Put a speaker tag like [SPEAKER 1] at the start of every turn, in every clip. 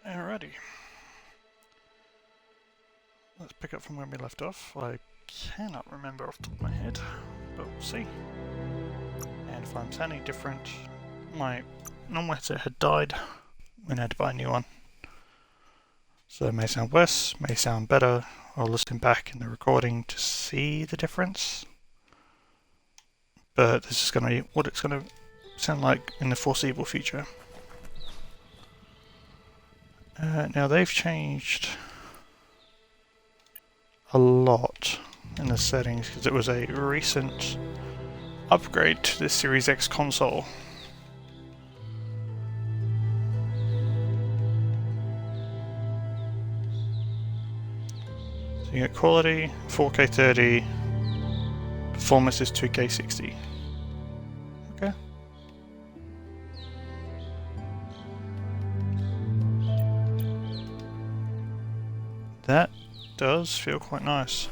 [SPEAKER 1] Alrighty. Let's pick up from where we left off. I cannot remember off the top of my head, but we'll see. And if I'm sounding different, my normal headset had died when I had to buy a new one. So it may sound worse, may sound better. I'll listen back in the recording to see the difference. But this is going to be what it's going to sound like in the foreseeable future. Now they've changed a lot in the settings because it was a recent upgrade to the Series X console. So you get quality, 4K 30, performance is 2K 60. Okay. That does feel quite nice.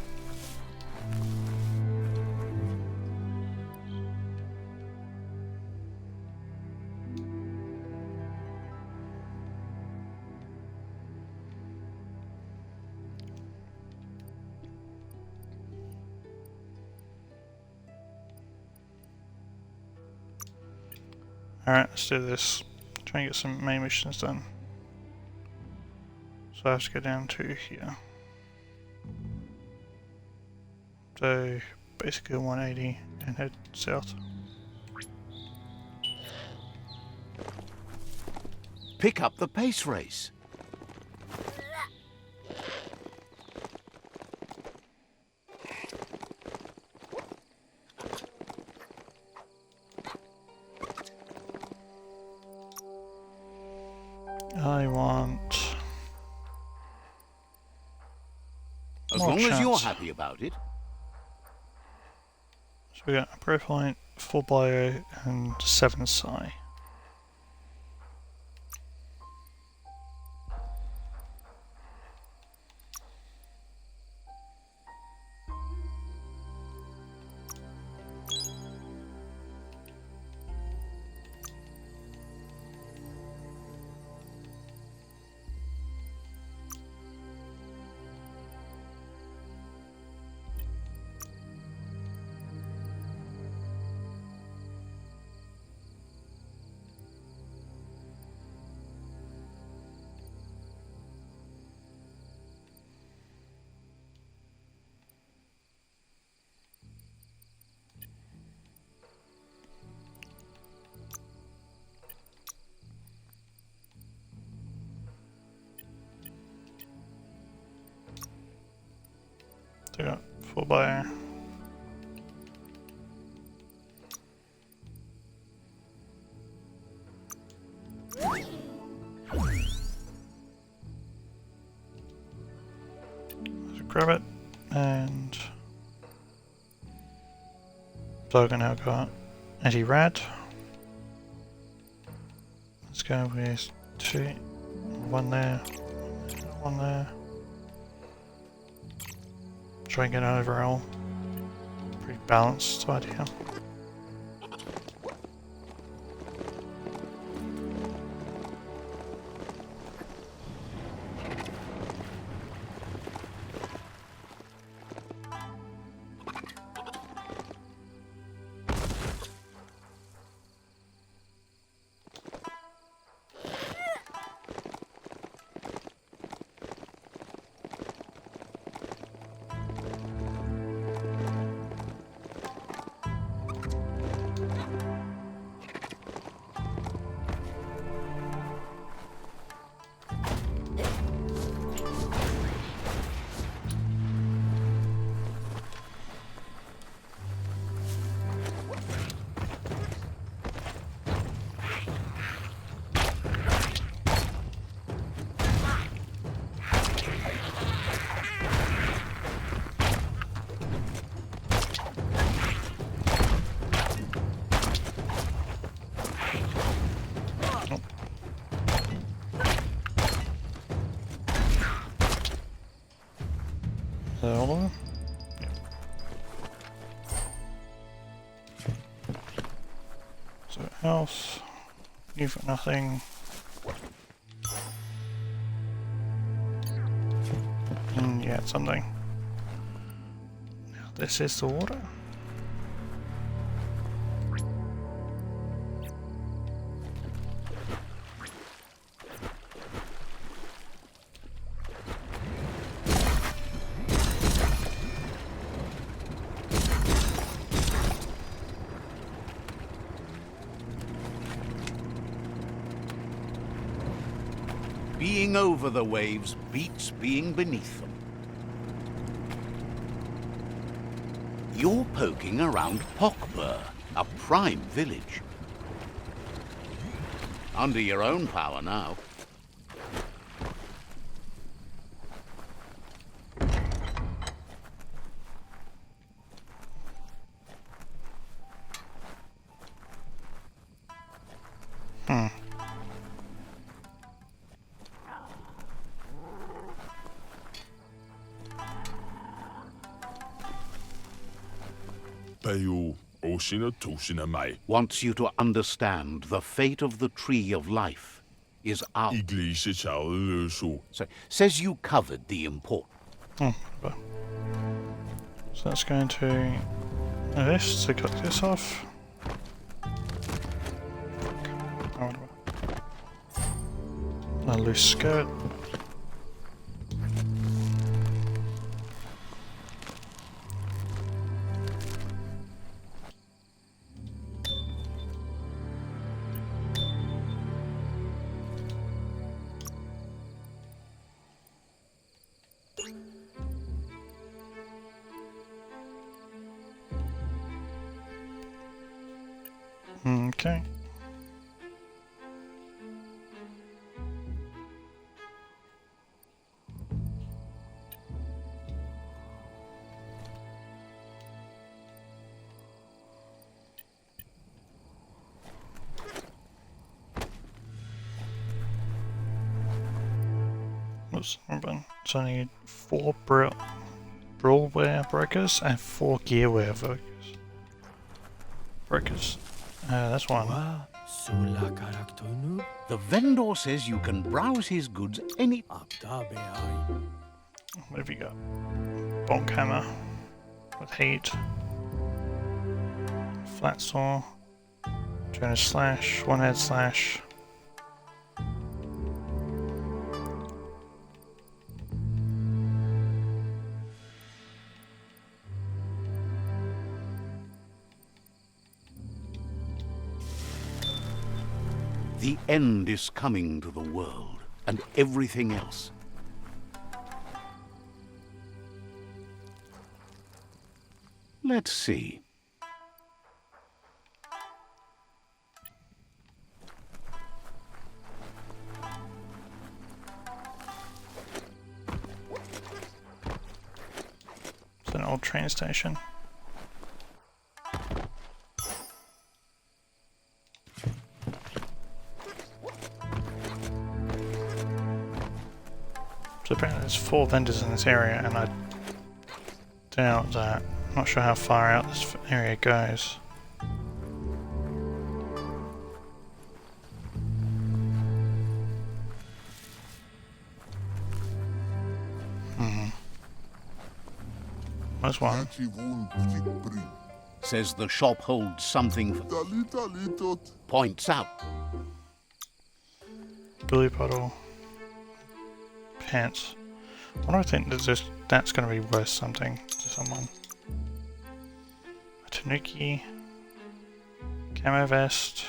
[SPEAKER 1] Alright, let's do this. Try and get some main missions done. So I have to go down to here. So basically 180 and head south.
[SPEAKER 2] Pick up the pace race.
[SPEAKER 1] I want...
[SPEAKER 2] As
[SPEAKER 1] more
[SPEAKER 2] long as you're
[SPEAKER 1] chance.
[SPEAKER 2] happy about it.
[SPEAKER 1] So we got a Profile, 4 Bio and 7 Psi. So we got 4 Bio. So grab it, and so we're now got anti-rad. Let's go with 2, 1 there, 1 there. Try and get an overall pretty balanced idea. All of them? Yeah. So health, you've got nothing. Yeah, something. Now this is the water.
[SPEAKER 2] Being over the waves beats being beneath them. You're poking around Pockbur, a prime village. Under your own power now. Wants you to understand the fate of the tree of life is out. So, says you covered the important.
[SPEAKER 1] So that's going to this to cut this off. A loose skirt. Okay. What's open? So I need 4 brawlware breakers and 4 gearware breakers. That's one.
[SPEAKER 2] The vendor says you can browse his goods any.
[SPEAKER 1] What have you got? Bonk hammer with heat. Flat saw. Jonas slash. One head slash.
[SPEAKER 2] The end is coming to the world and everything else. Let's see.
[SPEAKER 1] It's an old train station. So apparently there's 4 vendors in this area, and I doubt that. I'm not sure how far out this area goes. There's one.
[SPEAKER 2] Says the shop holds something for. Points out.
[SPEAKER 1] Billy bottle. Pants. What do I think that's going to be worth something to someone? A tanuki. Camo vest.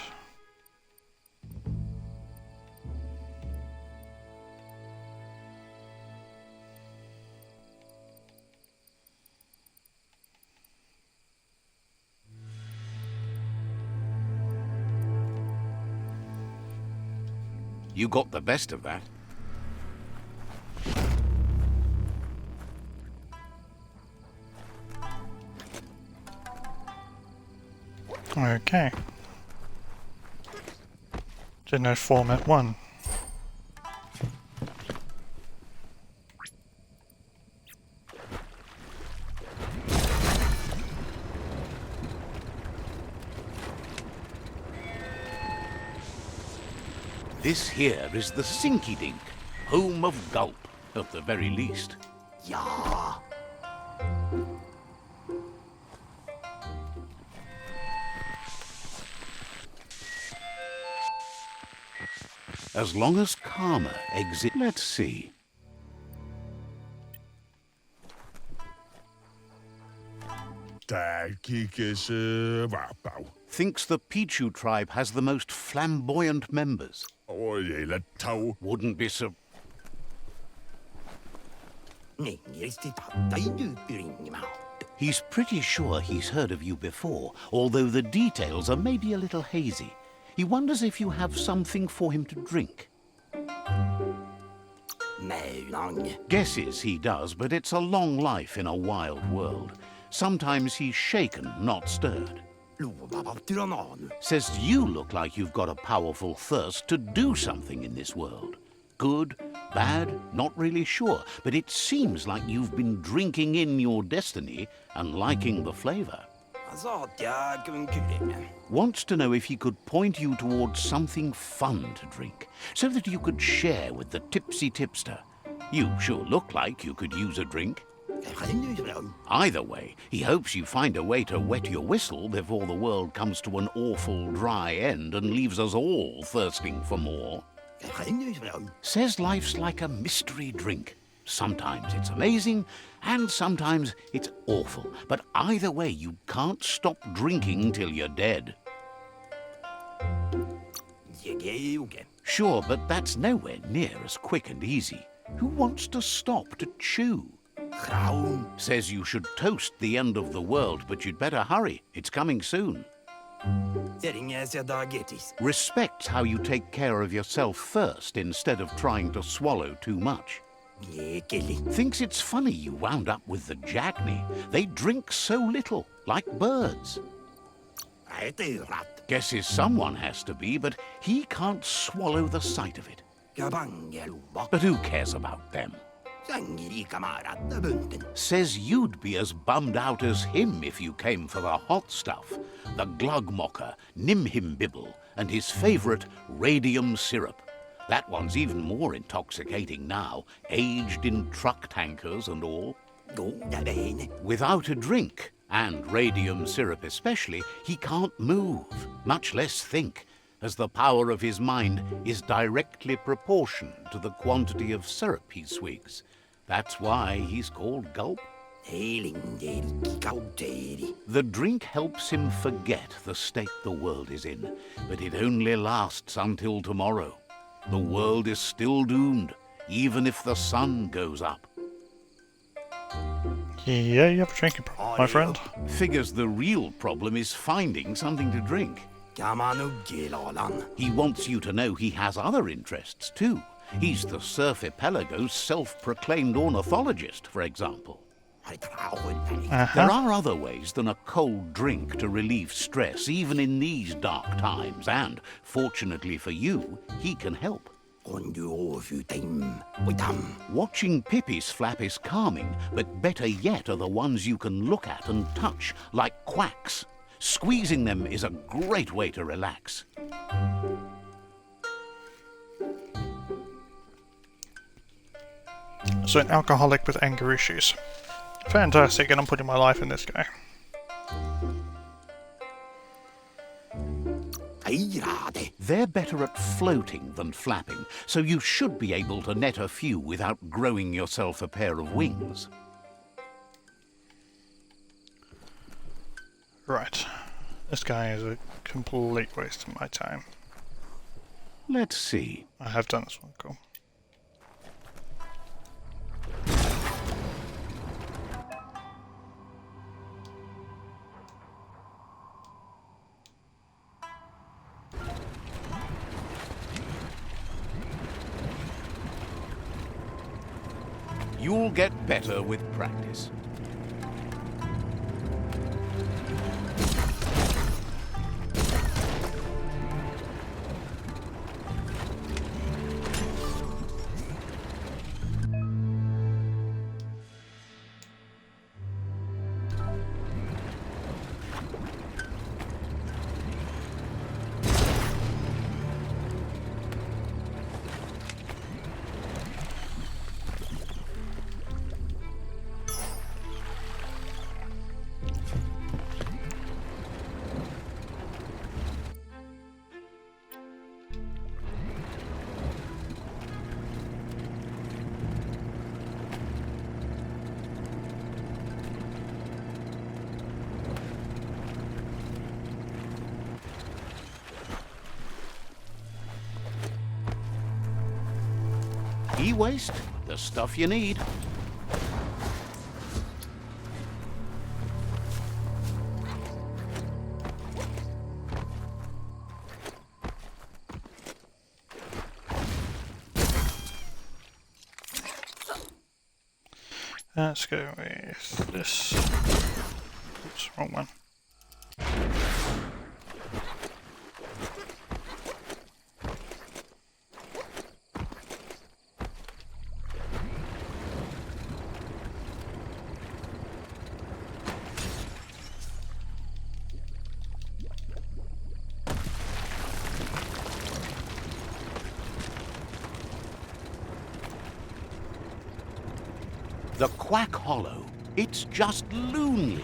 [SPEAKER 2] You got the best of that.
[SPEAKER 1] Okay. Didn't know format 1.
[SPEAKER 2] This here is the Sinky Dink, home of Gulp, at the very least.
[SPEAKER 3] Ja.
[SPEAKER 2] As long as karma exists. Let's see. Thinks the Pichu tribe has the most flamboyant members. Wouldn't be so. He's pretty sure he's heard of you before, although the details are maybe a little hazy. He wonders if you have something for him to drink. Guesses he does, but it's a long life in a wild world. Sometimes he's shaken, not stirred. Says you look like you've got a powerful thirst to do something in this world. Good, bad, not really sure, but it seems like you've been drinking in your destiny and liking the flavor. Wants to know if he could point you towards something fun to drink, so that you could share with the tipsy tipster. You sure look like you could use a drink. Either way, he hopes you find a way to wet your whistle before the world comes to an awful dry end and leaves us all thirsting for more. Says life's like a mystery drink. Sometimes it's amazing, and sometimes it's awful. But either way, you can't stop drinking till you're dead. Sure, but that's nowhere near as quick and easy. Who wants to stop to chew? Says you should toast the end of the world, but you'd better hurry. It's coming soon. Respects how you take care of yourself first instead of trying to swallow too much. Thinks it's funny you wound up with the Jagni. They drink so little, like birds. Guesses someone has to be, but he can't swallow the sight of it. But who cares about them? Says you'd be as bummed out as him if you came for the hot stuff, the glugmocker, Nimhimbibble, and his favourite radium syrup. That one's even more intoxicating now, aged in truck tankers and all. Without a drink, and radium syrup especially, he can't move, much less think, as the power of his mind is directly proportioned to the quantity of syrup he swigs. That's why he's called Gulp. The drink helps him forget the state the world is in, but it only lasts until tomorrow. The world is still doomed, even if the sun goes up.
[SPEAKER 1] Yeah, you have a drinking problem, my friend.
[SPEAKER 2] Figures the real problem is finding something to drink. He wants you to know he has other interests too. He's the Surfipelago's self-proclaimed ornithologist, for example. There are other ways than a cold drink to relieve stress, even in these dark times, and, fortunately for you, he can help. Watching Pippi's flap is calming, but better yet are the ones you can look at and touch, like quacks. Squeezing them is a great way to relax.
[SPEAKER 1] So an alcoholic with anger issues. Fantastic, and I'm putting my life in this guy.
[SPEAKER 2] They're better at floating than flapping, so you should be able to net a few without growing yourself a pair of wings.
[SPEAKER 1] Right. This guy is a complete waste of my time.
[SPEAKER 2] Let's see.
[SPEAKER 1] I have done this one, cool.
[SPEAKER 2] You'll get better with practice. E-waste, the stuff you need.
[SPEAKER 1] Let's go with this. Oops, wrong one.
[SPEAKER 2] The Quack Hollow. It's just loonly.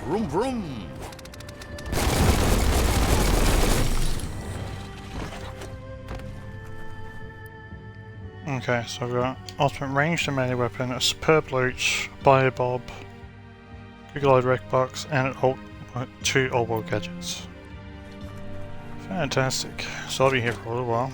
[SPEAKER 2] Vroom vroom.
[SPEAKER 1] Okay, so I've got ultimate ranged and melee weapon, a superb loot, bio bob, Google-eyed wreck box, and 2 old world gadgets. Fantastic. So I'll be here for a little while.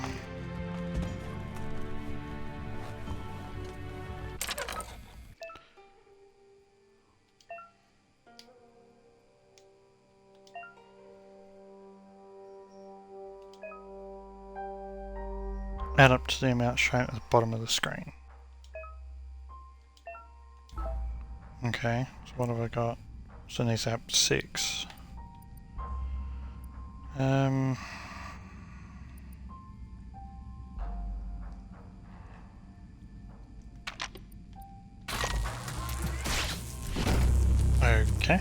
[SPEAKER 1] Add up to the amount shown at the bottom of the screen. Okay, so what have I got? So it needs to have 6. Okay.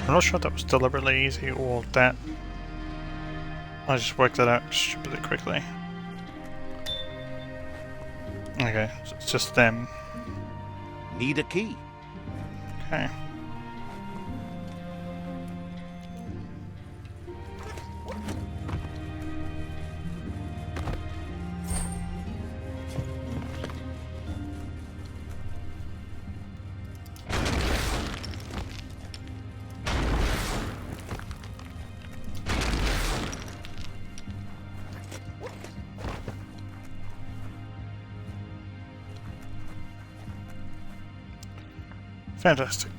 [SPEAKER 1] I'm not sure if that was deliberately easy or that I just worked that out stupidly quickly. Okay, so it's just them.
[SPEAKER 2] Need a key.
[SPEAKER 1] Okay. Fantastic.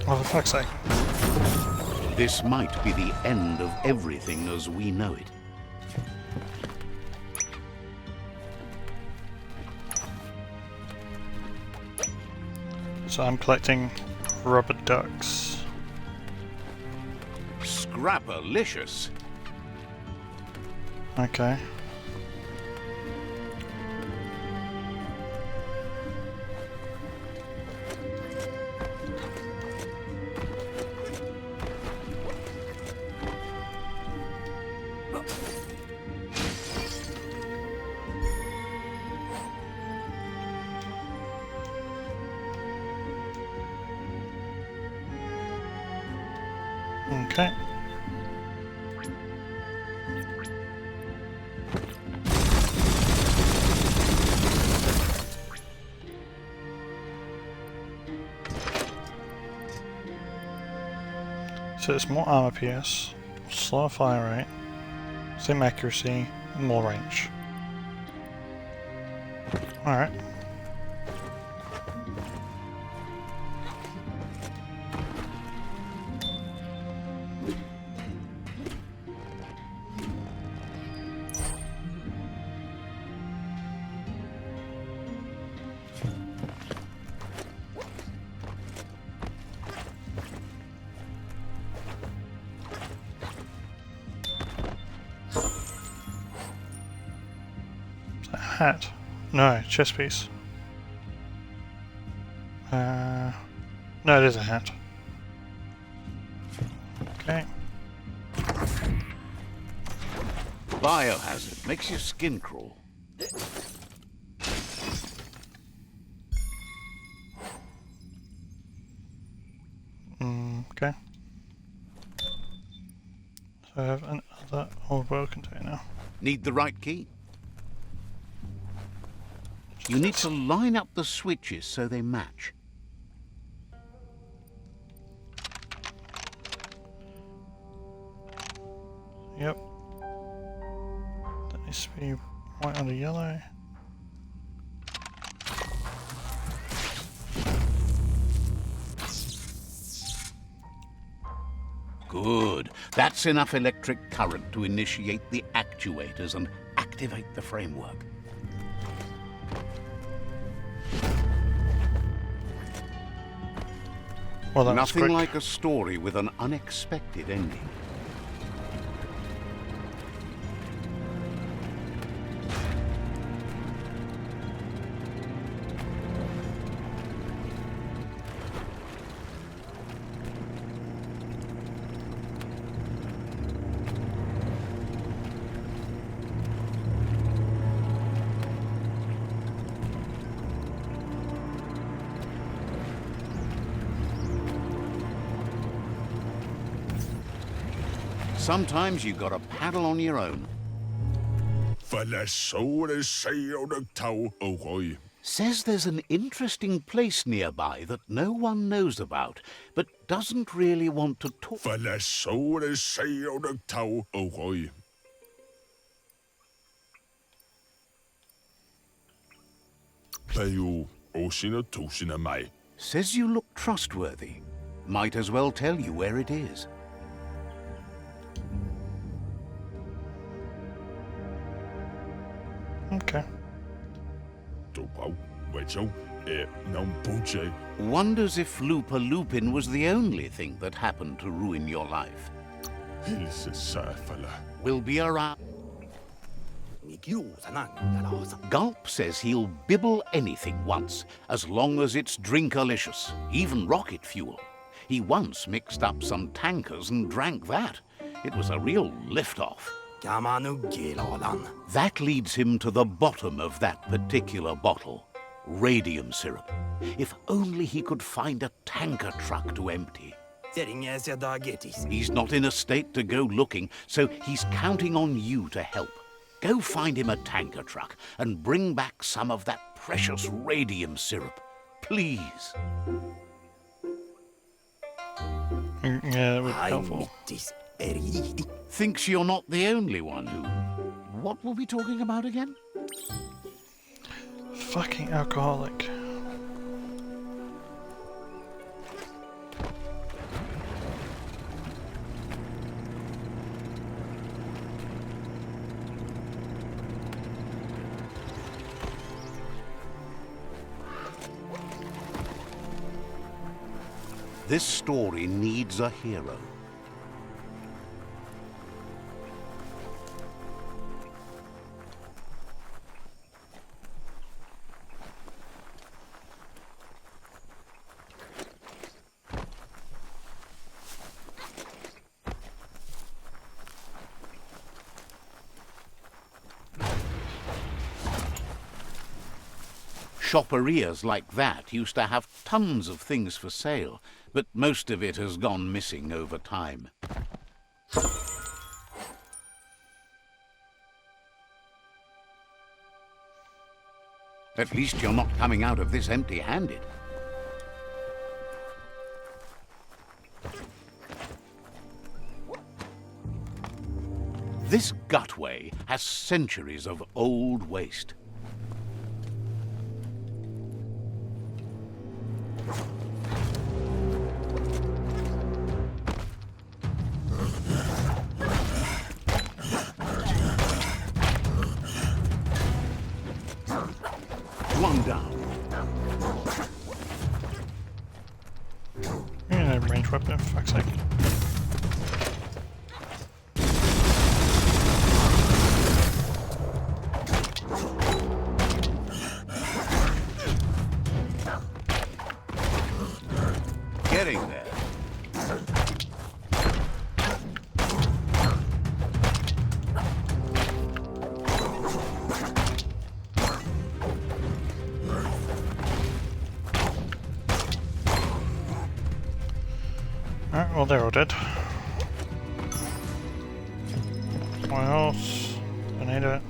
[SPEAKER 1] Oh, for fuck's sake.
[SPEAKER 2] This might be the end of everything as we know it.
[SPEAKER 1] So I'm collecting rubber ducks.
[SPEAKER 2] Scrapalicious.
[SPEAKER 1] Okay. Okay. So it's more armor PS, slower fire rate, same accuracy, more range. Alright. Hat. No, chest piece. No, it is a hat. Okay.
[SPEAKER 2] Biohazard makes your skin crawl.
[SPEAKER 1] Okay. So I have another old world container.
[SPEAKER 2] Need the right key? You need to line up the switches so they match.
[SPEAKER 1] Yep. That needs to be white under yellow.
[SPEAKER 2] Good. That's enough electric current to initiate the actuators and activate the framework.
[SPEAKER 1] Well, that was
[SPEAKER 2] Nothing
[SPEAKER 1] quick.
[SPEAKER 2] like a story with an unexpected ending. Sometimes you gotta paddle on your own. Says there's an interesting place nearby that no one knows about, but doesn't really want to talk. Says you look trustworthy. Might as well tell you where it is.
[SPEAKER 1] Okay.
[SPEAKER 2] Wonders if Looper Lupin was the only thing that happened to ruin your life. We'll be around. Gulp says he'll bibble anything once, as long as it's drinkalicious, even rocket fuel. He once mixed up some tankers and drank that. It was a real lift-off. That leads him to the bottom of that particular bottle. Radium syrup. If only he could find a tanker truck to empty. He's not in a state to go looking, so he's counting on you to help. Go find him a tanker truck and bring back some of that precious radium syrup. Please.
[SPEAKER 1] Yeah, that would be helpful.
[SPEAKER 2] Thinks you're not the only one who... What were we talking about again?
[SPEAKER 1] Fucking alcoholic.
[SPEAKER 2] This story needs a hero. Shopperias like that used to have tons of things for sale, but most of it has gone missing over time. At least you're not coming out of this empty-handed. This gutway has centuries of old waste. One down.
[SPEAKER 1] You know, range weapon, for fuck's sake.
[SPEAKER 2] Getting there.
[SPEAKER 1] Alright, well they're all dead. What else? I need it.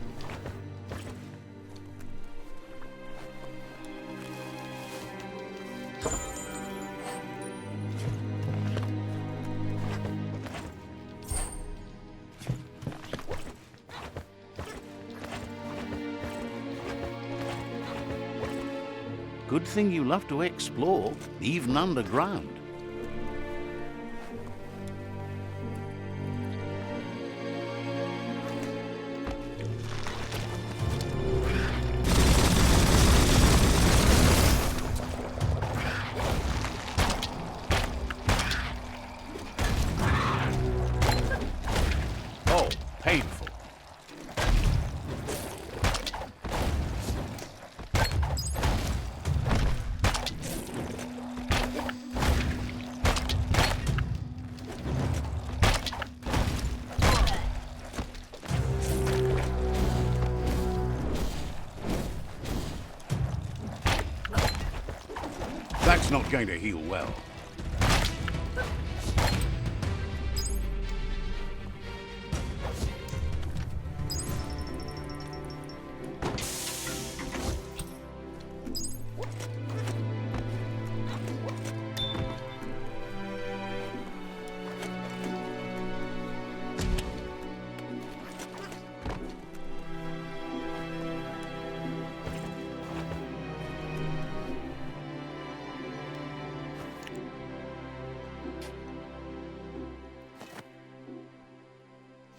[SPEAKER 2] Good thing you love to explore, even underground. Oh, painful. That's not going to heal well.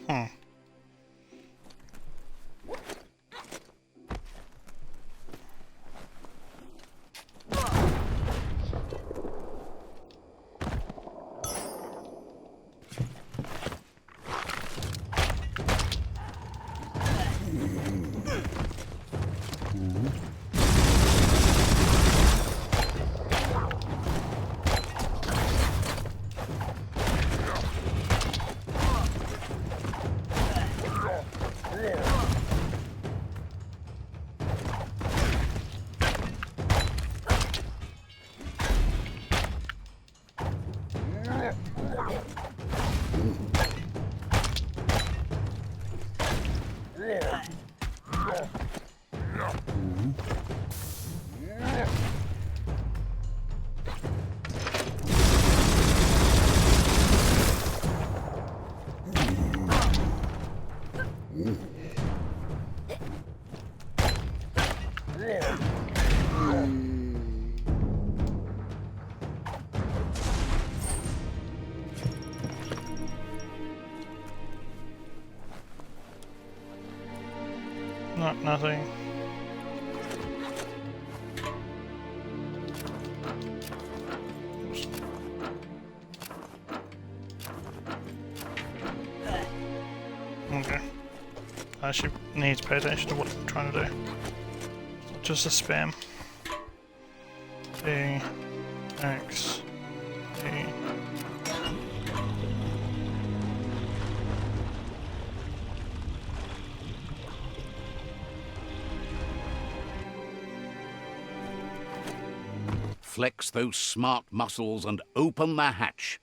[SPEAKER 1] Hmm. Nothing. Okay. I should need to pay attention to what I'm trying to do. Not just a spam. A X A.
[SPEAKER 2] Flex those smart muscles and open the hatch.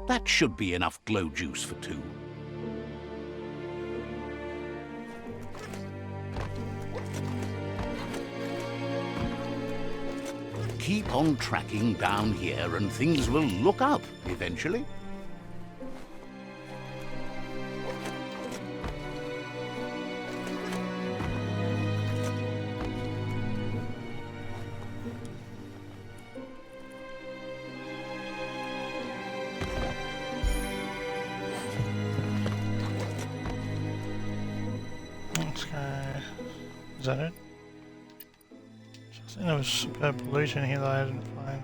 [SPEAKER 2] That should be enough glow juice for two. keep on tracking down here and things will look up eventually.
[SPEAKER 1] Okay. Is that it? I think there was superb loot in here that I didn't find.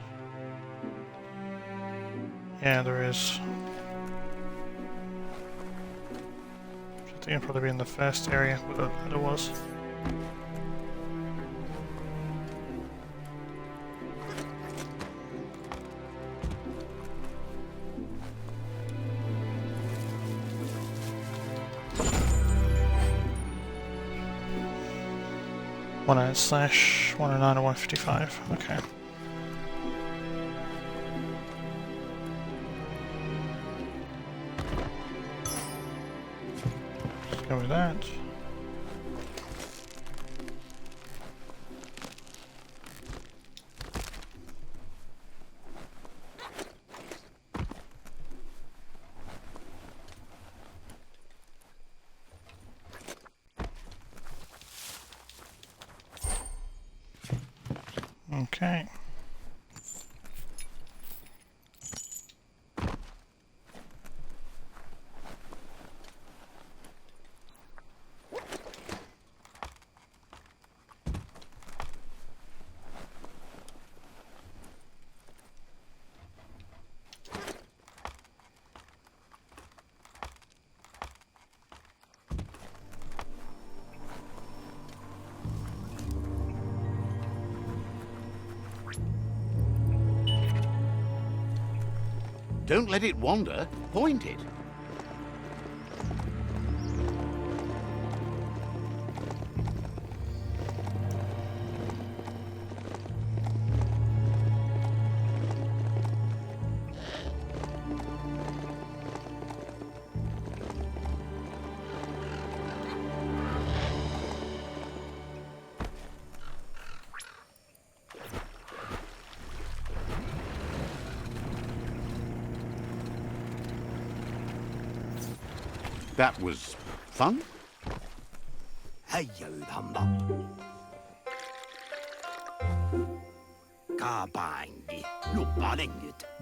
[SPEAKER 1] Yeah, there is. I think it'd probably be in the first area where the ladder was. /109 or 155. Okay. Let's go with that. Okay.
[SPEAKER 2] Don't let it wander. Point it. That was fun?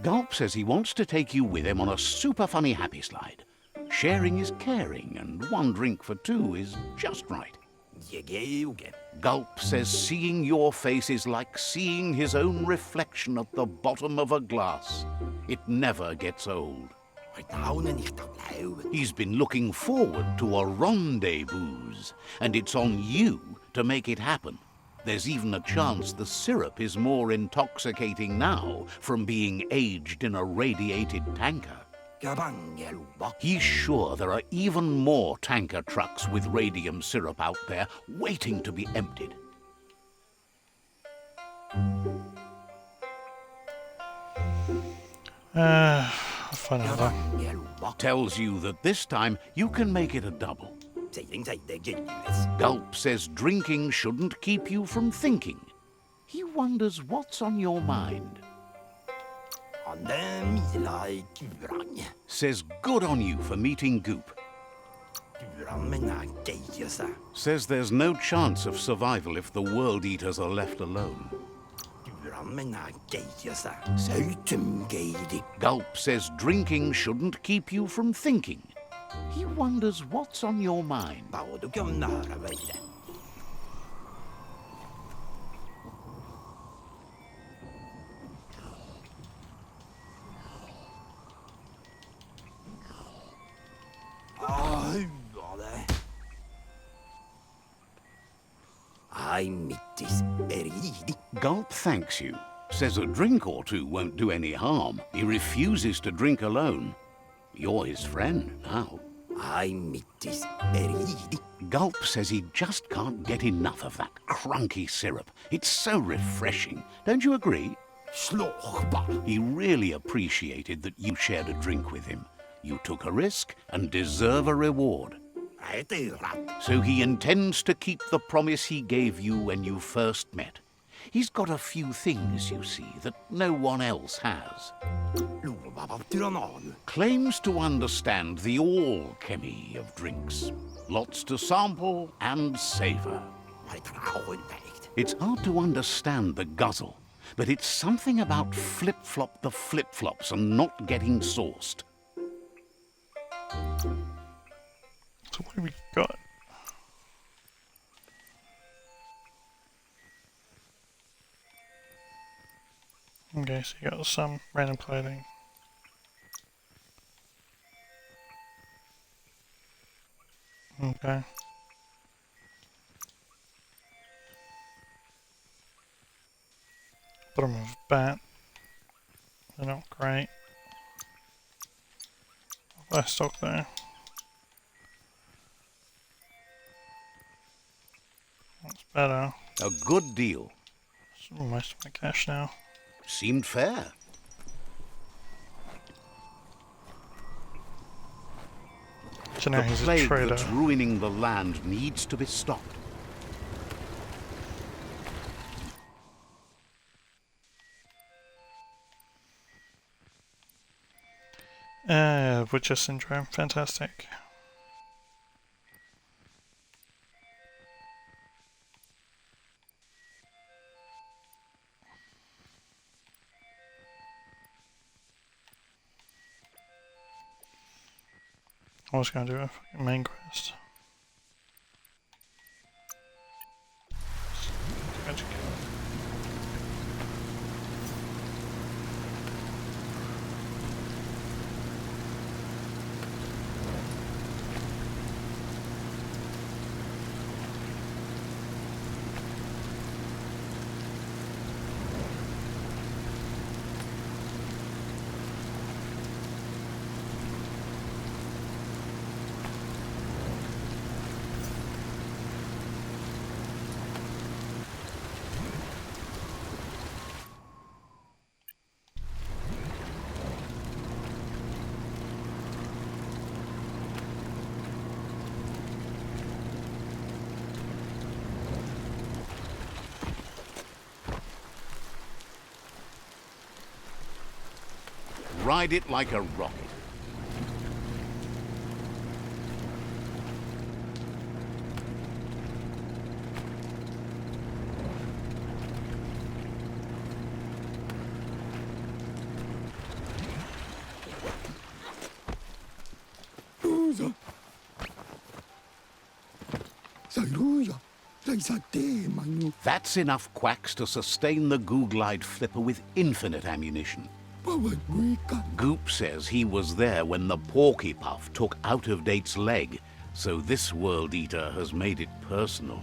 [SPEAKER 2] Gulp says he wants to take you with him on a super funny happy slide. Sharing is caring, and one drink for two is just right. Gulp says seeing your face is like seeing his own reflection at the bottom of a glass. It never gets old. He's been looking forward to a rendezvous, and it's on you to make it happen. There's even a chance the syrup is more intoxicating now from being aged in a radiated tanker. He's sure there are even more tanker trucks with radium syrup out there waiting to be emptied.
[SPEAKER 1] I'll find another.
[SPEAKER 2] Tells you that this time you can make it a double. Gulp says drinking shouldn't keep you from thinking. He wonders what's on your mind. Says good on you for meeting Goop. Says there's no chance of survival if the world eaters are left alone. Gulp says drinking shouldn't keep you from thinking. He wonders what's on your mind. Gulp thanks you. Says a drink or two won't do any harm. He refuses to drink alone. You're his friend now. Gulp says he just can't get enough of that crunky syrup. It's so refreshing. Don't you agree? He really appreciated that you shared a drink with him. You took a risk and deserve a reward. So he intends to keep the promise he gave you when you first met. He's got a few things, you see, that no one else has. Claims to understand the alchemy of drinks. Lots to sample and savor. It's hard to understand the guzzle, but it's something about flip-flop the flip-flops and not getting sauced.
[SPEAKER 1] So what have we got? Okay, so you got some random clothing. Okay. Bottom of bat. They're not great. I'll buy stock there. That's better.
[SPEAKER 2] A good deal.
[SPEAKER 1] It's almost my cash now.
[SPEAKER 2] Seemed fair.
[SPEAKER 1] So now
[SPEAKER 2] The
[SPEAKER 1] he's a
[SPEAKER 2] plague
[SPEAKER 1] trader.
[SPEAKER 2] that's ruining the land needs to be stopped.
[SPEAKER 1] Butcher syndrome. Fantastic. I was going to do a fucking main quest. Magic.
[SPEAKER 2] Ride it like a rocket. That's enough quacks to sustain the Googlide flipper with infinite ammunition. Goop says he was there when the Porky Puff took Out-of-Date's leg, so this World Eater has made it personal.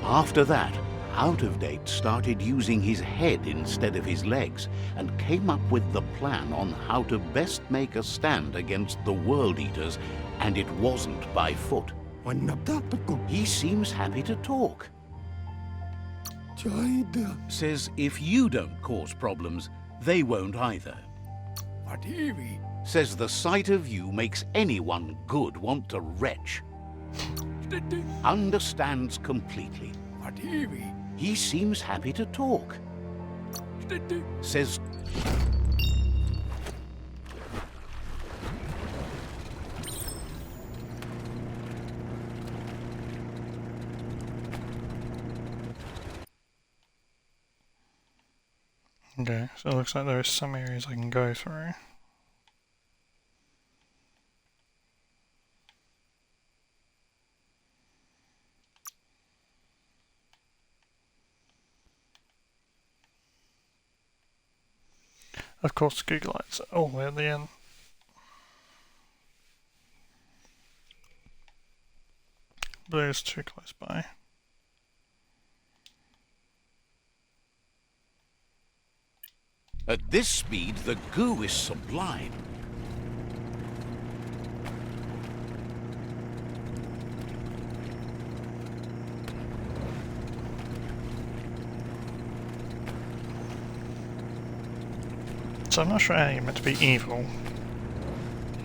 [SPEAKER 2] After that, Out-of-Date started using his head instead of his legs and came up with the plan on how to best make a stand against the World Eaters, and it wasn't by foot. He seems happy to talk. Says if you don't cause problems, they won't either. Says the sight of you makes anyone good want to retch. Understands completely. He seems happy to talk. Says...
[SPEAKER 1] Okay, so it looks like there are some areas I can go through. Of course, Google Lights all the way at the end. Blue's too close by.
[SPEAKER 2] At this speed, the goo is sublime.
[SPEAKER 1] So I'm not sure how you're meant to be evil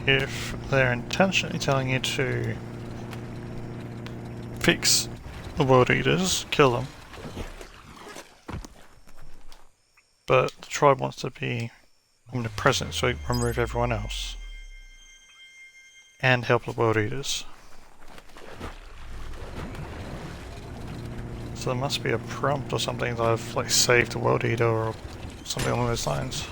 [SPEAKER 1] if they're intentionally telling you to fix the World Eaters, kill them, but the tribe wants to be omnipresent, so remove everyone else and help the World Eaters. So there must be a prompt or something that I've like saved the World Eater or something along those lines.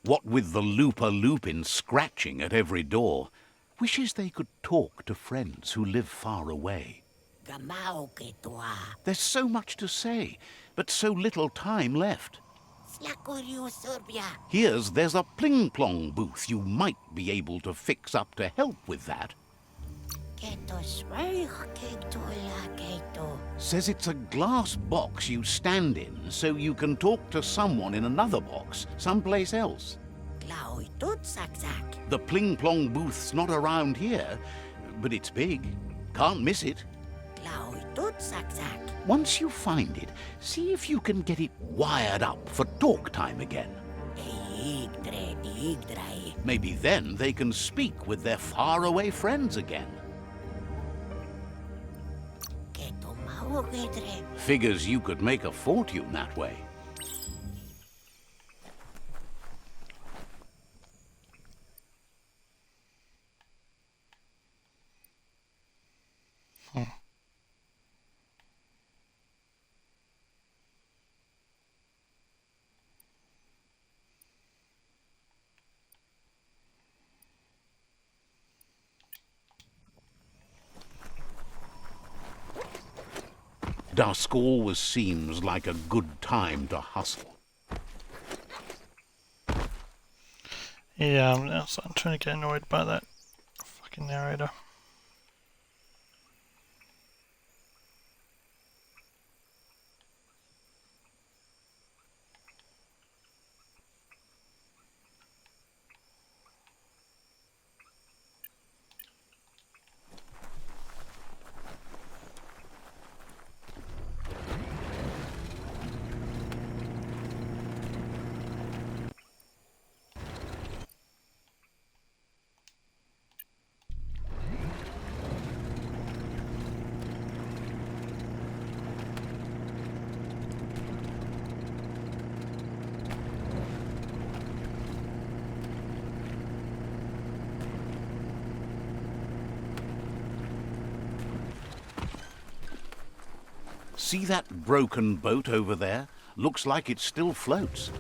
[SPEAKER 2] What with the Looper-Lupin scratching at every door, wishes they could talk to friends who live far away. There's so much to say, but so little time left. There's a pling-plong booth you might be able to fix up to help with that. Says it's a glass box you stand in so you can talk to someone in another box, someplace else. The pling-plong booth's not around here, but it's big. Can't miss it. Once you find it, see if you can get it wired up for talk time again. Maybe then they can speak with their faraway friends again. Figures you could make a fortune that way. Dusk always seems like a good time to hustle.
[SPEAKER 1] Yeah, I'm trying to get annoyed by that fucking narrator.
[SPEAKER 2] See that broken boat over there? Looks like it still floats.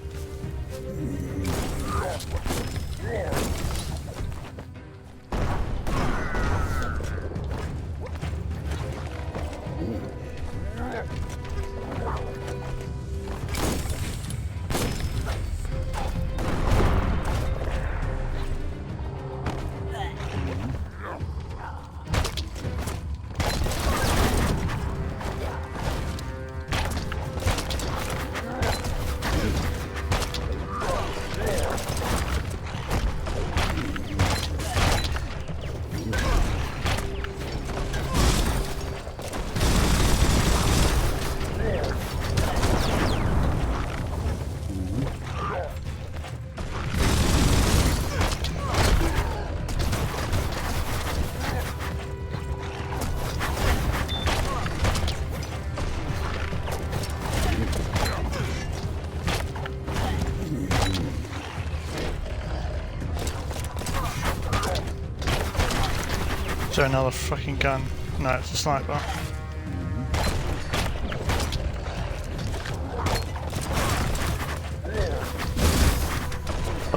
[SPEAKER 2] Is there another fucking gun? No, it's a sniper.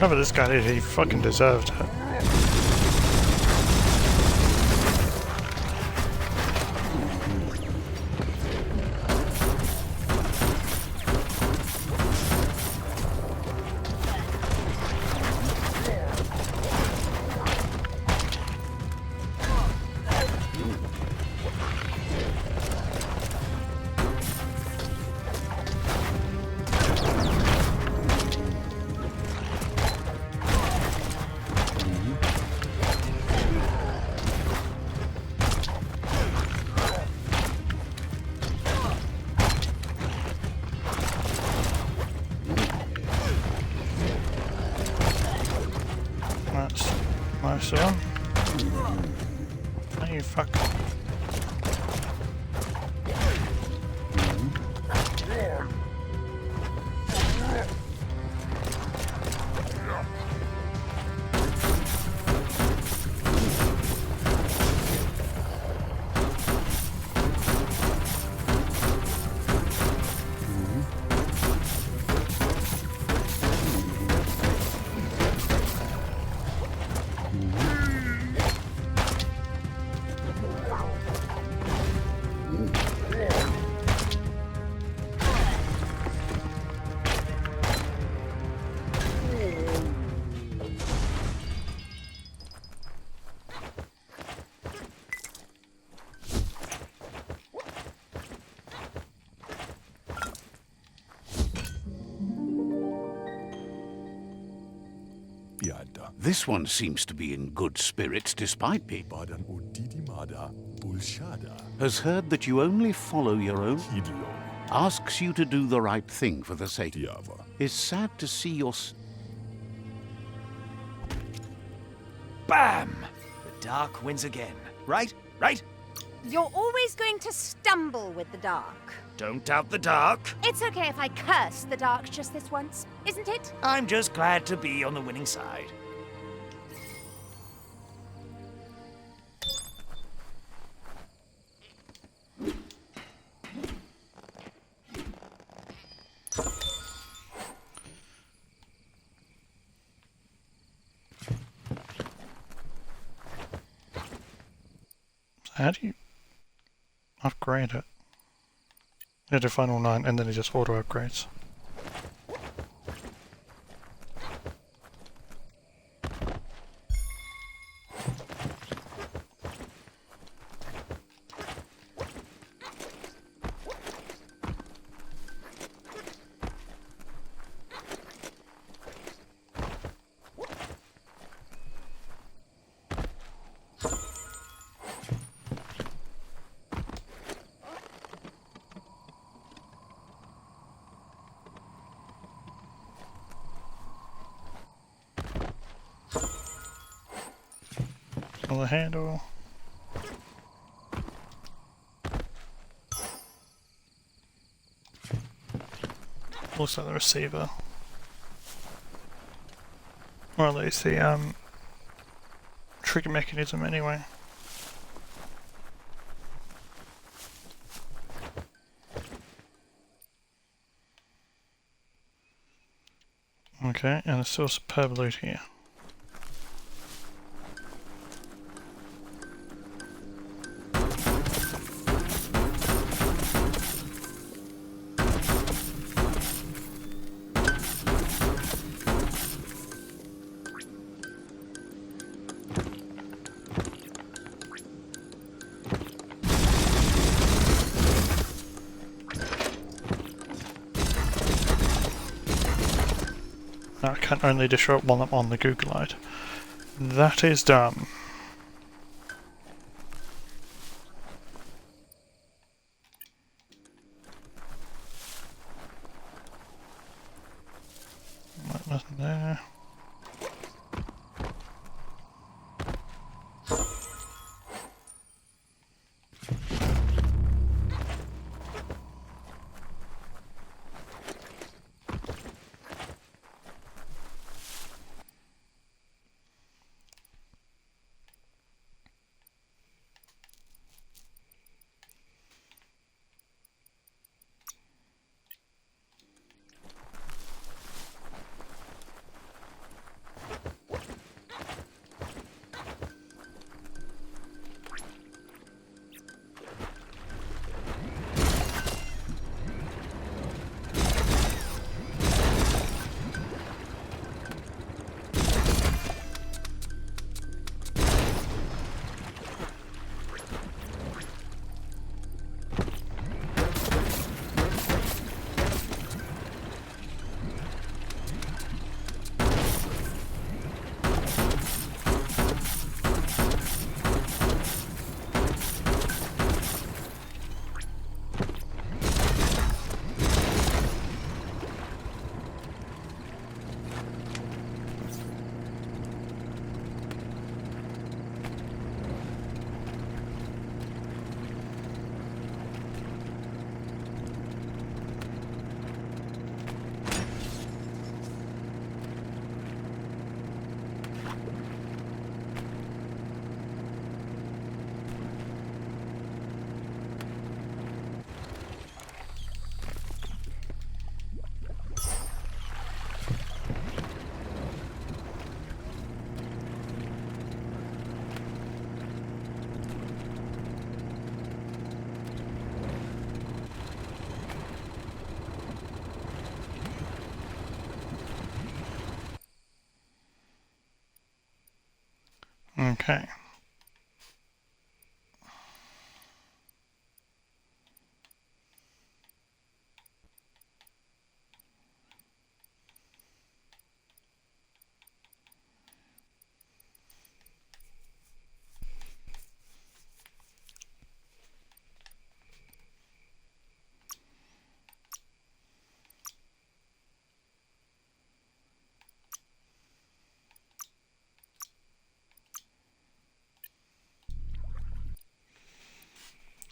[SPEAKER 1] Whatever this guy did, he fucking deserved it. That's most of them. Oh, you fuck.
[SPEAKER 2] This one seems to be in good spirits despite being. Has heard that you only follow your own. Asks you to do the right thing for the sake. Is sad to see your.
[SPEAKER 3] Bam! The dark wins again. Right? Right?
[SPEAKER 4] You're always going to stumble with the dark.
[SPEAKER 3] Don't doubt the dark.
[SPEAKER 4] It's okay if I curse the dark just this once, isn't it?
[SPEAKER 3] I'm just glad to be on the winning side.
[SPEAKER 1] How do you upgrade it? You do final 9 and then it just auto upgrades. The handle. Also the receiver. Or at least the trigger mechanism anyway. Okay, and there's still superb loot here. I can only disrupt while I'm on the Googleite. That is dumb. Nothing there. Okay.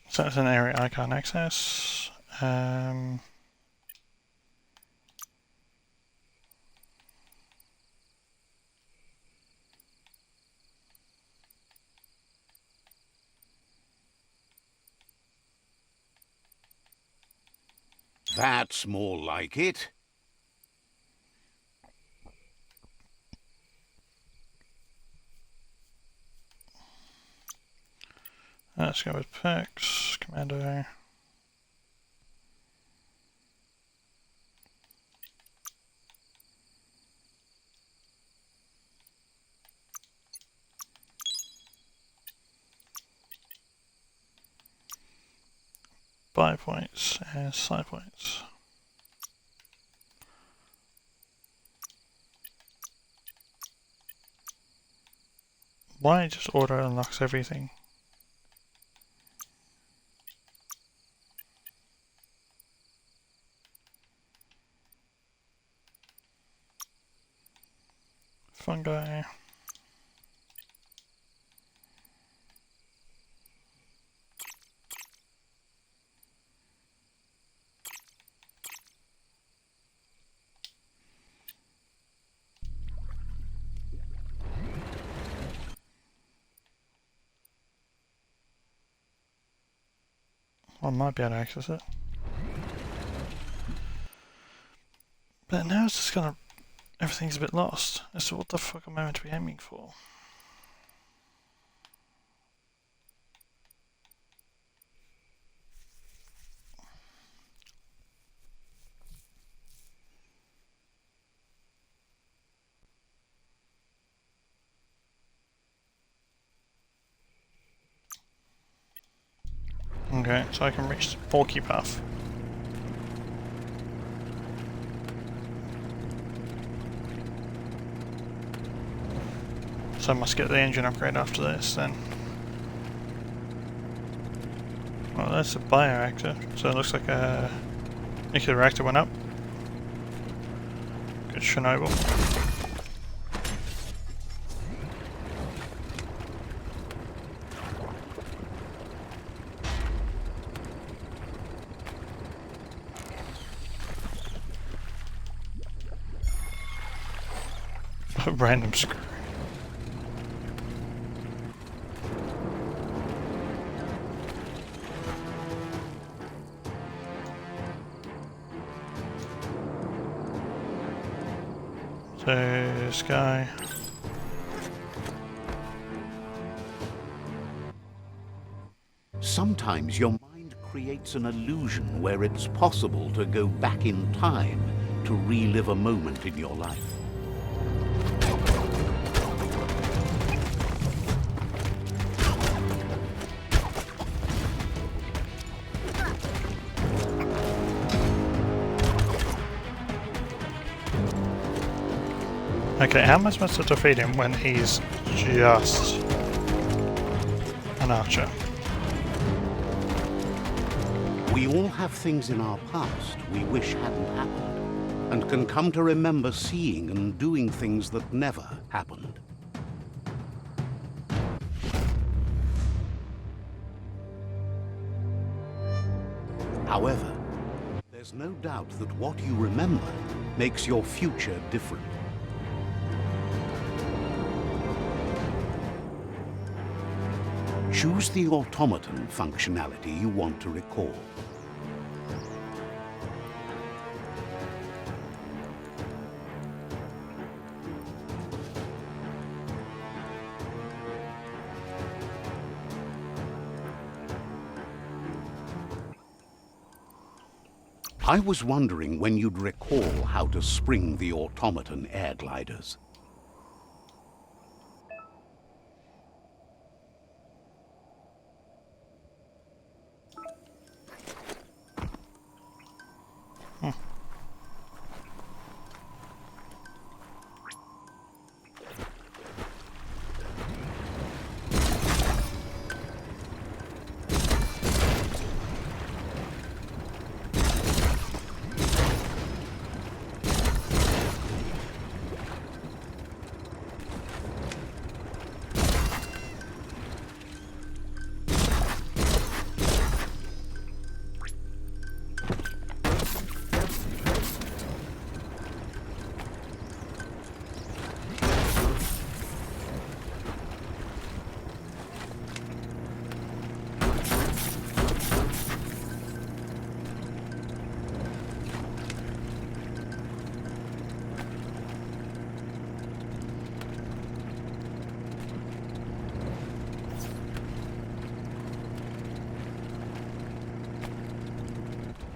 [SPEAKER 1] So that's an area I can't access.
[SPEAKER 2] That's more like it.
[SPEAKER 1] Let's go with perks, commando. Buy points and side points. Why just auto unlocks everything? Fungi. I might be able to access it. But now it's just gonna... everything's a bit lost. As to what the fuck am I meant to be aiming for? Okay, so I can reach the bulky path. So I must get the engine upgrade after this then. Well, that's a bioreactor, so it looks like a nuclear reactor went up. Good Chernobyl. A random screw. So, this guy.
[SPEAKER 2] Sometimes your mind creates an illusion where it's possible to go back in time to relive a moment in your life.
[SPEAKER 1] Okay, how am I supposed to defeat him when he's just an archer?
[SPEAKER 2] We all have things in our past we wish hadn't happened, and can come to remember seeing and doing things that never happened. However, there's no doubt that what you remember makes your future different. Choose the automaton functionality you want to recall. I was wondering when you'd recall how to spring the automaton air gliders.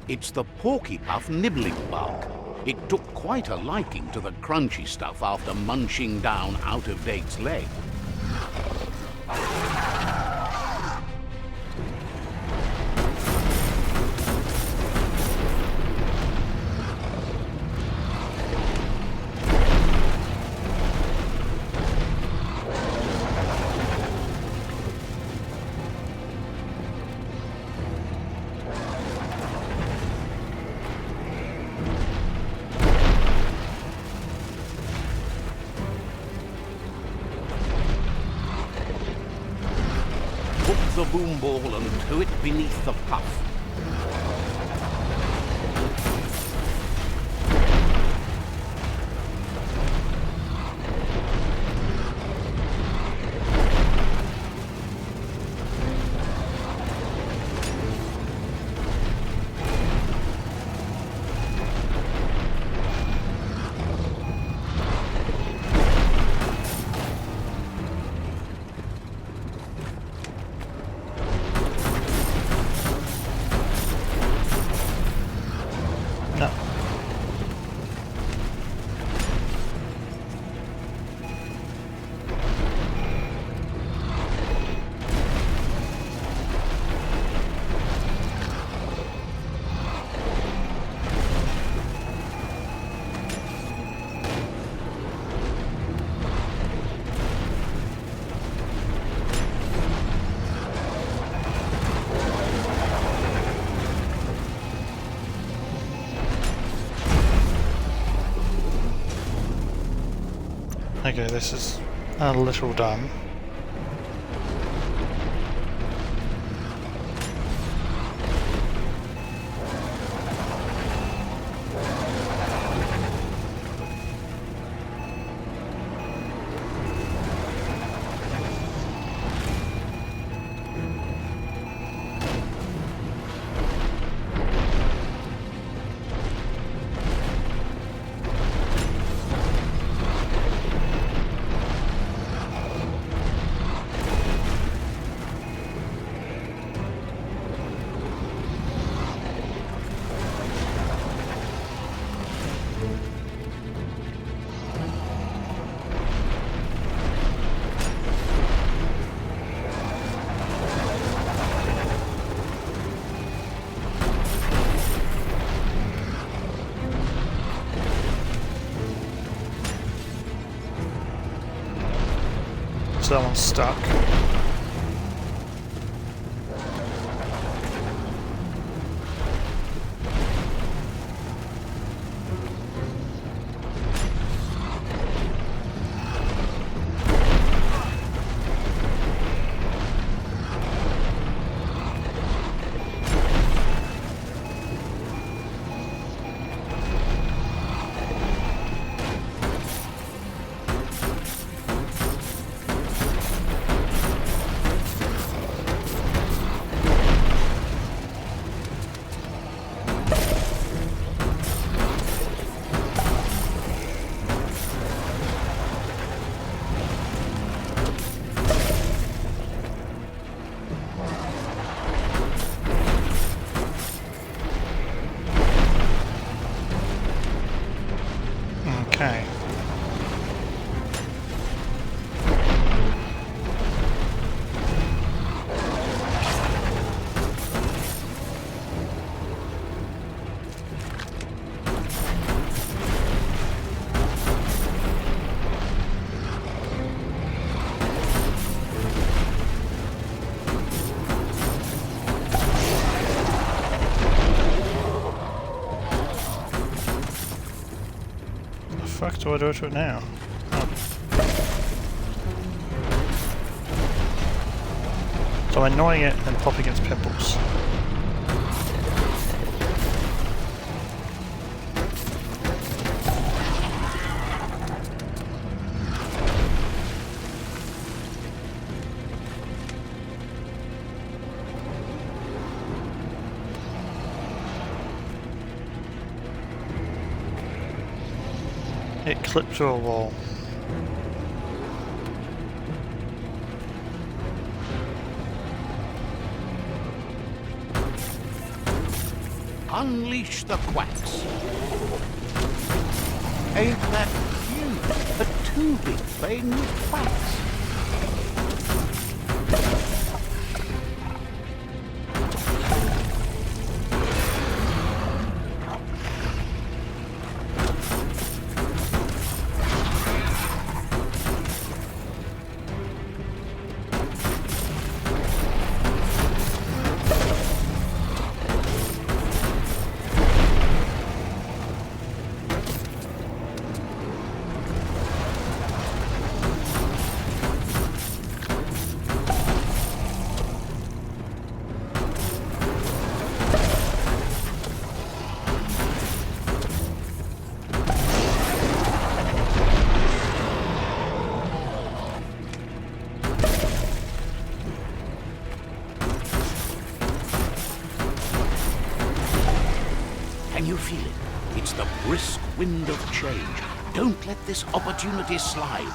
[SPEAKER 2] It's the porky-puff nibbling bug. It took quite a liking to the crunchy stuff after munching down out-of-date's leg. The boom ball and tow it beneath the puff.
[SPEAKER 1] No. Okay, this is a little dumb. So that one's stuck. Okay. What the fuck do I do to it now? Oh. So I'm annoying it and then pop against pimples. It clipped to a wall.
[SPEAKER 2] Unleash the quacks. Ain't that cute? A two-bit playing with quacks. Can you feel it? It's the brisk wind of change. Don't let this opportunity slide.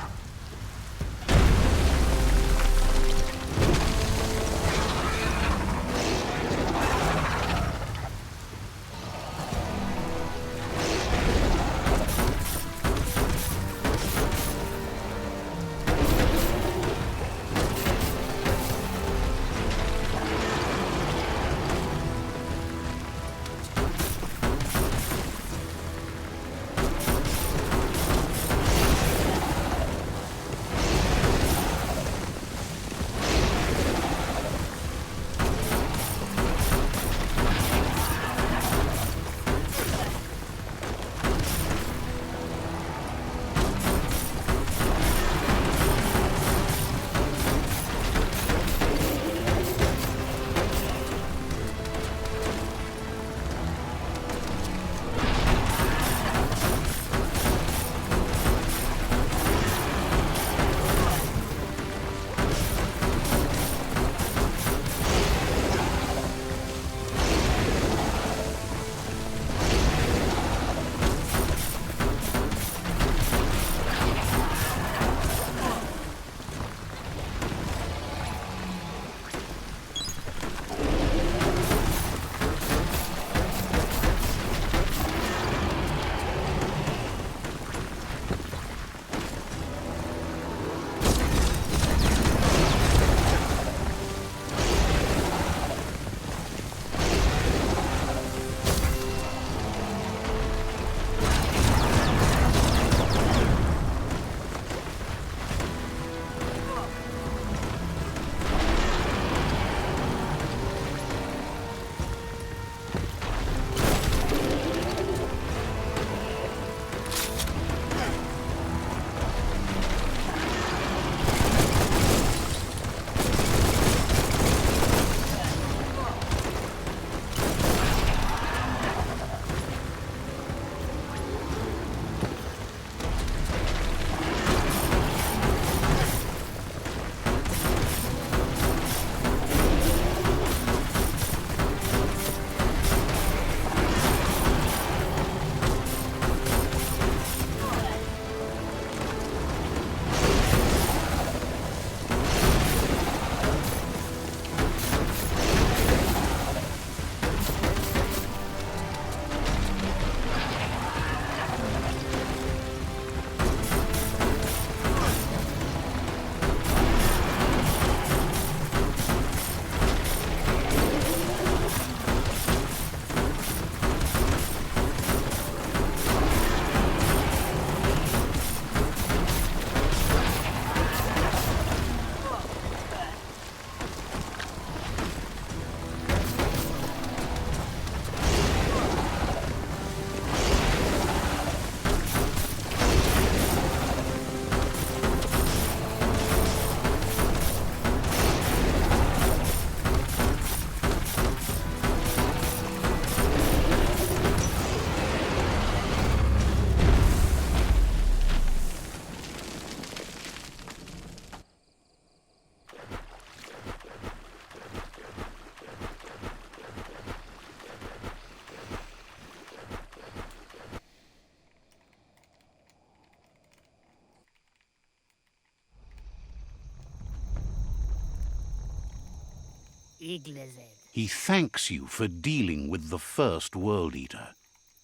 [SPEAKER 5] Iglazed.
[SPEAKER 2] He thanks you for dealing with the first World Eater.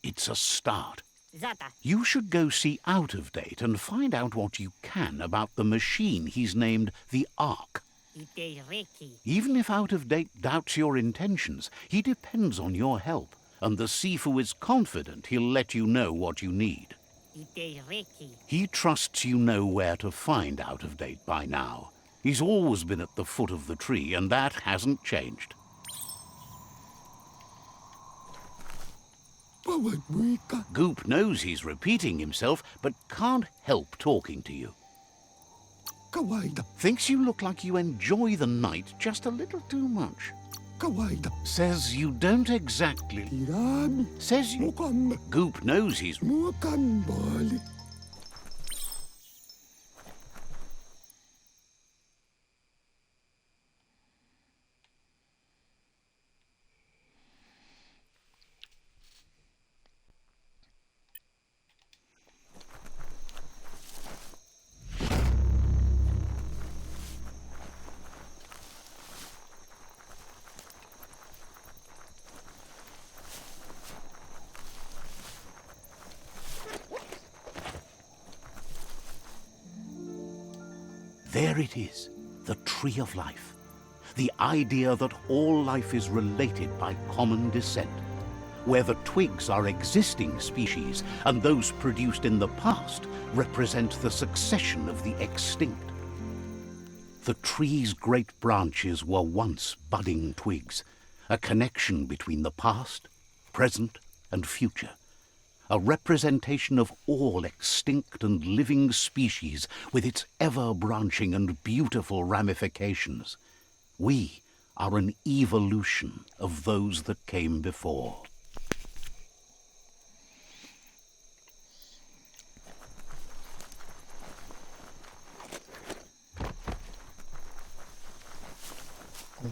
[SPEAKER 2] It's a start.
[SPEAKER 5] Zata.
[SPEAKER 2] You should go see Out of Date and find out what you can about the machine he's named the Ark.
[SPEAKER 5] Ite Reki.
[SPEAKER 2] Even if Out of Date doubts your intentions, he depends on your help, and the Sifu is confident he'll let you know what you need.
[SPEAKER 5] Ite Reki.
[SPEAKER 2] He trusts you know where to find Out of Date by now. He's always been at the foot of the tree, and that hasn't changed. Goop knows he's repeating himself, but can't help talking to you. Thinks you look like you enjoy the night just a little too much. Says you don't exactly... Says you... Goop knows he's... There it is, the Tree of Life. The idea that all life is related by common descent, where the twigs are existing species and those produced in the past represent the succession of the extinct. The tree's great branches were once budding twigs, a connection between the past, present, and future. A representation of all extinct and living species with its ever-branching and beautiful ramifications. We are an evolution of those that came before.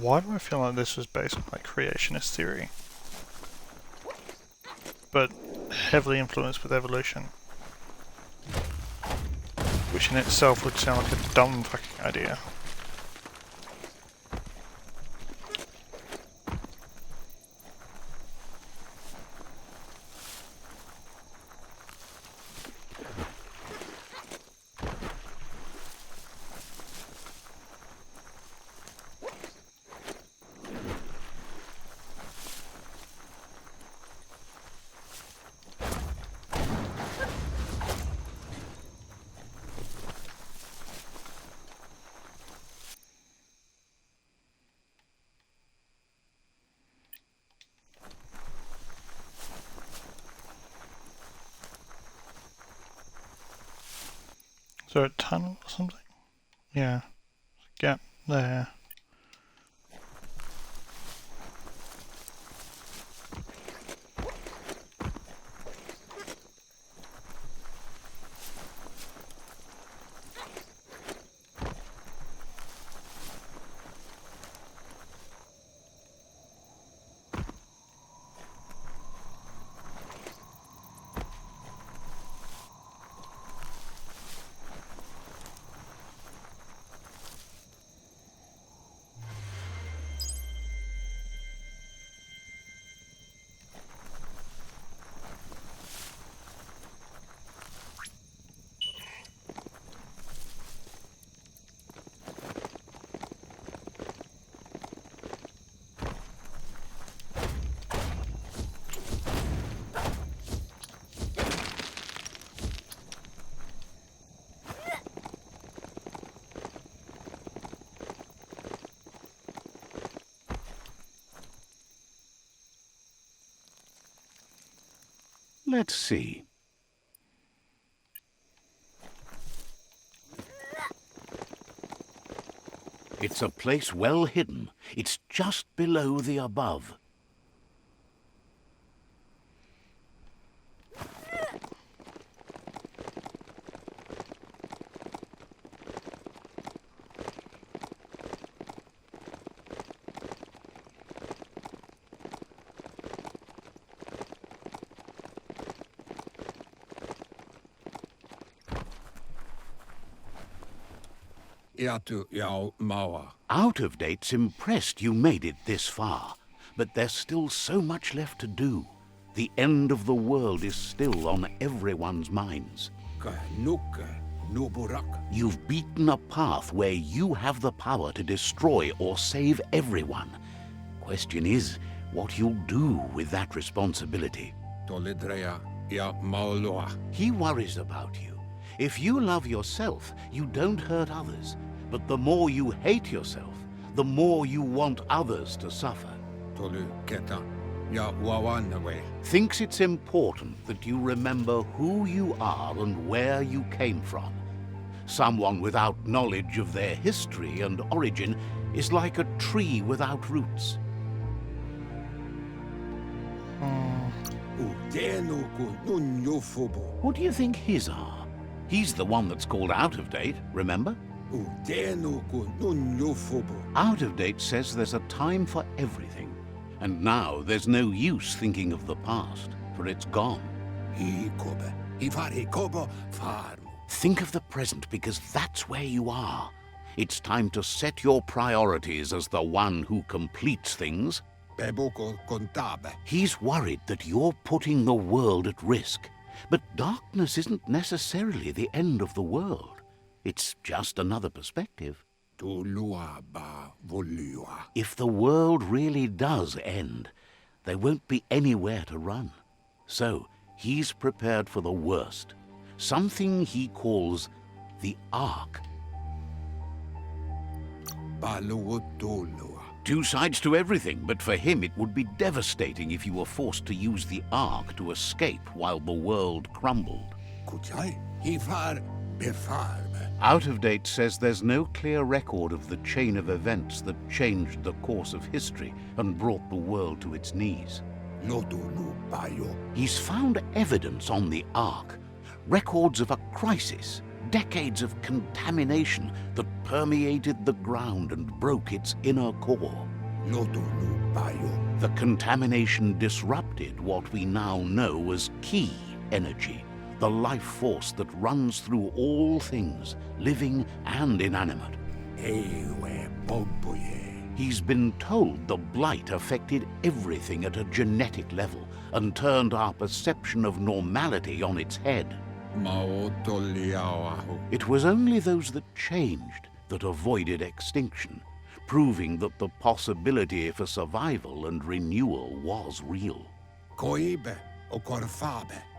[SPEAKER 1] Why do I feel like this was based on like creationist theory? But heavily influenced with evolution. Which in itself would sound like a dumb fucking idea. Is there a tunnel or something? Yeah. Gap there.
[SPEAKER 2] Let's see. It's a place well hidden. It's just below the above. Out of Date's impressed you made it this far. but there's still so much left to do. The end of the world is still on everyone's minds. You've beaten a path where you have the power to destroy or save everyone. Question is, what you'll do with that responsibility. He worries about you. If you love yourself, you don't hurt others. But the more you hate yourself, the more you want others to suffer. Thinks it's important that you remember who you are and where you came from. Someone without knowledge of their history and origin is like a tree without roots. What do you think his are? He's the one that's called out of date, remember? Out of date says there's a time for everything. And now there's no use thinking of the past, for it's gone. Think of the present, because that's where you are. It's time to set your priorities as the one who completes things. He's worried that you're putting the world at risk. But darkness isn't necessarily the end of the world. It's just another perspective. If the world really does end, there won't be anywhere to run. So he's prepared for the worst. Something he calls the Ark. Two sides to everything, but for him it would be devastating if you were forced to use the Ark to escape while the world crumbled. Out of date says there's no clear record of the chain of events that changed the course of history and brought the world to its knees. He's found evidence on the Ark, records of a crisis, decades of contamination that permeated the ground and broke its inner core. The contamination disrupted what we now know as Ki energy, the life force that runs through all things, living and inanimate. He's been told the blight affected everything at a genetic level and turned our perception of normality on its head. It was only those that changed that avoided extinction, proving that the possibility for survival and renewal was real.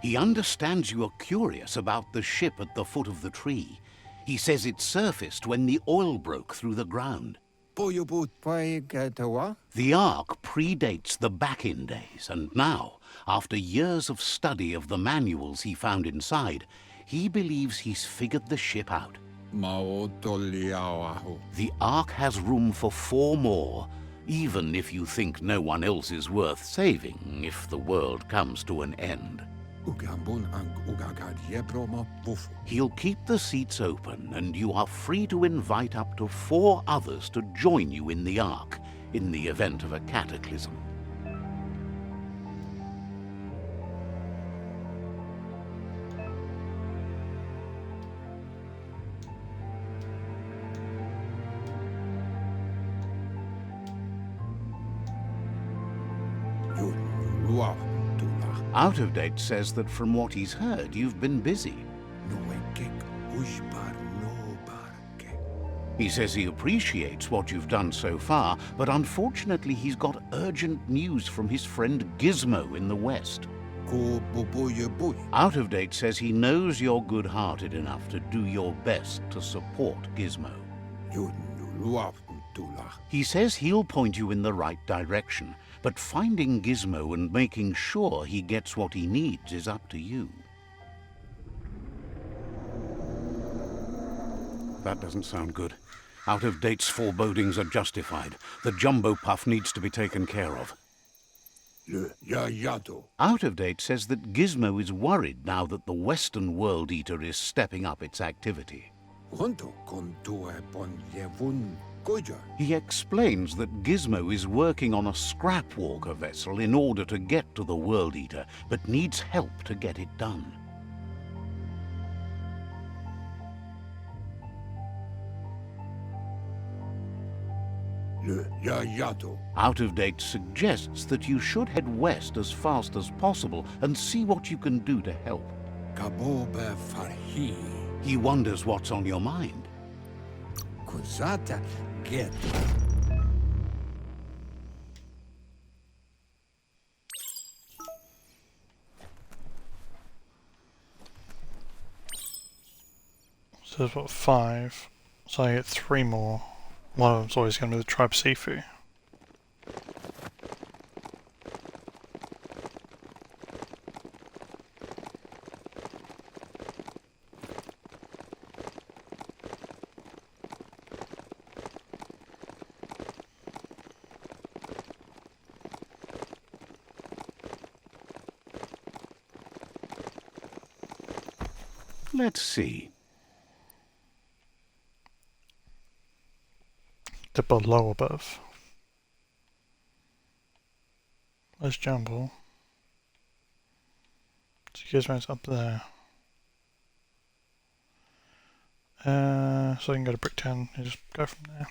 [SPEAKER 2] He understands you are curious about the ship at the foot of the tree. He says it surfaced when the oil broke through the ground. The Ark predates the back-in days, and now, after years of study of the manuals he found inside, he believes he's figured the ship out. The Ark has room for 4 more, even if you think no one else is worth saving if the world comes to an end. He'll keep the seats open, and you are free to invite up to 4 others to join you in the Ark in the event of a cataclysm. Out of date says that from what he's heard, you've been busy. He says he appreciates what you've done so far, but unfortunately he's got urgent news from his friend Gizmo in the West. Out of date says he knows you're good-hearted enough to do your best to support Gizmo. He says he'll point you in the right direction, but finding Gizmo and making sure he gets what he needs is up to you. That doesn't sound good. Out of date's forebodings are justified. The jumbo puff needs to be taken care of. Out of date says that Gizmo is worried now that the Western World Eater is stepping up its activity. He explains that Gizmo is working on a scrap walker vessel in order to get to the World Eater, but needs help to get it done. Out of date suggests that you should head west as fast as possible and see what you can do to help. He wonders what's on your mind.
[SPEAKER 1] So there's what, 5. So I get 3 more. One of them's always going to be the tribe Sifu.
[SPEAKER 2] Let's see.
[SPEAKER 1] The below above. Let's jumble. So Gizmo's up there. So I can go to Bricktown and just go from there.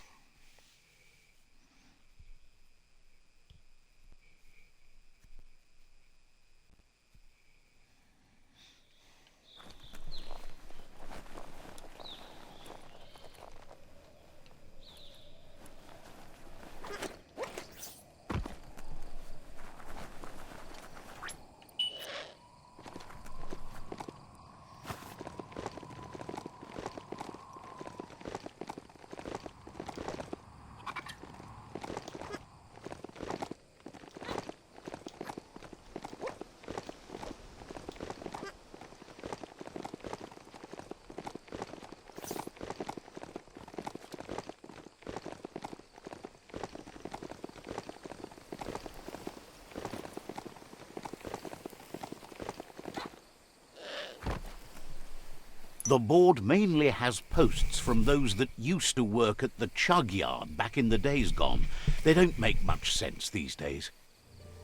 [SPEAKER 2] The board mainly has posts from those that used to work at the chug yard back in the days gone. They don't make much sense these days.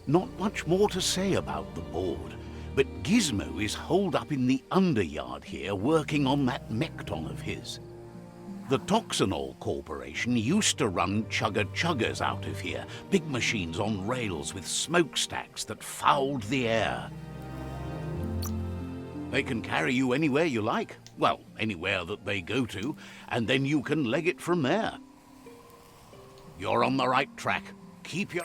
[SPEAKER 2] Not much more to say about the board, but Gizmo is holed up in the underyard here working on that Mekton of his. The Toxanol Corporation used to run chugger-chuggers out of here, big machines on rails with smokestacks that fouled the air. They can carry you anywhere you like. Well, anywhere that they go to, and then you can leg it from there. You're on the right track. Keep your...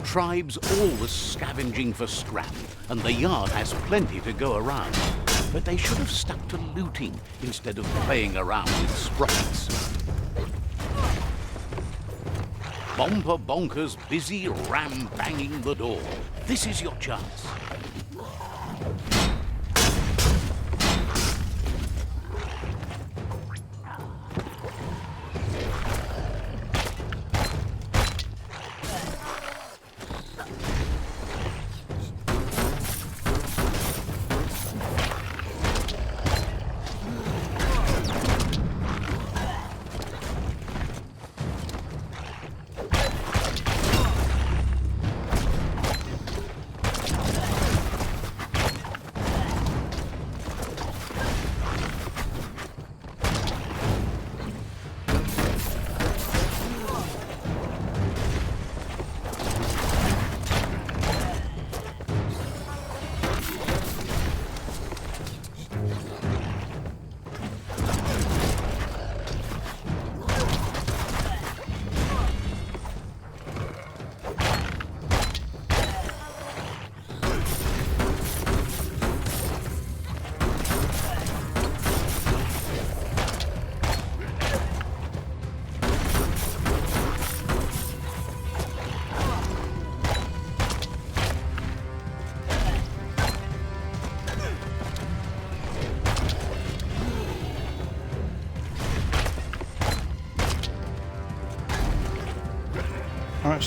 [SPEAKER 2] Tribes always scavenging for scrap, and the yard has plenty to go around. But they should have stuck to looting instead of playing around with sprockets. Bomper Bonker's busy ram-banging the door. This is your chance.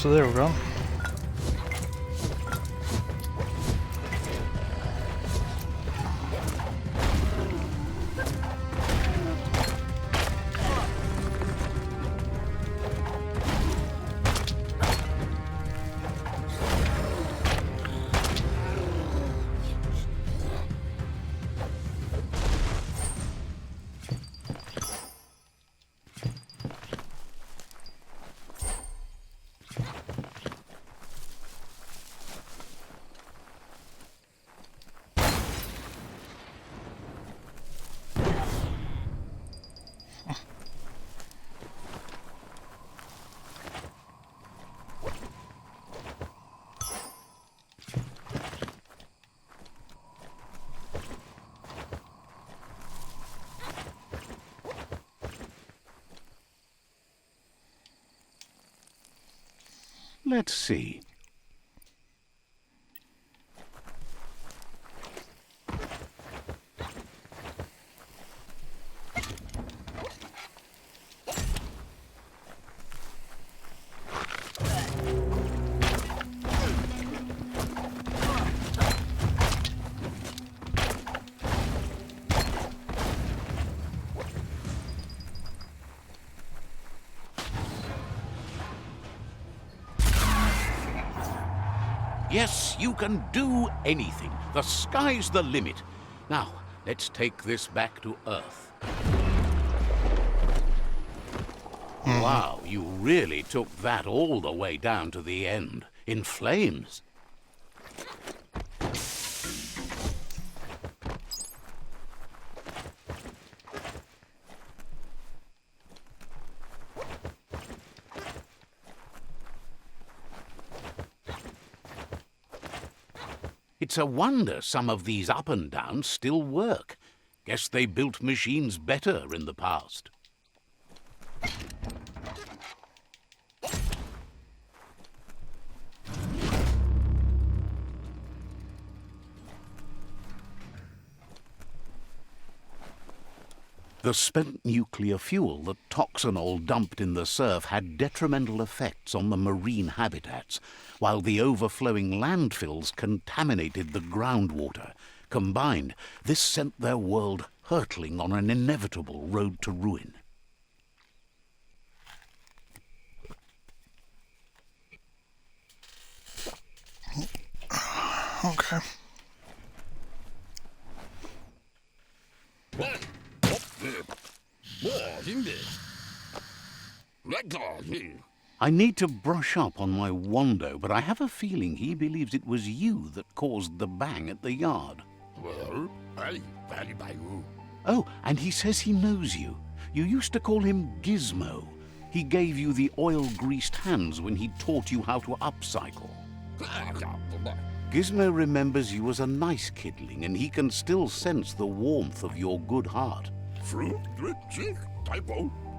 [SPEAKER 1] so they're all gone.
[SPEAKER 2] Let's see. Yes, you can do anything. The sky's the limit. Now, let's take this back to Earth. Wow, you really took that all the way down to the end, in flames. It's a wonder some of these up and downs still work. Guess they built machines better in the past. The spent nuclear fuel that Toxanol dumped in the surf had detrimental effects on the marine habitats, while the overflowing landfills contaminated the groundwater. Combined, this sent their world hurtling on an inevitable road to ruin.
[SPEAKER 1] Okay.
[SPEAKER 2] I need to brush up on my Wando, but I have a feeling he believes it was you that caused the bang at the yard. Oh, and he says he knows you. You used to call him Gizmo. He gave you the oil-greased hands when he taught you how to upcycle. Gizmo remembers you as a nice kidling, and he can still sense the warmth of your good heart.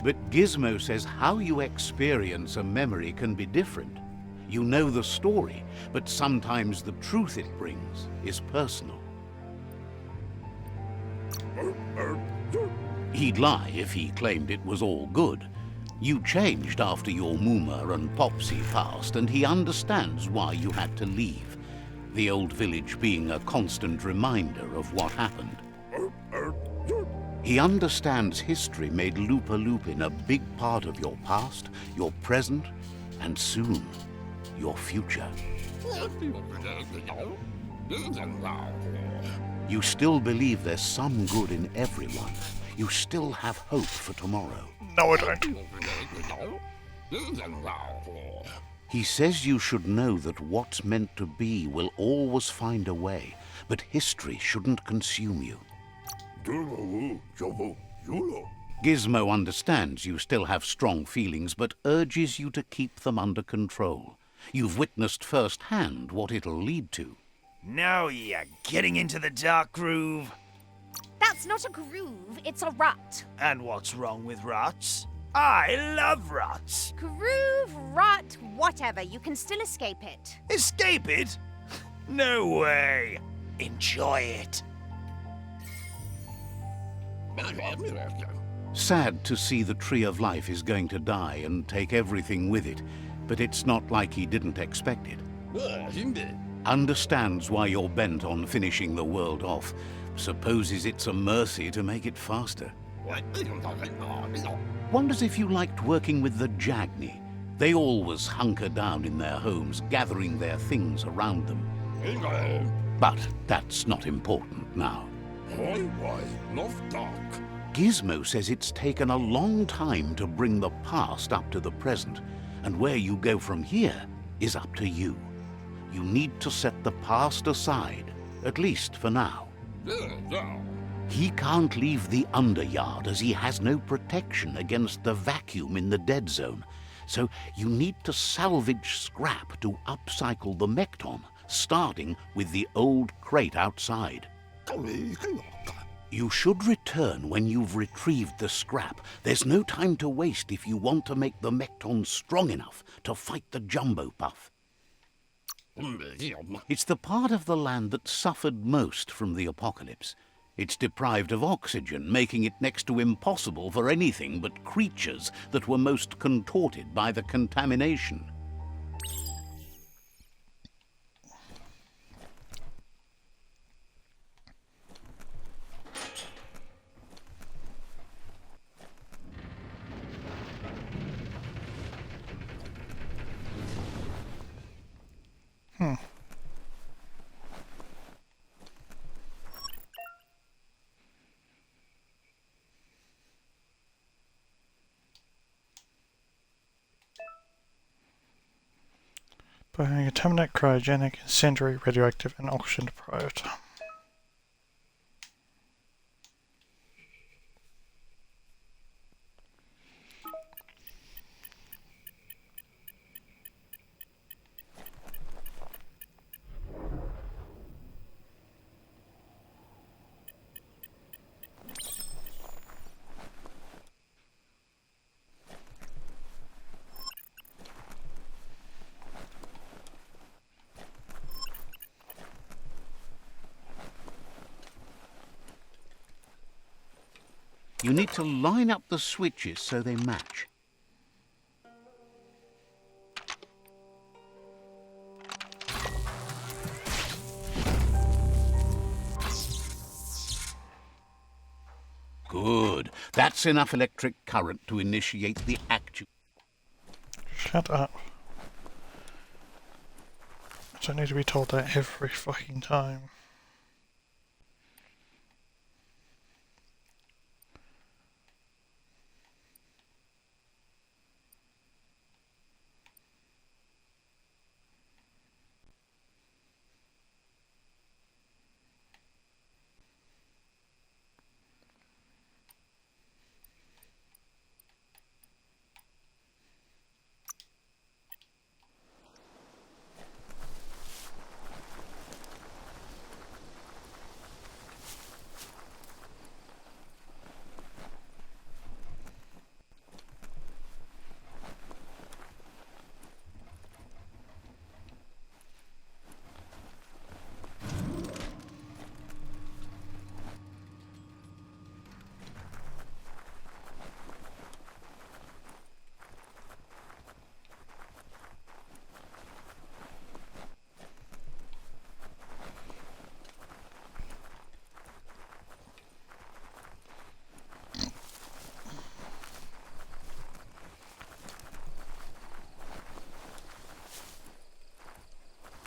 [SPEAKER 2] But Gizmo says how you experience a memory can be different. You know the story, but sometimes the truth it brings is personal. He'd lie if he claimed it was all good. You changed after your Mooma and Popsy passed, and he understands why you had to leave. The old village being a constant reminder of what happened. He understands history made Lupa Lupin a big part of your past, your present, and soon, your future. You still believe there's some good in everyone. You still have hope for tomorrow.
[SPEAKER 1] No, I don't.
[SPEAKER 2] He says you should know that what's meant to be will always find a way, but history shouldn't consume you. Gizmo understands you still have strong feelings, but urges you to keep them under control. You've witnessed firsthand what it'll lead to.
[SPEAKER 3] Now you're getting into the dark groove.
[SPEAKER 4] That's not a groove, it's a rut.
[SPEAKER 3] And what's wrong with ruts? I love ruts.
[SPEAKER 4] Groove, rut, whatever, you can still escape it.
[SPEAKER 3] Escape it? No way. Enjoy it.
[SPEAKER 2] Sad to see the Tree of Life is going to die and take everything with it. but it's not like he didn't expect it. Understands why you're bent on finishing the world off. Supposes it's a mercy to make it faster. Wonders if you liked working with the Jagni. They always hunker down in their homes, gathering their things around them. But that's not important now. Gizmo says it's taken a long time to bring the past up to the present, and where you go from here is up to you. You need to set the past aside, at least for now. He can't leave the Underyard as he has no protection against the vacuum in the dead zone, so you need to salvage scrap to upcycle the Mekton, starting with the old crate outside. You should return when you've retrieved the scrap. There's no time to waste if you want to make the Mekton strong enough to fight the Jumbo Puff. It's the part of the land that suffered most from the apocalypse. It's deprived of oxygen, making it next to impossible for anything but creatures that were most contorted by the contamination.
[SPEAKER 1] By contaminate, cryogenic, incendiary, radioactive, and oxygen deprived.
[SPEAKER 2] You need to line up the switches so they match. Good. That's enough electric current to initiate the actual...
[SPEAKER 1] Shut up. I don't need to be told that every fucking time.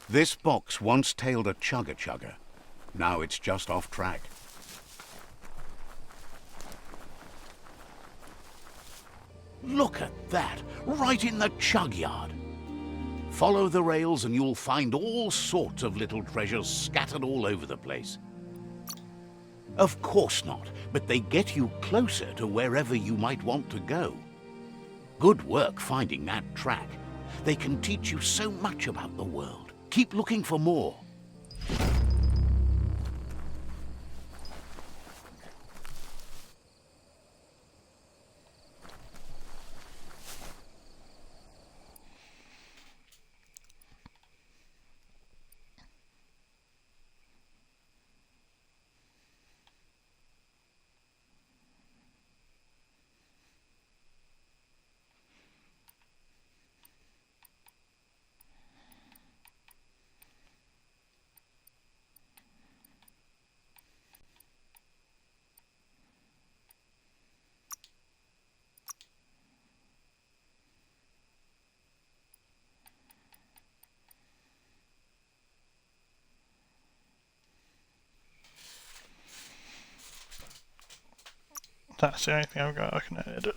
[SPEAKER 2] This box once tailed a chugger-chugger. Now it's just off track. Look at that, right in the chug yard. Follow the rails and you'll find all sorts of little treasures scattered all over the place. Of course not, but they get you closer to wherever you might want to go. Good work finding that track. They can teach you so much about the world. Keep looking for more.
[SPEAKER 1] That's the only thing I've got I can edit.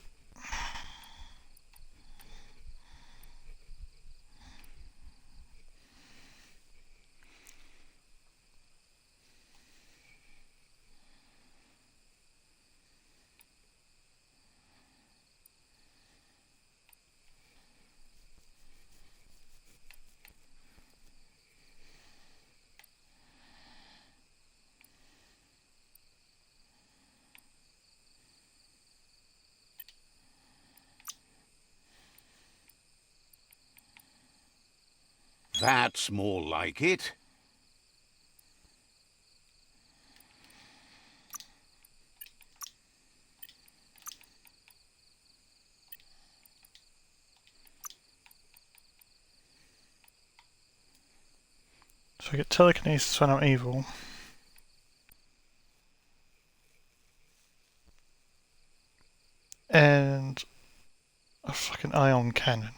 [SPEAKER 2] That's more like it.
[SPEAKER 1] So I get telekinesis when I'm evil. And a fucking ion cannon.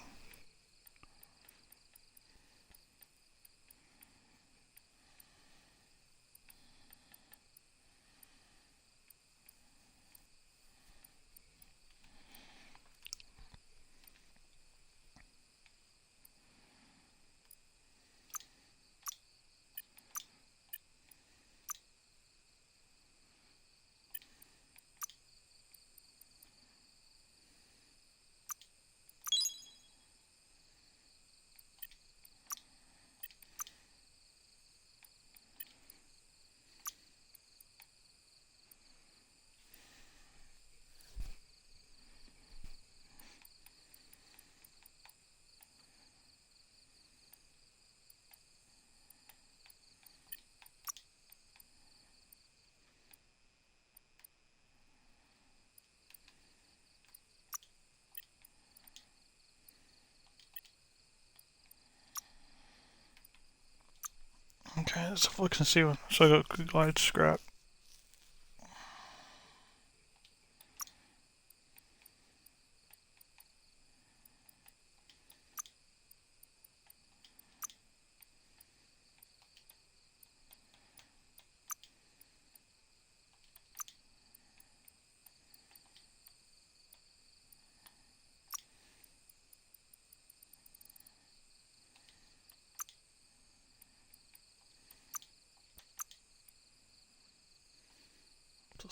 [SPEAKER 1] Okay, let's have a look and see what. So I got good glide scrap.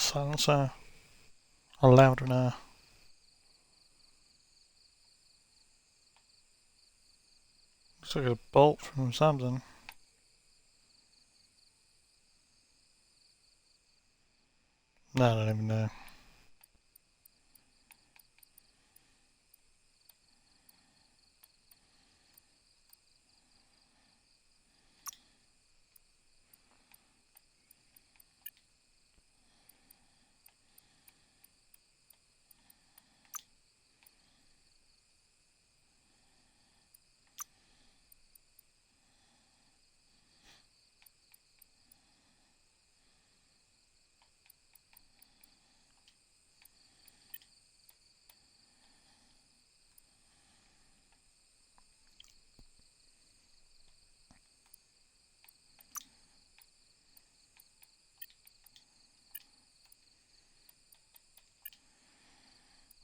[SPEAKER 1] Silencer. A loudener. Looks like a bolt from something. No, I don't even know.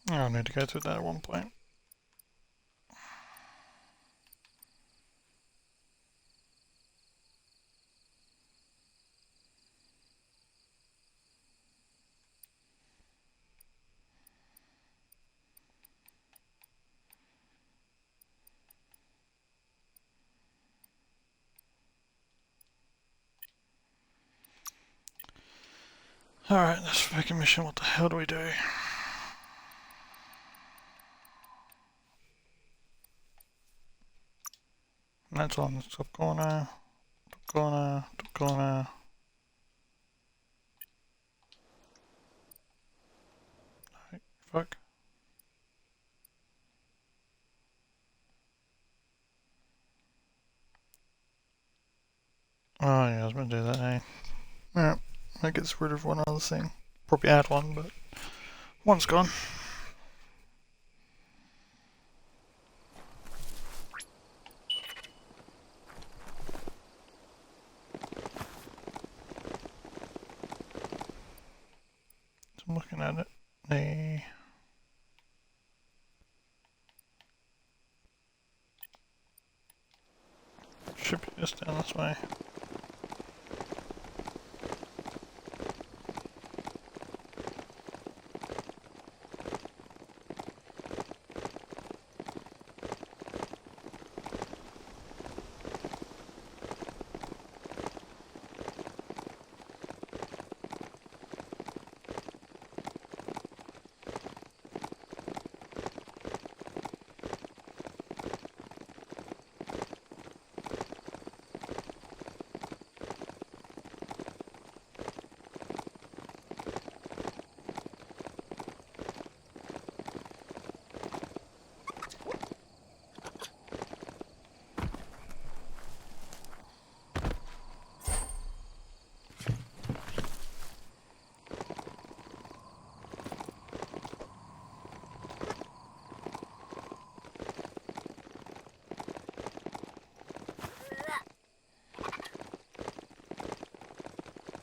[SPEAKER 1] I'll need to go through that at one point. Alright, this fucking mission, what the hell do we do? That's on the top corner, top corner, top corner. Fuck. Oh yeah, I was gonna do that, eh? Yeah, that gets rid of one other thing. Probably add one, but one's gone. So I'm looking at it. the... Should be just down this way.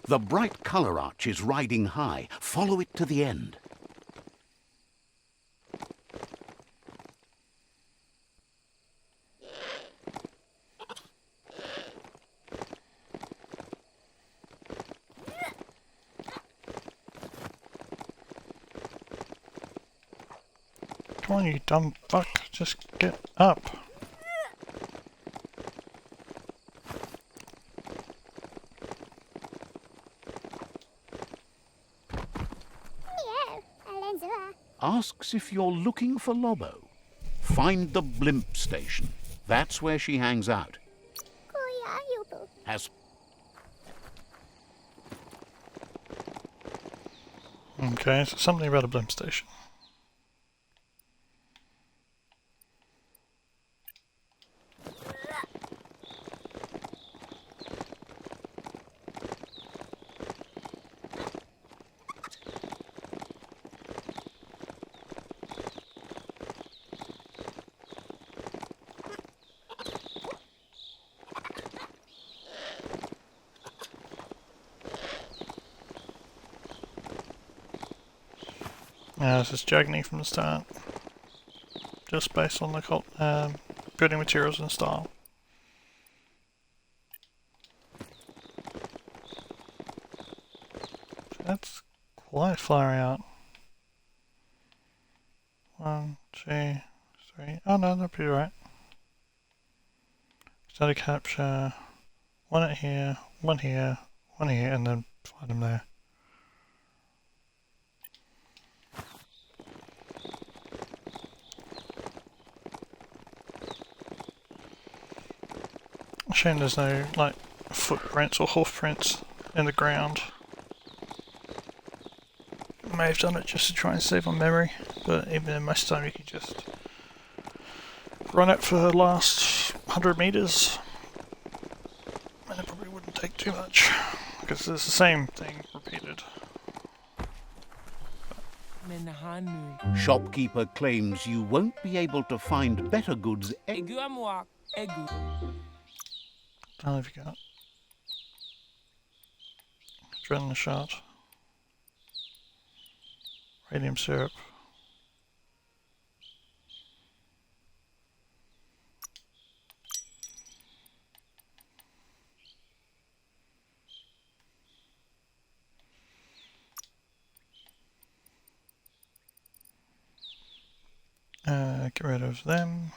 [SPEAKER 2] The bright colour arch is riding high. Follow it to the end.
[SPEAKER 1] Come on, you dumb fuck. Just get up.
[SPEAKER 2] Asks if you're looking for Lobo. Find the blimp station. That's where she hangs out. Has
[SPEAKER 1] Okay, so something about a blimp station. Yeah, this is Jagni from the start. Just based on the building materials and style. That's quite far out. 1, 2, 3. Oh no, that'd be right. Static capture. One at here, one here, one here, and then find them there. Shame there's no like footprints or hoof prints in the ground. May have done it just to try and save on memory, but even then most of the time you can just run it for the last 100 meters and it probably wouldn't take too much because it's the same thing repeated.
[SPEAKER 2] Shopkeeper claims you won't be able to find better goods.
[SPEAKER 1] How have you got? Adrenaline shot. Radium syrup. Get rid of them.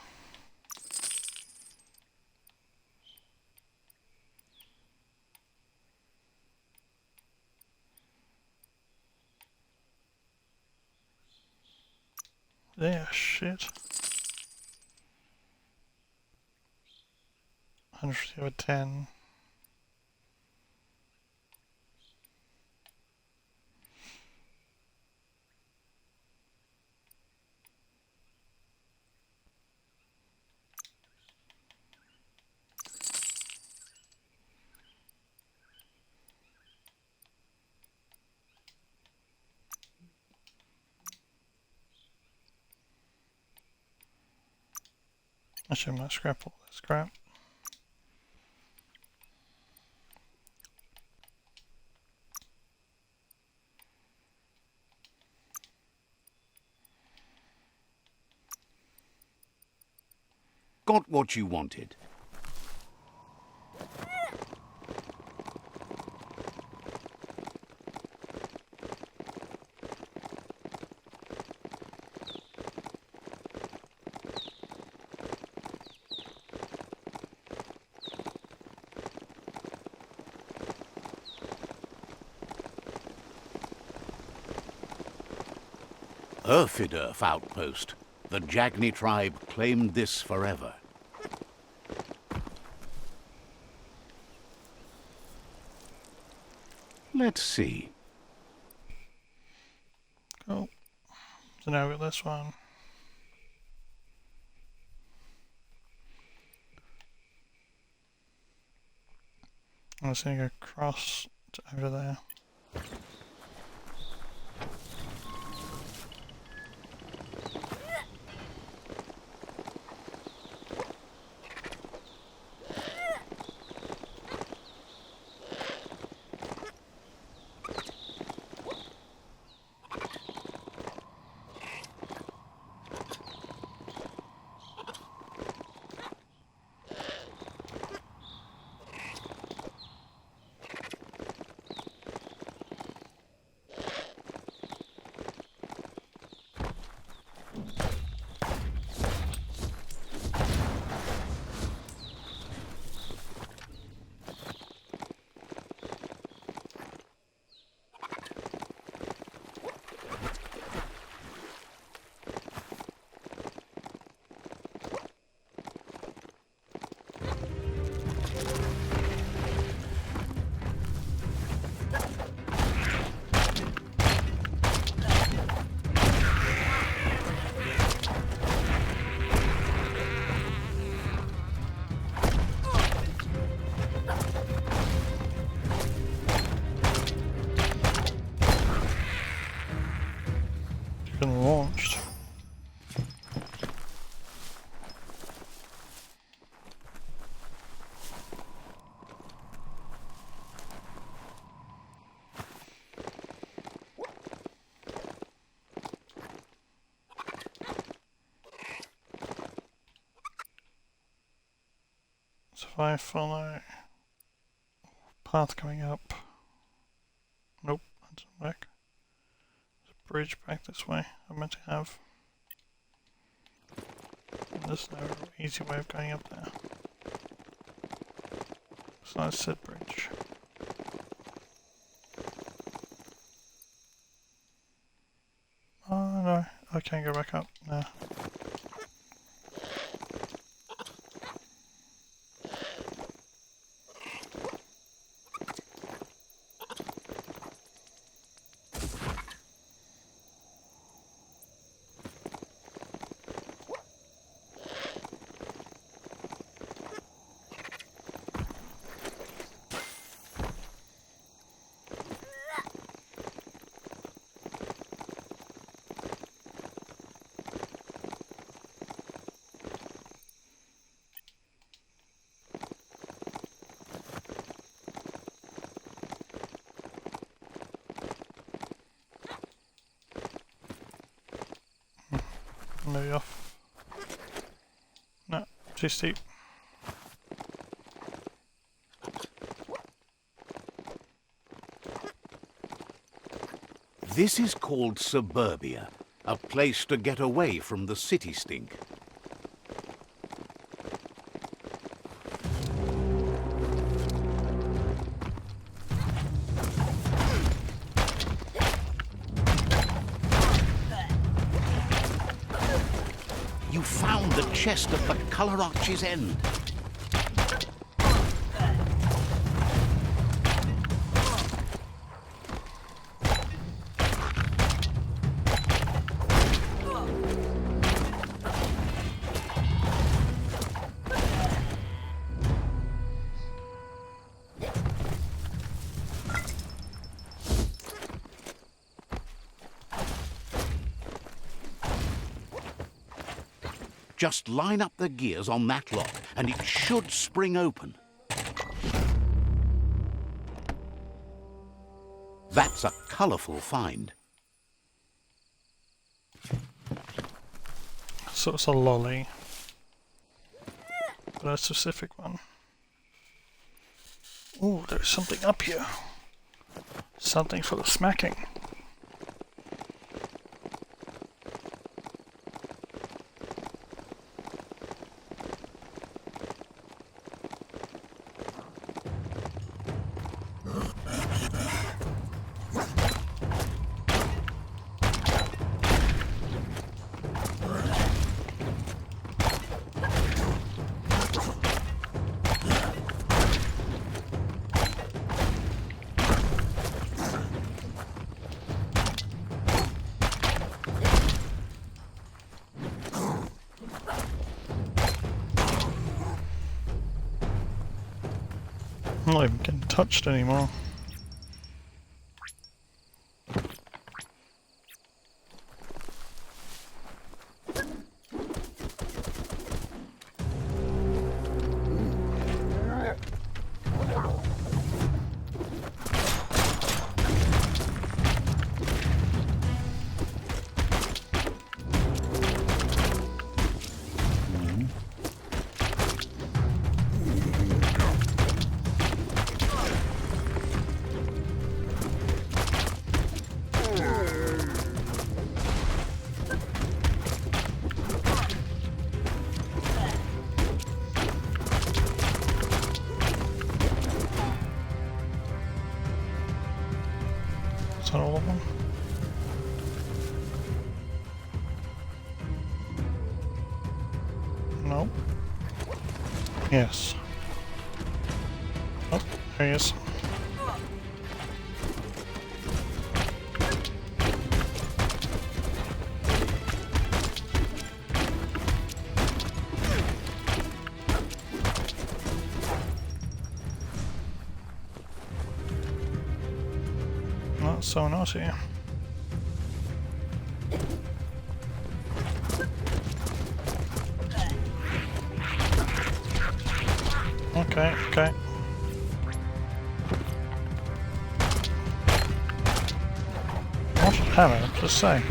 [SPEAKER 1] There, shit. 150 over 10. Actually, I might scrap all that scrap.
[SPEAKER 2] Got what you wanted. Erfidurf outpost. The Jagni tribe claimed this forever. Let's see.
[SPEAKER 1] Cool. So now we've got this one. I'm just going to go across to over there. Been launched. So if I follow path coming up, nope, that doesn't work. Bridge back this way. I meant to have. And there's no easy way of going up there. So I said bridge. Oh no, I can't go back up now. Maybe off. No, too steep.
[SPEAKER 2] This is called suburbia, a place to get away from the city stink. You found the chest at the Colour Arch's end. Just line up the gears on that lock and it should spring open. That's a colourful find.
[SPEAKER 1] So it's a lolly. but a specific one. Ooh, there's something up here. Something for the smacking. I'm not even getting touched anymore. Is that all of them? No. Yes. Oh, there he is. Not so naughty. Okay, okay. What hammer? Just saying.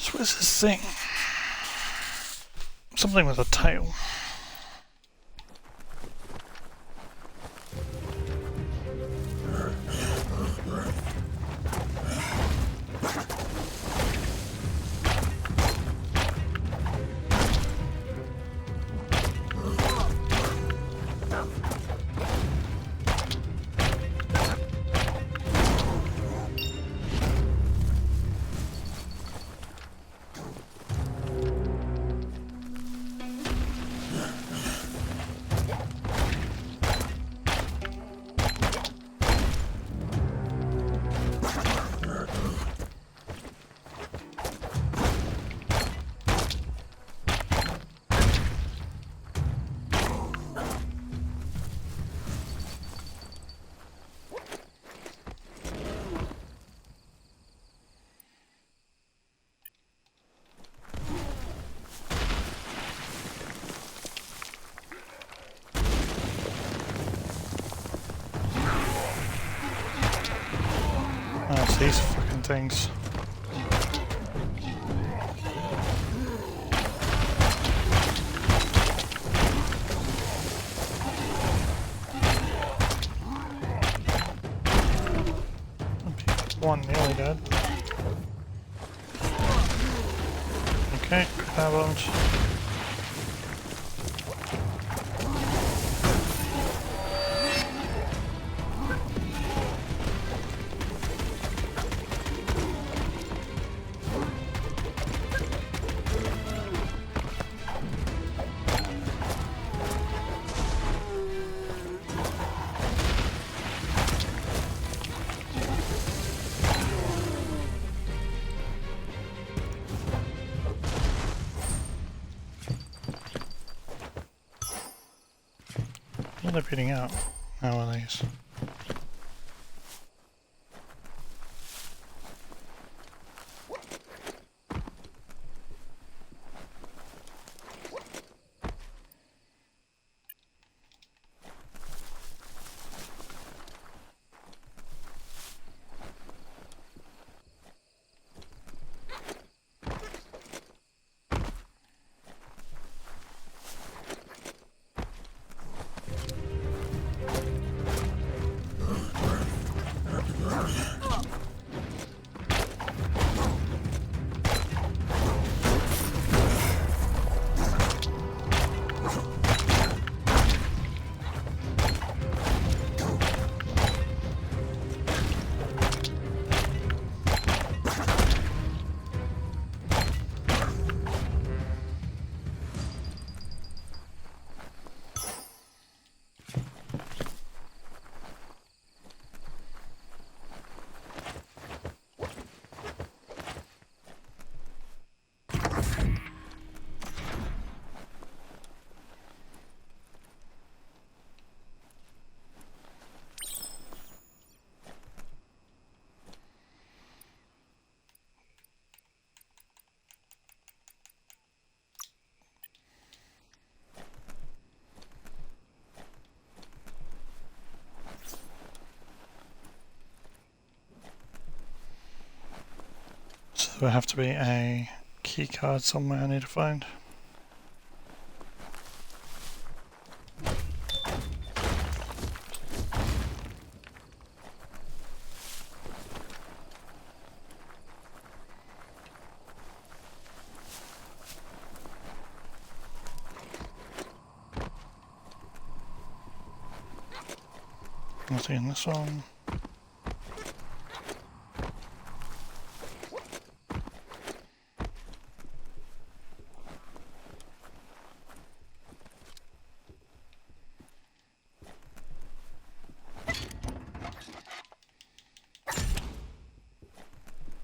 [SPEAKER 1] So what is this thing? Something with a tail. Oh, it's these fucking things. One nearly dead. Okay, avalanche. What are they beating out? How are these? So there will have to be a key card somewhere I need to find. Nothing in this one.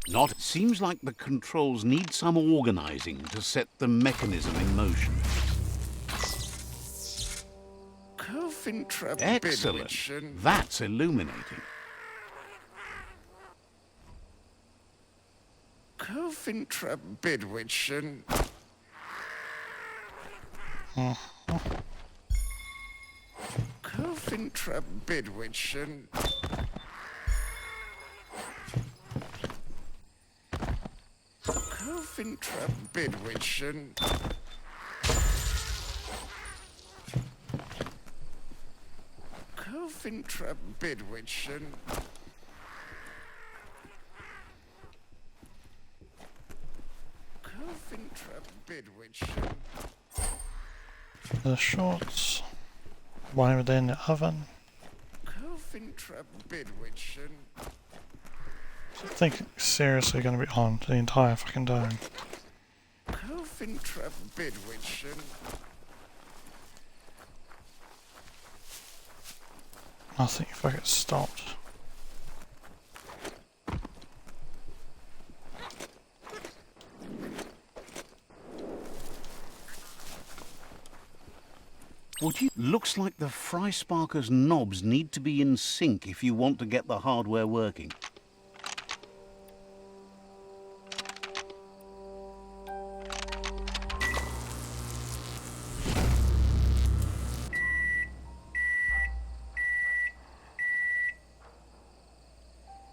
[SPEAKER 2] Not. Seems like the controls need some organising to set the mechanism in motion. Excellent. That's illuminating.
[SPEAKER 6] Cofintra Bidwitchen. Cofintra Bidwitchen. Cofintra Bidwitchen. Cofintra Bidwitchen. Cofintra Bidwitchen.
[SPEAKER 1] The shorts. Why were they in the oven?
[SPEAKER 6] Cofintra Bidwitchen.
[SPEAKER 1] I think it's seriously going to be on the entire fucking dome.
[SPEAKER 6] Cofintra Bidwitchen.
[SPEAKER 1] I think if I get stopped.
[SPEAKER 2] Looks like the Fry Sparker's knobs need to be in sync if you want to get the hardware working.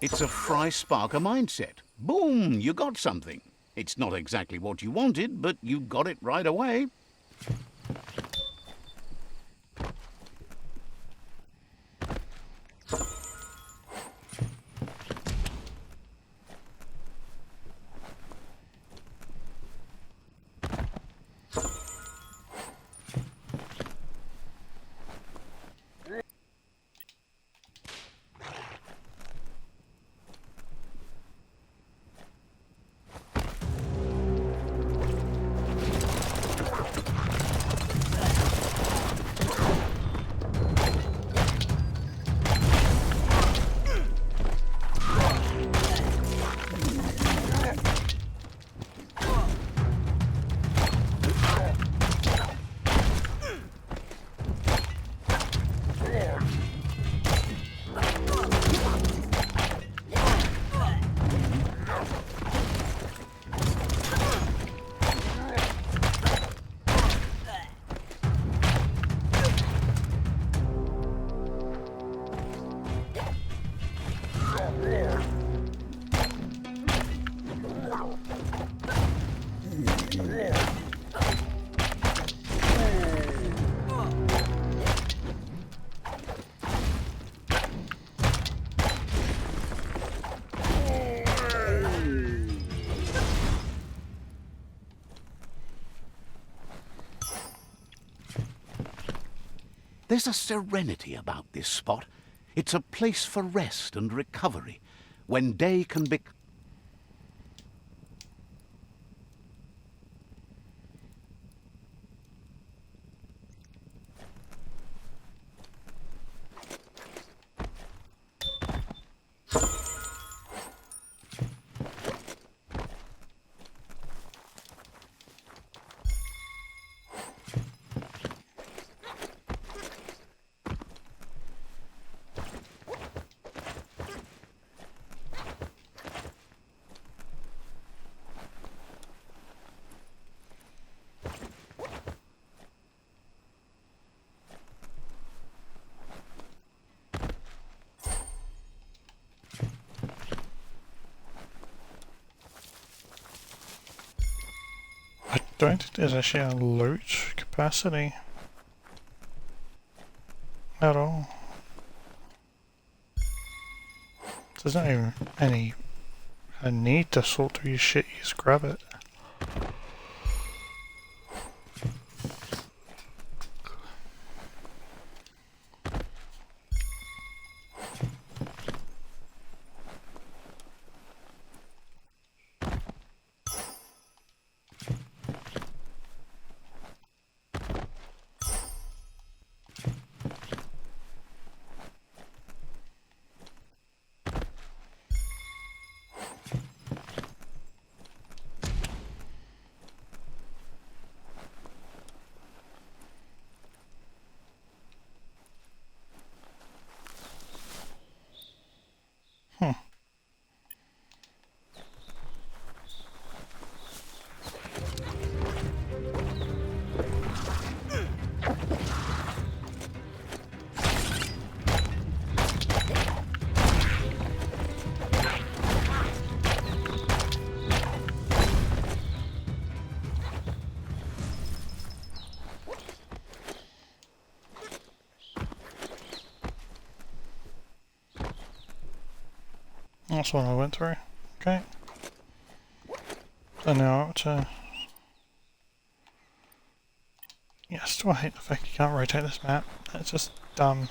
[SPEAKER 2] It's a Fry Sparker mindset. Boom, you got something. It's not exactly what you wanted, but you got it right away. There's a serenity about this spot. It's a place for rest and recovery, when day can be...
[SPEAKER 1] I don't think there's actually a loot capacity at all. There's not even any need to sort through your shit, you just grab it. That's what I went through. Okay. So now to... Yeah, still hate the fact you can't rotate this map. That's just dumb.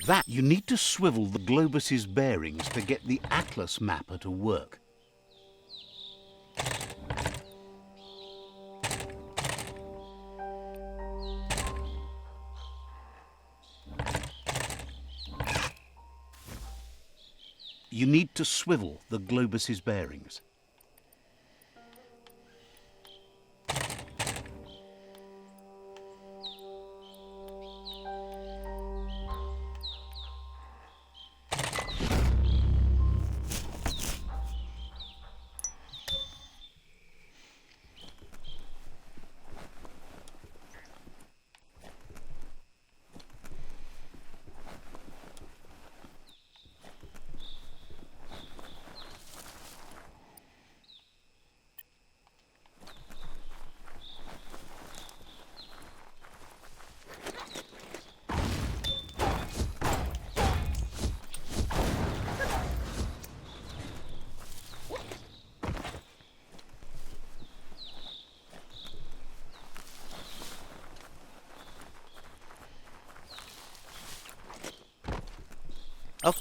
[SPEAKER 2] That, you need to swivel the globus's bearings to get the atlas mapper to work. You need to swivel the globus's bearings.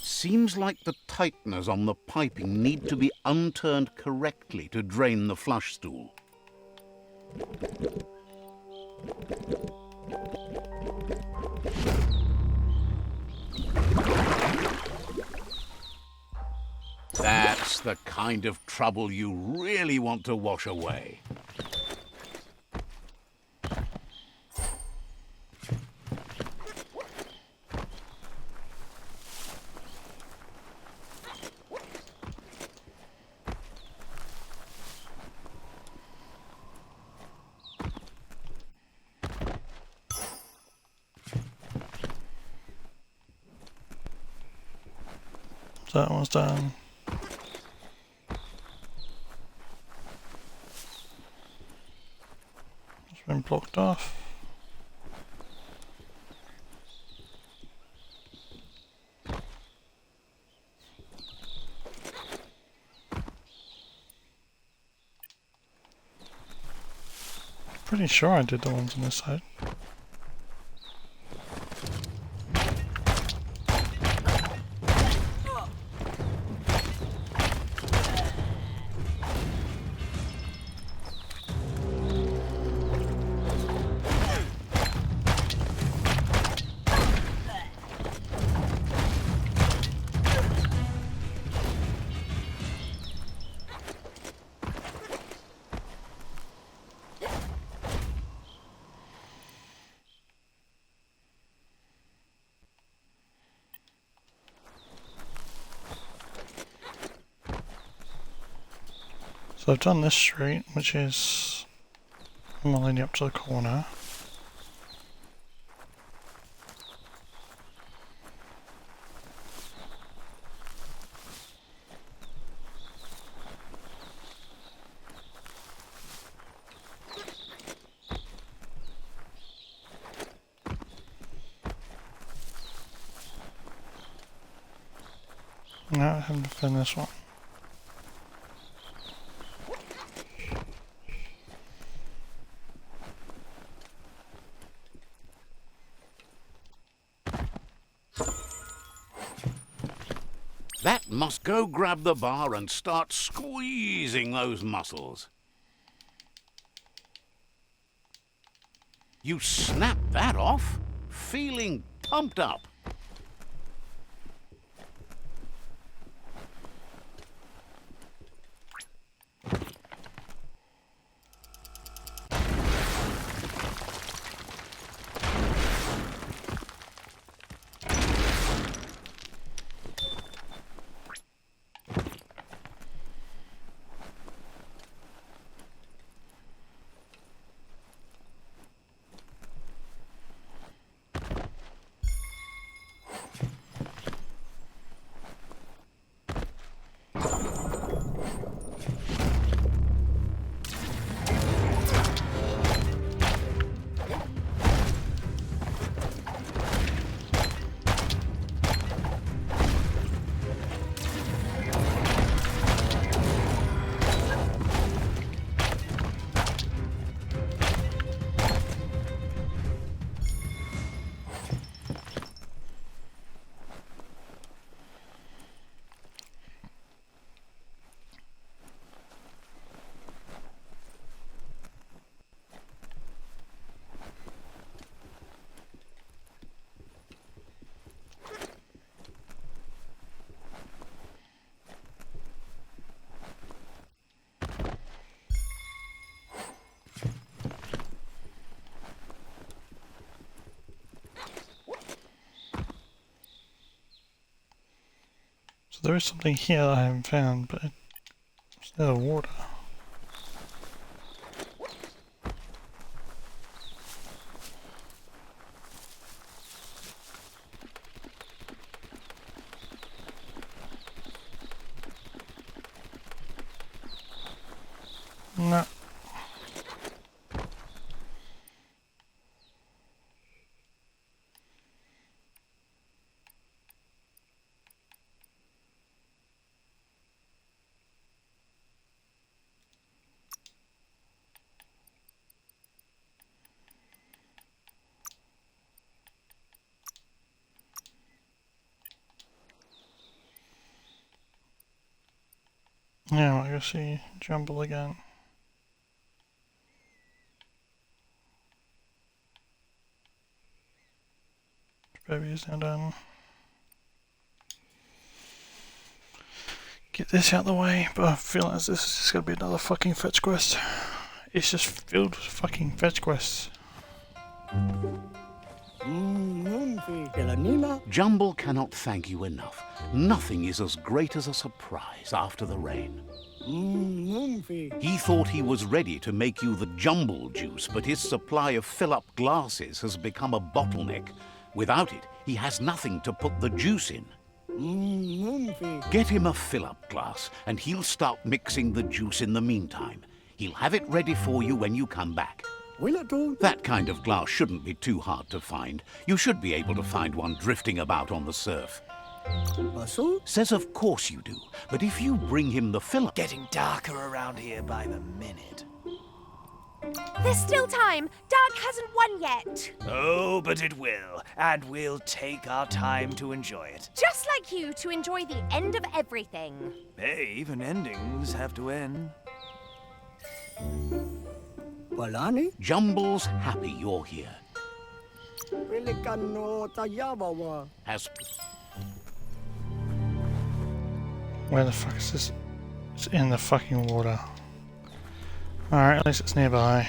[SPEAKER 2] Seems like the tighteners on the piping need to be unturned correctly to drain the flush stool. That's the kind of trouble you really want to wash away.
[SPEAKER 1] That one's done. been blocked off. Pretty sure I did the ones on this side. So I've done this street, which is leading up to the corner. Now I have to find this one.
[SPEAKER 2] That must go grab the bar and start squeezing those muscles. You snap that off, feeling pumped up. So there is something here that I haven't found, but it's near the water. No. Now I go see Jumble again. Baby is now done. Get this out of the way, but I feel like this is just gonna be another fucking fetch quest. It's just filled with fucking fetch quests. Jumble cannot thank you enough. Nothing is as great as a surprise after the rain. He thought he was ready to make you the jumble juice, but his supply of fill-up glasses has become a bottleneck. Without it, he has nothing to put the juice in. Get him a fill-up glass, and he'll start mixing the juice in the meantime. He'll have it ready for you when you come back. That kind of glass shouldn't be too hard to find. You should be able to find one drifting about on the surf. Says of course you do, but if you bring him the fill-up...
[SPEAKER 3] Getting darker around here by the minute.
[SPEAKER 4] There's still time. Dark hasn't won yet.
[SPEAKER 3] Oh, but it will, and we'll take our time to enjoy it.
[SPEAKER 4] Just like you to enjoy the end of everything.
[SPEAKER 3] Hey, even endings have to end.
[SPEAKER 2] Jumble's happy you're here. Has...
[SPEAKER 1] Where the fuck is this? It's in the fucking water. Alright, at least it's nearby.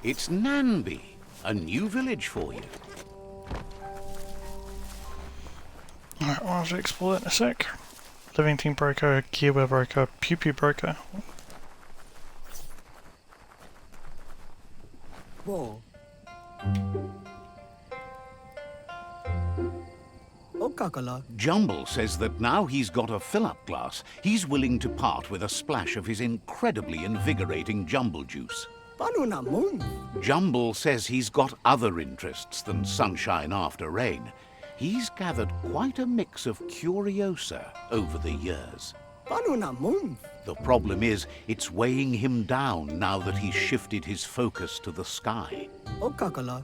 [SPEAKER 2] It's Nanby, a new village for you.
[SPEAKER 1] Alright, I'll have to explore that in a sec. Living Thing Broker, Gearware Broker, Pew Pew Broker.
[SPEAKER 2] Jumble says that now he's got a fill-up glass, he's willing to part with a splash of his incredibly invigorating jumble juice. Jumble says he's got other interests than sunshine after rain. He's gathered quite a mix of curiosa over the years. The problem is, it's weighing him down now that he's shifted his focus to the sky.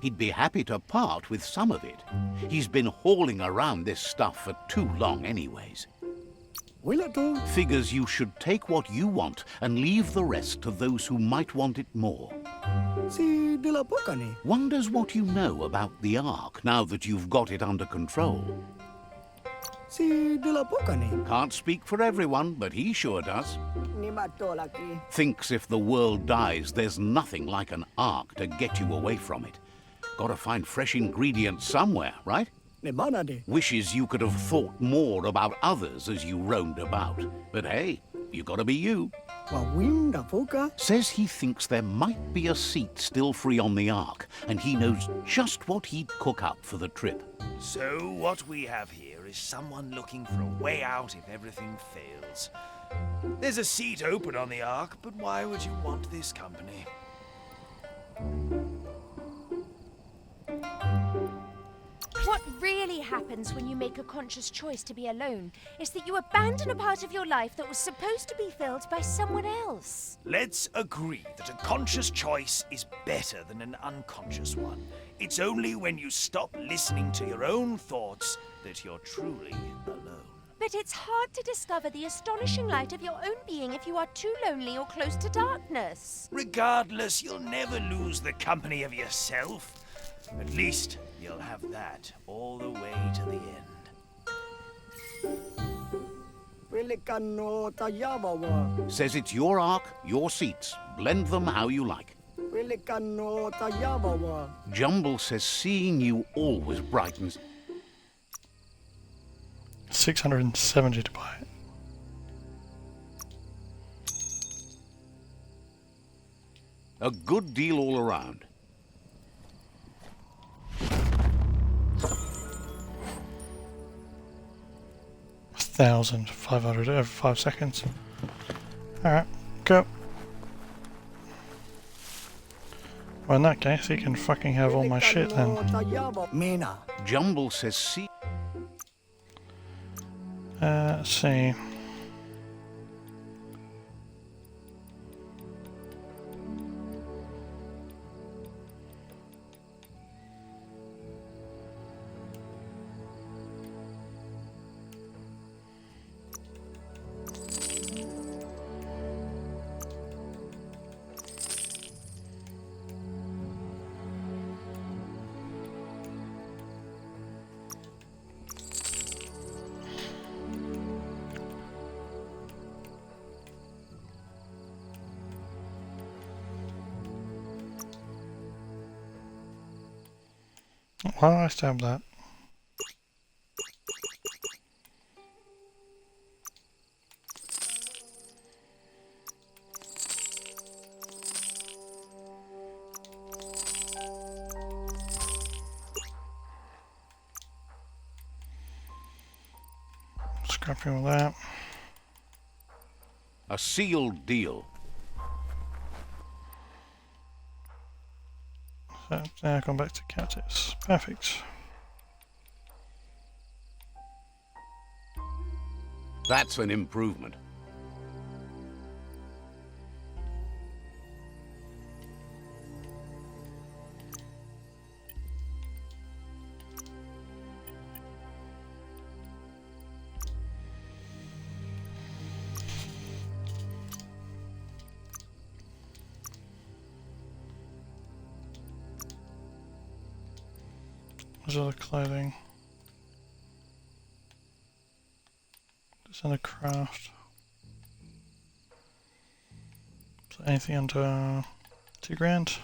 [SPEAKER 2] He'd be happy to part with some of it. He's been hauling around this stuff for too long anyways. Figures you should take what you want and leave the rest to those who might want it more. Wonders what you know about the Ark now that you've got it under control. Can't speak for everyone, but he sure does. Thinks if the world dies, there's nothing like an Ark to get you away from it. Gotta find fresh ingredients somewhere, right? Wishes you could have thought more about others as you roamed about. But hey, you gotta be you. Says he thinks there might be a seat still free on the Ark, and he knows just what he'd cook up for the trip.
[SPEAKER 3] So what we have here is someone looking for a way out if everything fails. There's a seat open on the Ark, but why would you want this company?
[SPEAKER 4] What really happens when you make a conscious choice to be alone is that you abandon a part of your life that was supposed to be filled by someone else.
[SPEAKER 3] Let's agree that a conscious choice is better than an unconscious one. It's only when you stop listening to your own thoughts that you're truly alone.
[SPEAKER 4] But it's hard to discover the astonishing light of your own being if you are too lonely or close to darkness.
[SPEAKER 3] Regardless, you'll never lose the company of yourself. At least you'll have that all the way to the end.
[SPEAKER 2] Says it's your ark, your seats. Blend them how you like. Jumble says seeing you always brightens.
[SPEAKER 1] 670 to buy it.
[SPEAKER 2] A good deal all around.
[SPEAKER 1] $1,500 every 5 seconds. Alright, go. Well, in that case, he can fucking have all my shit then.
[SPEAKER 2] Jumble says see.
[SPEAKER 1] Let's see. Why don't I stab that? Scrapping all that.
[SPEAKER 2] A sealed deal.
[SPEAKER 1] So now going back to Cactus. Perfect.
[SPEAKER 2] That's an improvement.
[SPEAKER 1] There's other clothing. It's in a craft. So anything under 2 grand?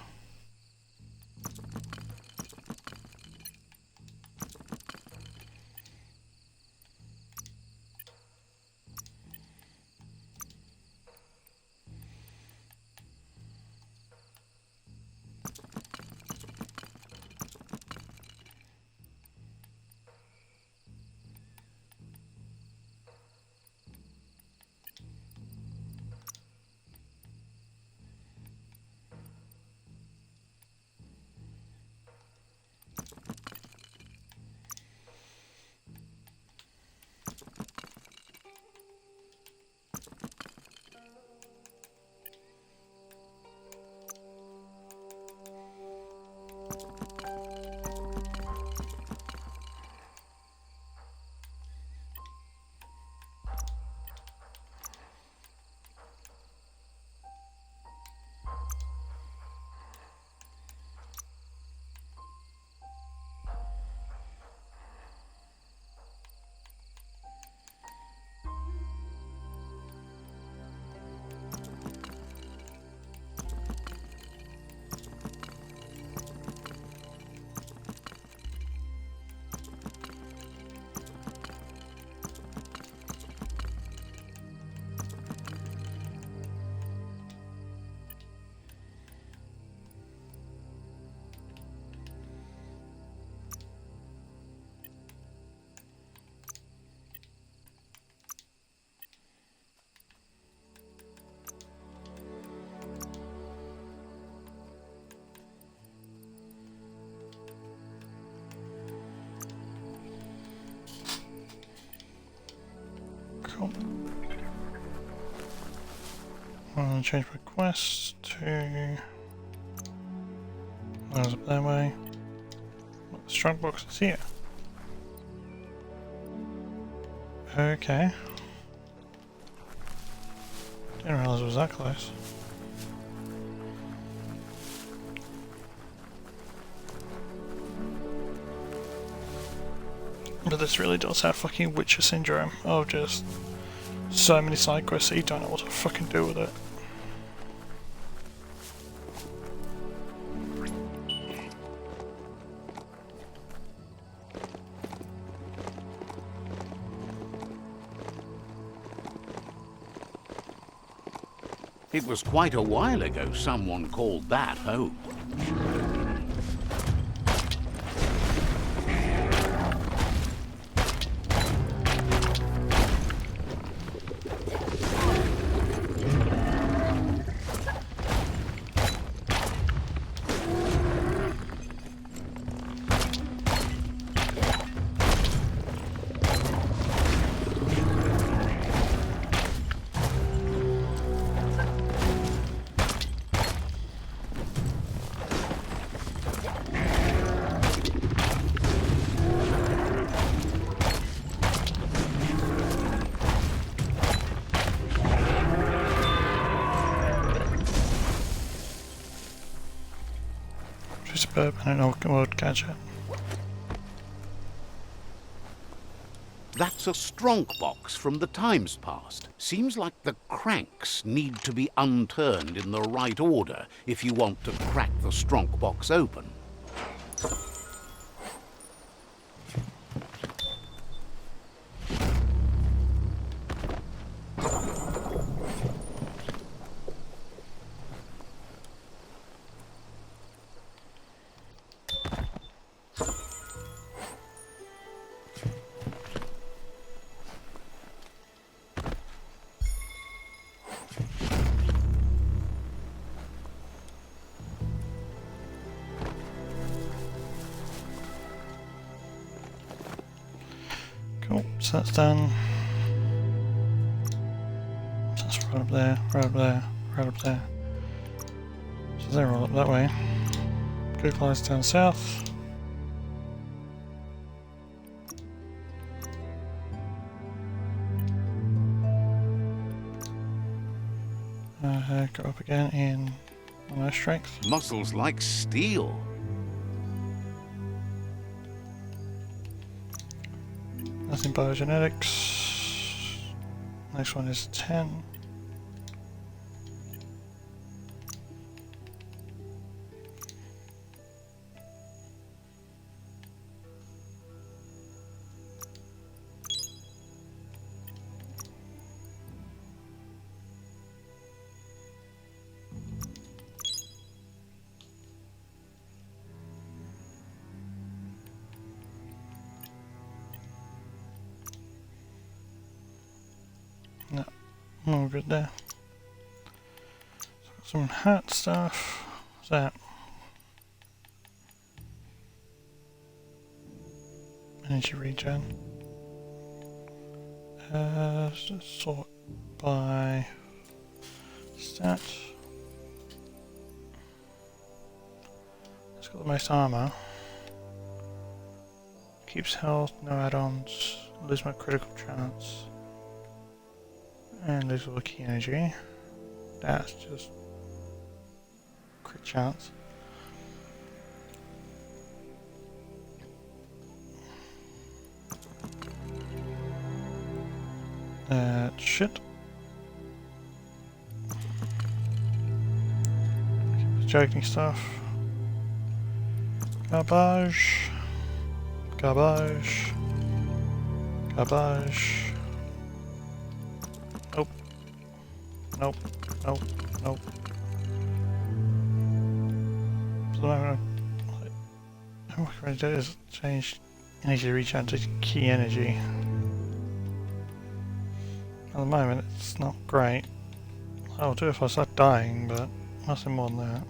[SPEAKER 1] And change my quest to... I was up that way. The strong box is here. Okay. Didn't realise it was that close. But this really does have fucking Witcher syndrome of just so many side quests that you don't know what to fucking do with it.
[SPEAKER 2] It was quite a while ago someone called that home. Superb, I don't know what would catch it. That's a strong box from the times past. Seems like the cranks need to be unturned in the right order if you want to crack the strong box open.
[SPEAKER 1] Cool, so that's done. So that's right up there, right up there, right up there. So they're all up that way. Good lies down south. Go up again in no strength.
[SPEAKER 2] Muscles like steel.
[SPEAKER 1] Nothing biogenetics. Next one is 10. No, all good there. So got some hat stuff. What's that? Energy regen. Sort by stat. It's got the most armor. Keeps health, no add-ons. Lose my critical chance. And lose all the key energy. That's just crit chance. Shit. Keep joking stuff. Garbage. Garbage. Garbage. Nope. Nope. Nope. Nope. So the moment what I'm going to do is change energy regen to key energy. At the moment it's not great. I'll do it if I start dying, but nothing more than that.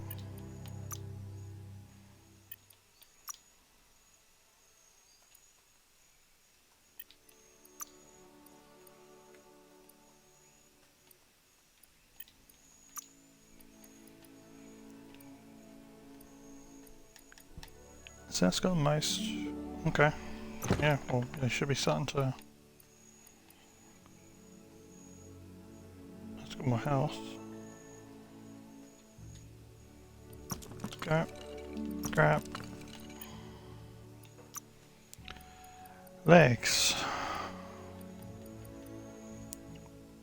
[SPEAKER 1] So that's got the most. Okay. Yeah, well, they should be starting to. That's got more health. Let's go. Grab. Legs.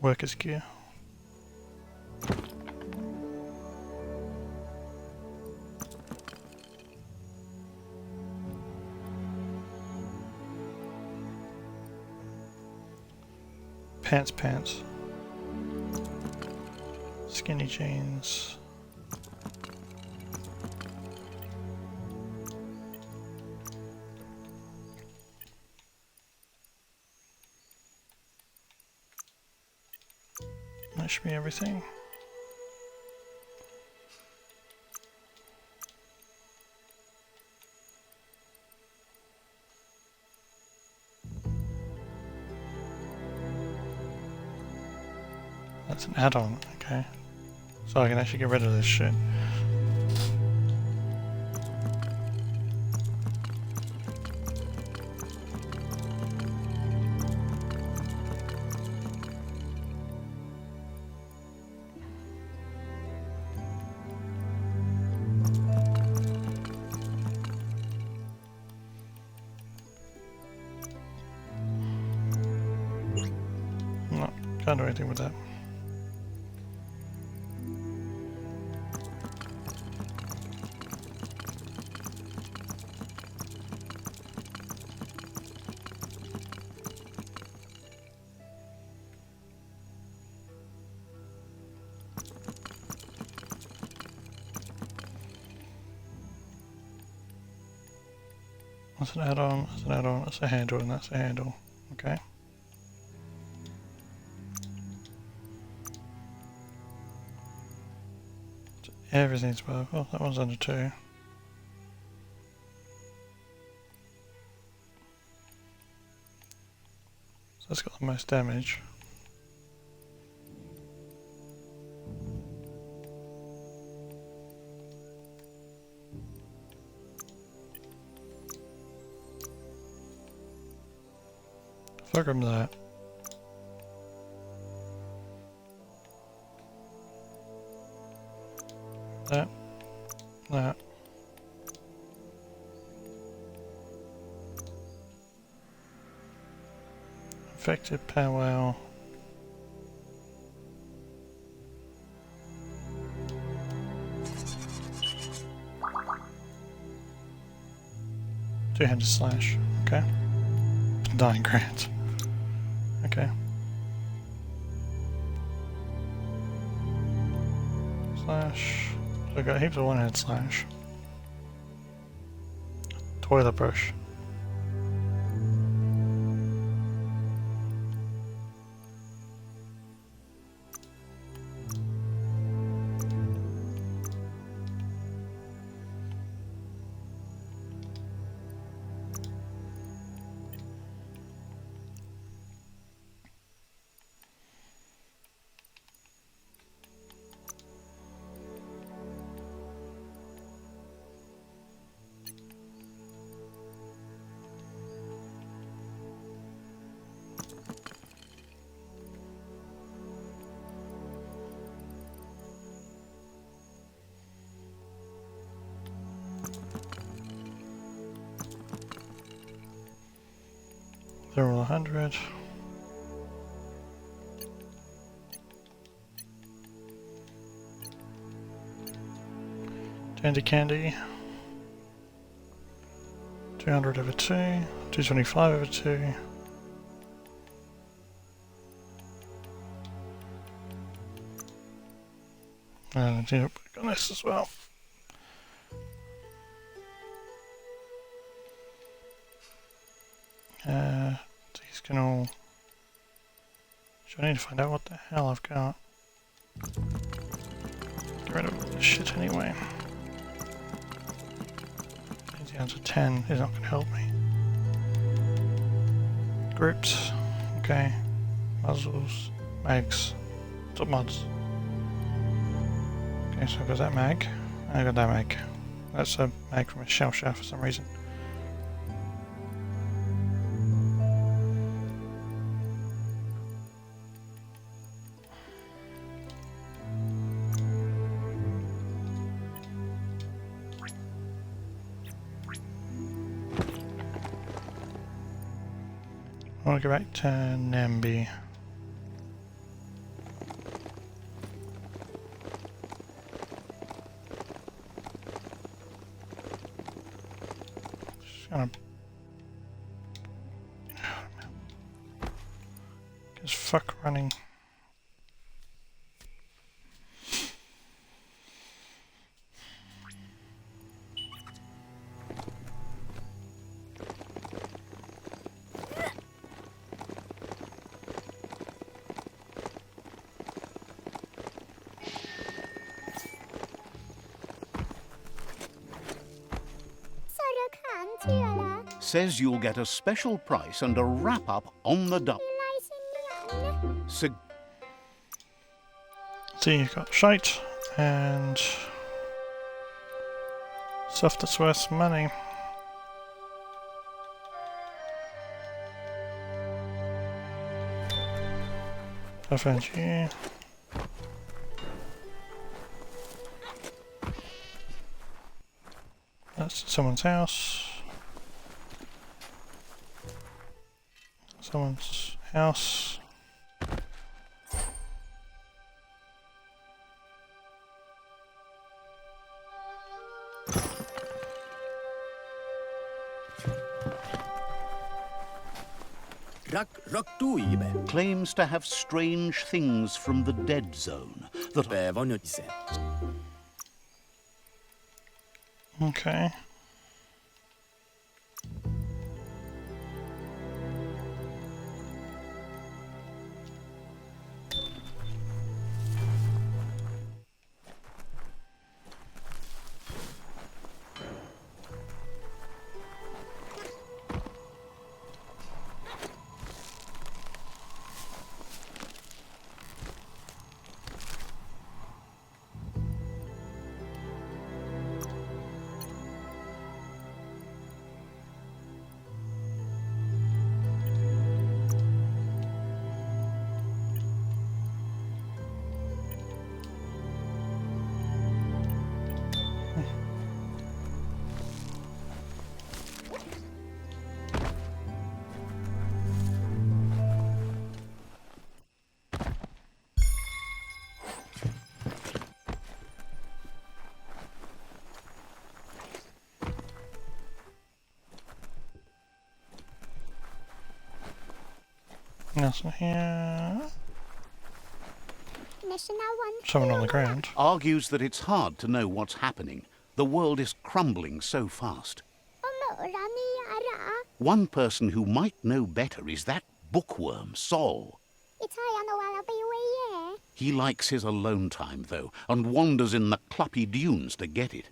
[SPEAKER 1] Workers' gear. Pants. Skinny jeans. That should be everything. That's an add-on, okay. So I can actually get rid of this shit. No, can't do anything with that. That's an add-on, that's an add-on, that's a handle, and that's a handle. Okay. So everything's above. Oh, that one's under 2. So that's got the most damage. Fuck him that. That. Effective powwow. Two-handed slash. Okay. 9 grand. Okay. Slash. So I got heaps of one-handed slash. Toilet brush. They're all 100. Candy. 200 over 2. 225 over 2. And I need to put on this as well. These can all. So I need to find out what the hell I've got. Get rid of this shit anyway. Down to 10 is not going to help me. Grips, okay. Muzzles, mags, top mods. Okay, so I've got that mag, and I got that mag. That's a mag from a shell shaft for some reason. I want to go back to Nambi. Just gonna... Just fuck running.
[SPEAKER 2] Says you'll get a special price and a wrap-up on the double.
[SPEAKER 1] See, you've got shite and stuff that's worth money. FNG. That's someone's house. Someone's house.
[SPEAKER 2] Claims to have strange things from the dead zone that
[SPEAKER 1] Okay. Nothing here. Someone on the ground.
[SPEAKER 2] argues that it's hard to know what's happening. The world is crumbling so fast. One person who might know better is that bookworm, Sol. He likes his alone time, though, and wanders in the cluppy dunes to get it.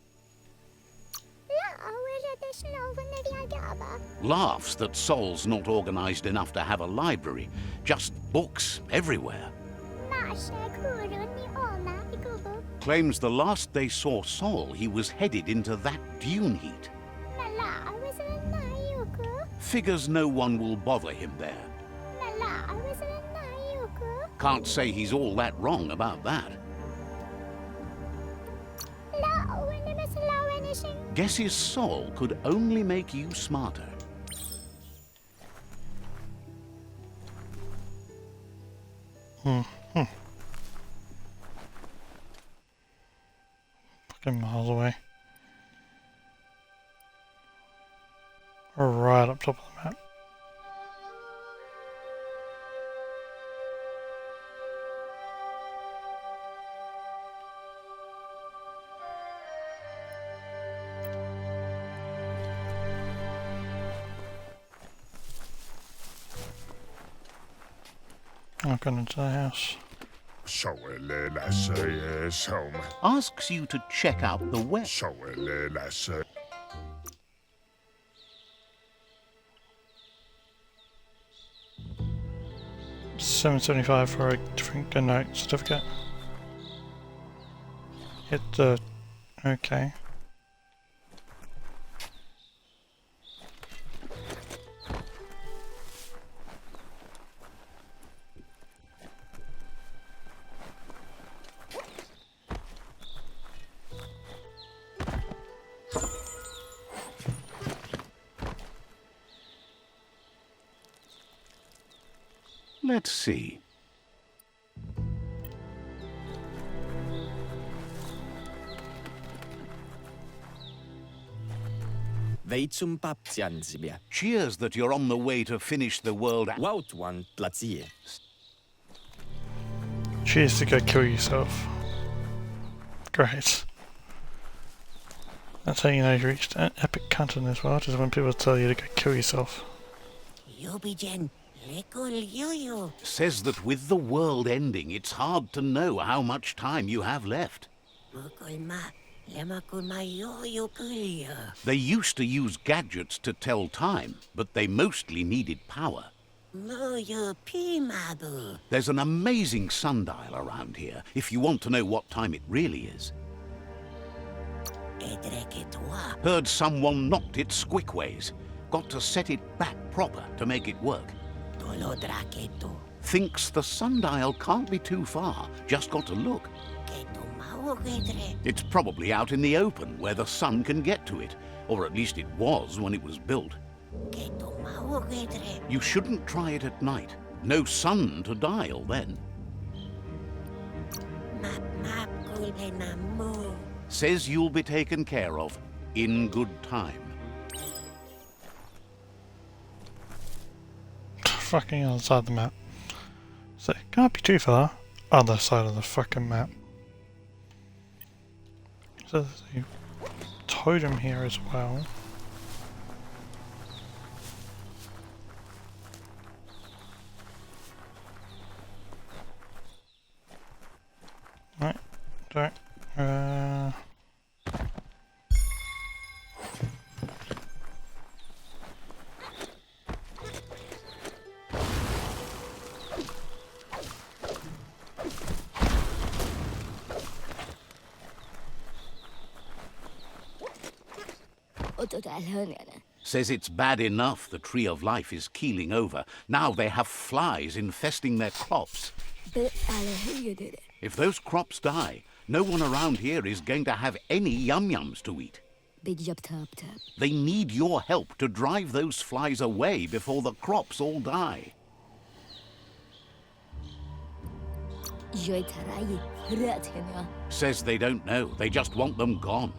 [SPEAKER 2] Laughs that Sol's not organised enough to have a library. Just books everywhere. Claims the last they saw Sol, he was headed into that dune heat. Figures no one will bother him there. Can't say he's all that wrong about that. Guesses Sol could only make you smarter.
[SPEAKER 1] Fucking miles away. Right up top of the map. I've gone into the house.
[SPEAKER 2] Asks you to check out the web.
[SPEAKER 1] 775 for a different gun note certificate. Hit the... okay.
[SPEAKER 2] Let's see.
[SPEAKER 7] Veitsum papsiansibia.
[SPEAKER 2] Cheers that you're on the way to finish the world.
[SPEAKER 7] Wautwan tlatsie.
[SPEAKER 1] Cheers to go kill yourself. Great. That's how you know you reached epic content as well, just when people tell you to go kill yourself.
[SPEAKER 5] Yubigen, lekul yuyu.
[SPEAKER 2] Says that with the world ending, it's hard to know how much time you have left.
[SPEAKER 5] Mukulma, lemakulma yuyu kulia.
[SPEAKER 2] They used to use gadgets to tell time, but they mostly needed power.
[SPEAKER 5] Muyu pimabu.
[SPEAKER 2] There's an amazing sundial around here, if you want to know what time it really is.
[SPEAKER 5] Edreketwa.
[SPEAKER 2] Heard someone knocked it squickways. Got to set it back proper to make it work.
[SPEAKER 5] Dolodraketo.
[SPEAKER 2] Thinks the sundial can't be too far, just got to look.
[SPEAKER 5] Keto maugetre.
[SPEAKER 2] It's probably out in the open, where the sun can get to it. Or at least it was when it was built.
[SPEAKER 5] Keto maugetre.
[SPEAKER 2] You shouldn't try it at night. No sun to dial then.
[SPEAKER 5] Map kulena mu.
[SPEAKER 2] Says you'll be taken care of in good time.
[SPEAKER 1] Fucking other side of the map. So, can't be too far. Other side of the fucking map. So there's a totem here as well. Right, don't.
[SPEAKER 2] Says it's bad enough the Tree of Life is keeling over. Now they have flies infesting their crops. If those crops die, no one around here is going to have any yum-yums to eat. They need your help to drive those flies away before the crops all die. Says they don't know, they just want them gone.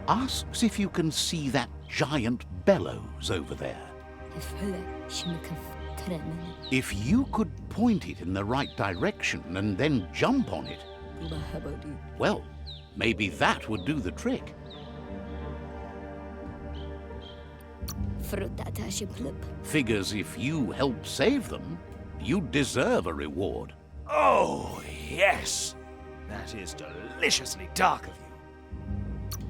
[SPEAKER 2] Asks if you can see that giant bellows over there. If you could point it in the right direction and then jump on it, well, maybe that would do the trick. Figures if you help save them, you deserve a reward.
[SPEAKER 3] Oh, yes! That is deliciously dark of you.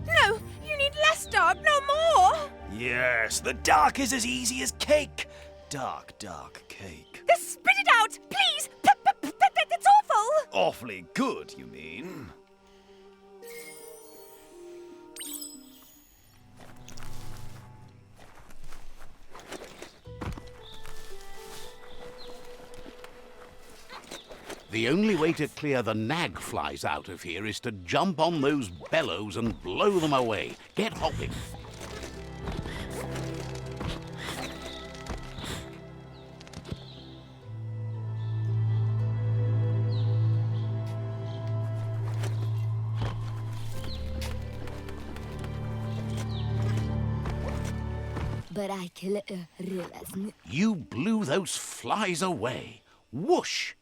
[SPEAKER 4] No, you need less dark, no more!
[SPEAKER 3] Yes, the dark is as easy as cake. Dark, dark cake.
[SPEAKER 4] Just spit it out, please! That's awful!
[SPEAKER 3] Awfully good, you mean?
[SPEAKER 2] The only way to clear the nag flies out of here is to jump on those bellows and blow them away. Get hopping.
[SPEAKER 8] But I kill realize
[SPEAKER 2] You blew those flies away. Whoosh!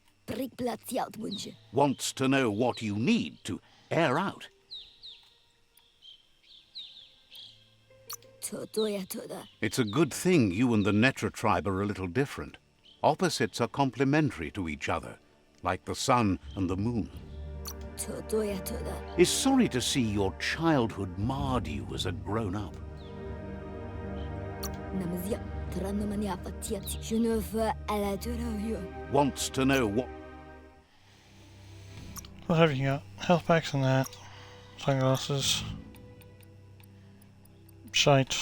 [SPEAKER 2] Wants to know what you need to air out. It's a good thing you and the Netra tribe are a little different. Opposites are complementary to each other, like the sun and the moon. Is sorry to see your childhood marred you as a grown-up. Wants to know what...
[SPEAKER 1] What have you got? Health packs and that. Sunglasses. Shite.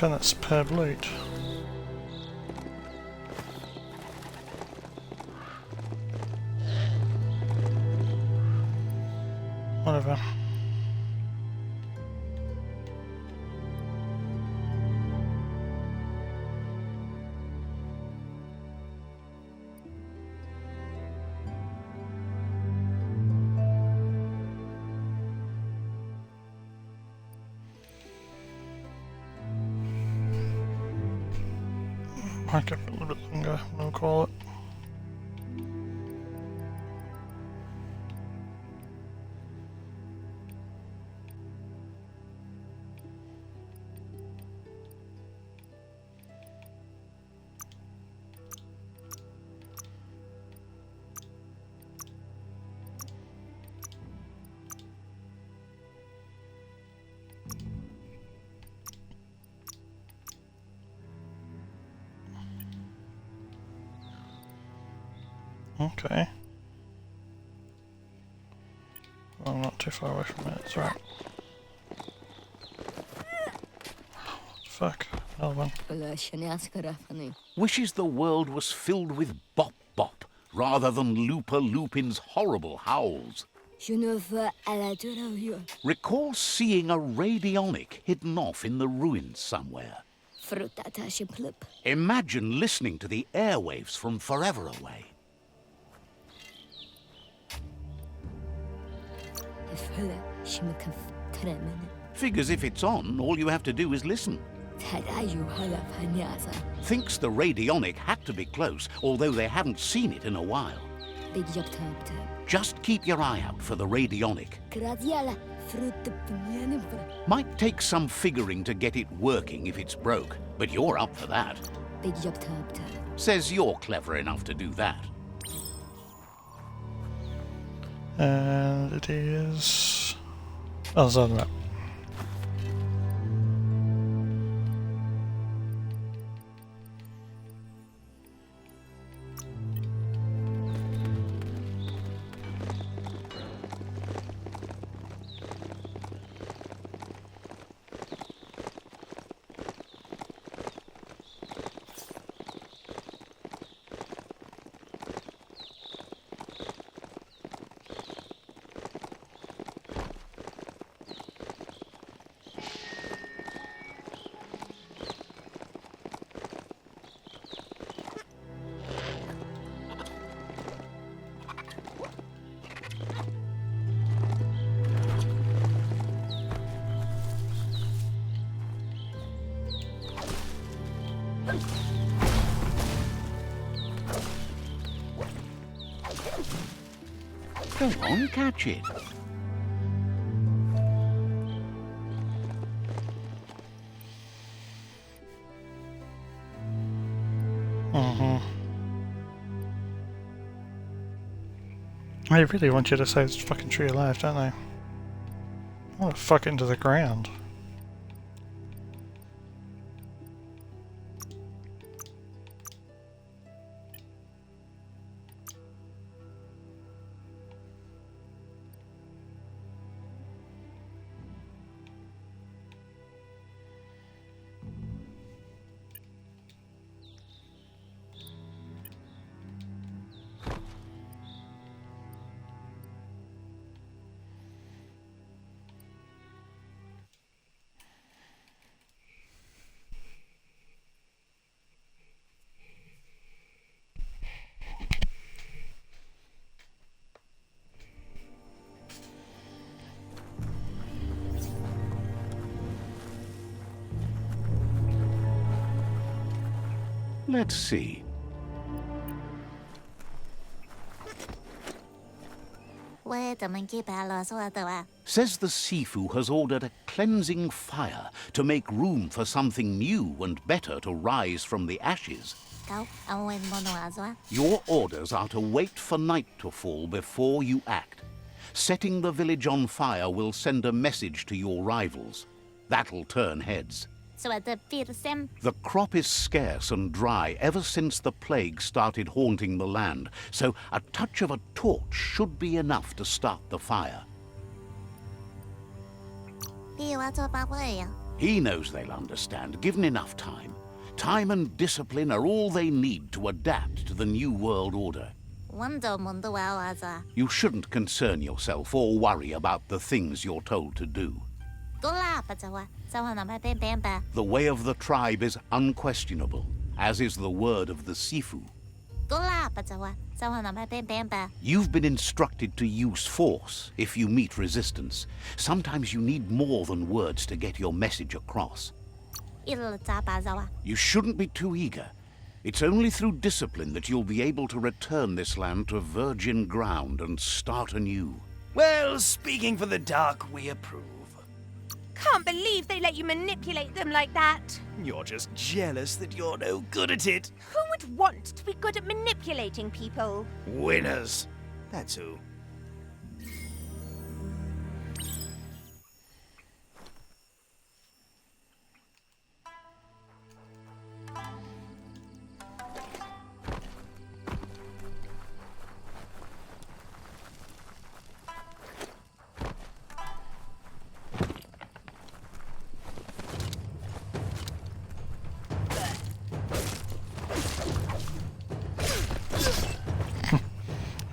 [SPEAKER 1] found that superb loot. Whatever. Might go for a little bit longer, we'll call it. Okay. Well, I'm not too far away from it, it's alright. Fuck, another one.
[SPEAKER 2] Wishes the world was filled with Bop Bop rather than Looper Lupin's horrible howls. Recall seeing a radionic hidden off in the ruins somewhere. Imagine listening to the airwaves from forever away. Figures if it's on, all you have to do is listen. Thinks the radionic had to be close, although they haven't seen it in a while. Just keep your eye out for the radionic. Might take some figuring to get it working if it's broke, but you're up for that. Says you're clever enough to do that.
[SPEAKER 1] And it is... Oh, it's on that.
[SPEAKER 2] Go on, catch it.
[SPEAKER 1] They really want you to save this fucking tree alive, don't they? I want to fuck it into the ground.
[SPEAKER 2] Let's see. Says the Sifu has ordered a cleansing fire to make room for something new and better to rise from the ashes. Your orders are to wait for night to fall before you act. Setting the village on fire will send a message to your rivals. That'll turn heads. The crop is scarce and dry ever since the plague started haunting the land, so a touch of a torch should be enough to start the fire. He knows they'll understand, given enough time. Time and discipline are all they need to adapt to the new world order. You shouldn't concern yourself or worry about the things you're told to do. The way of the tribe is unquestionable, as is the word of the Sifu. You've been instructed to use force if you meet resistance. Sometimes you need more than words to get your message across. You shouldn't be too eager. It's only through discipline that you'll be able to return this land to virgin ground and start anew.
[SPEAKER 3] Well, speaking for the Dark, we approve.
[SPEAKER 4] Can't believe they let you manipulate them like that.
[SPEAKER 3] You're just jealous that you're no good at it.
[SPEAKER 4] Who would want to be good at manipulating people?
[SPEAKER 3] Winners. That's who.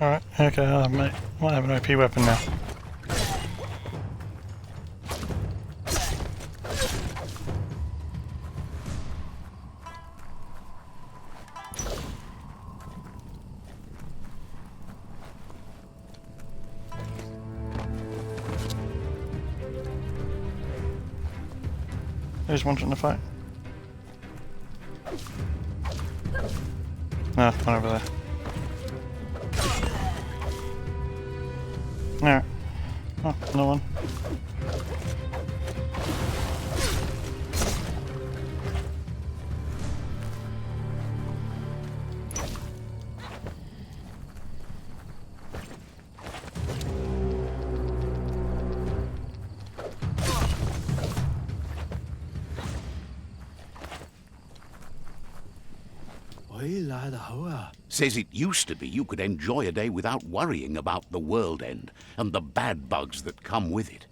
[SPEAKER 1] Alright, okay, I might have an OP weapon now. Who's wanting to fight? No, one over there. Alright. Oh, no one.
[SPEAKER 2] Says it used to be you could enjoy a day without worrying about the world end and the bad bugs that come with it.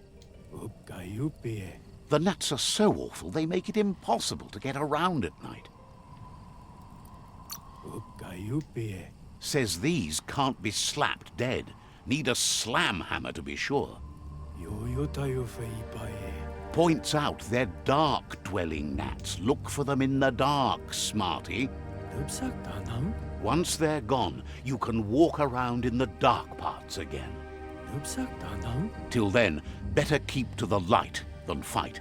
[SPEAKER 2] The gnats are so awful they make it impossible to get around at night. Says these can't be slapped dead. Need a slam hammer to be sure. Points out they're dark-dwelling gnats. Look for them in the dark, smarty. Once they're gone, you can walk around in the dark parts again. Till then, better keep to the light than fight.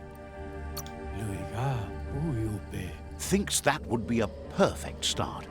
[SPEAKER 2] Thinks that would be a perfect start.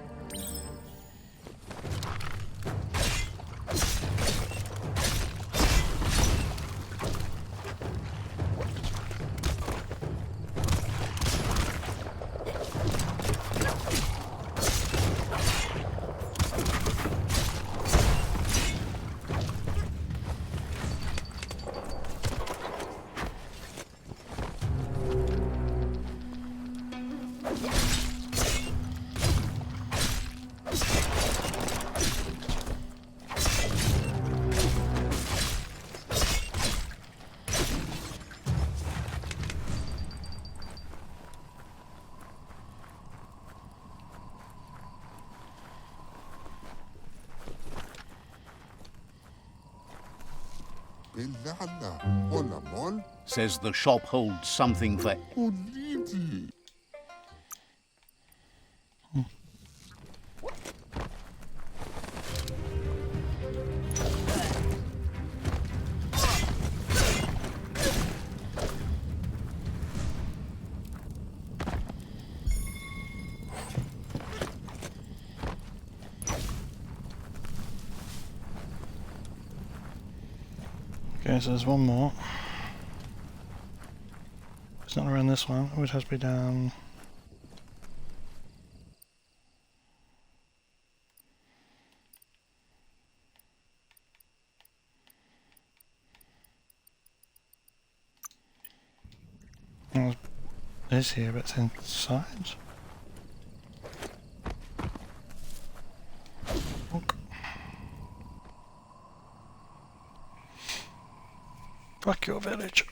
[SPEAKER 2] Says the shop holds something for...
[SPEAKER 1] Okay, so there's one more. It's not around this one. It would have to be down. Well, it is here, but it's inside. Okay. Fuck your village.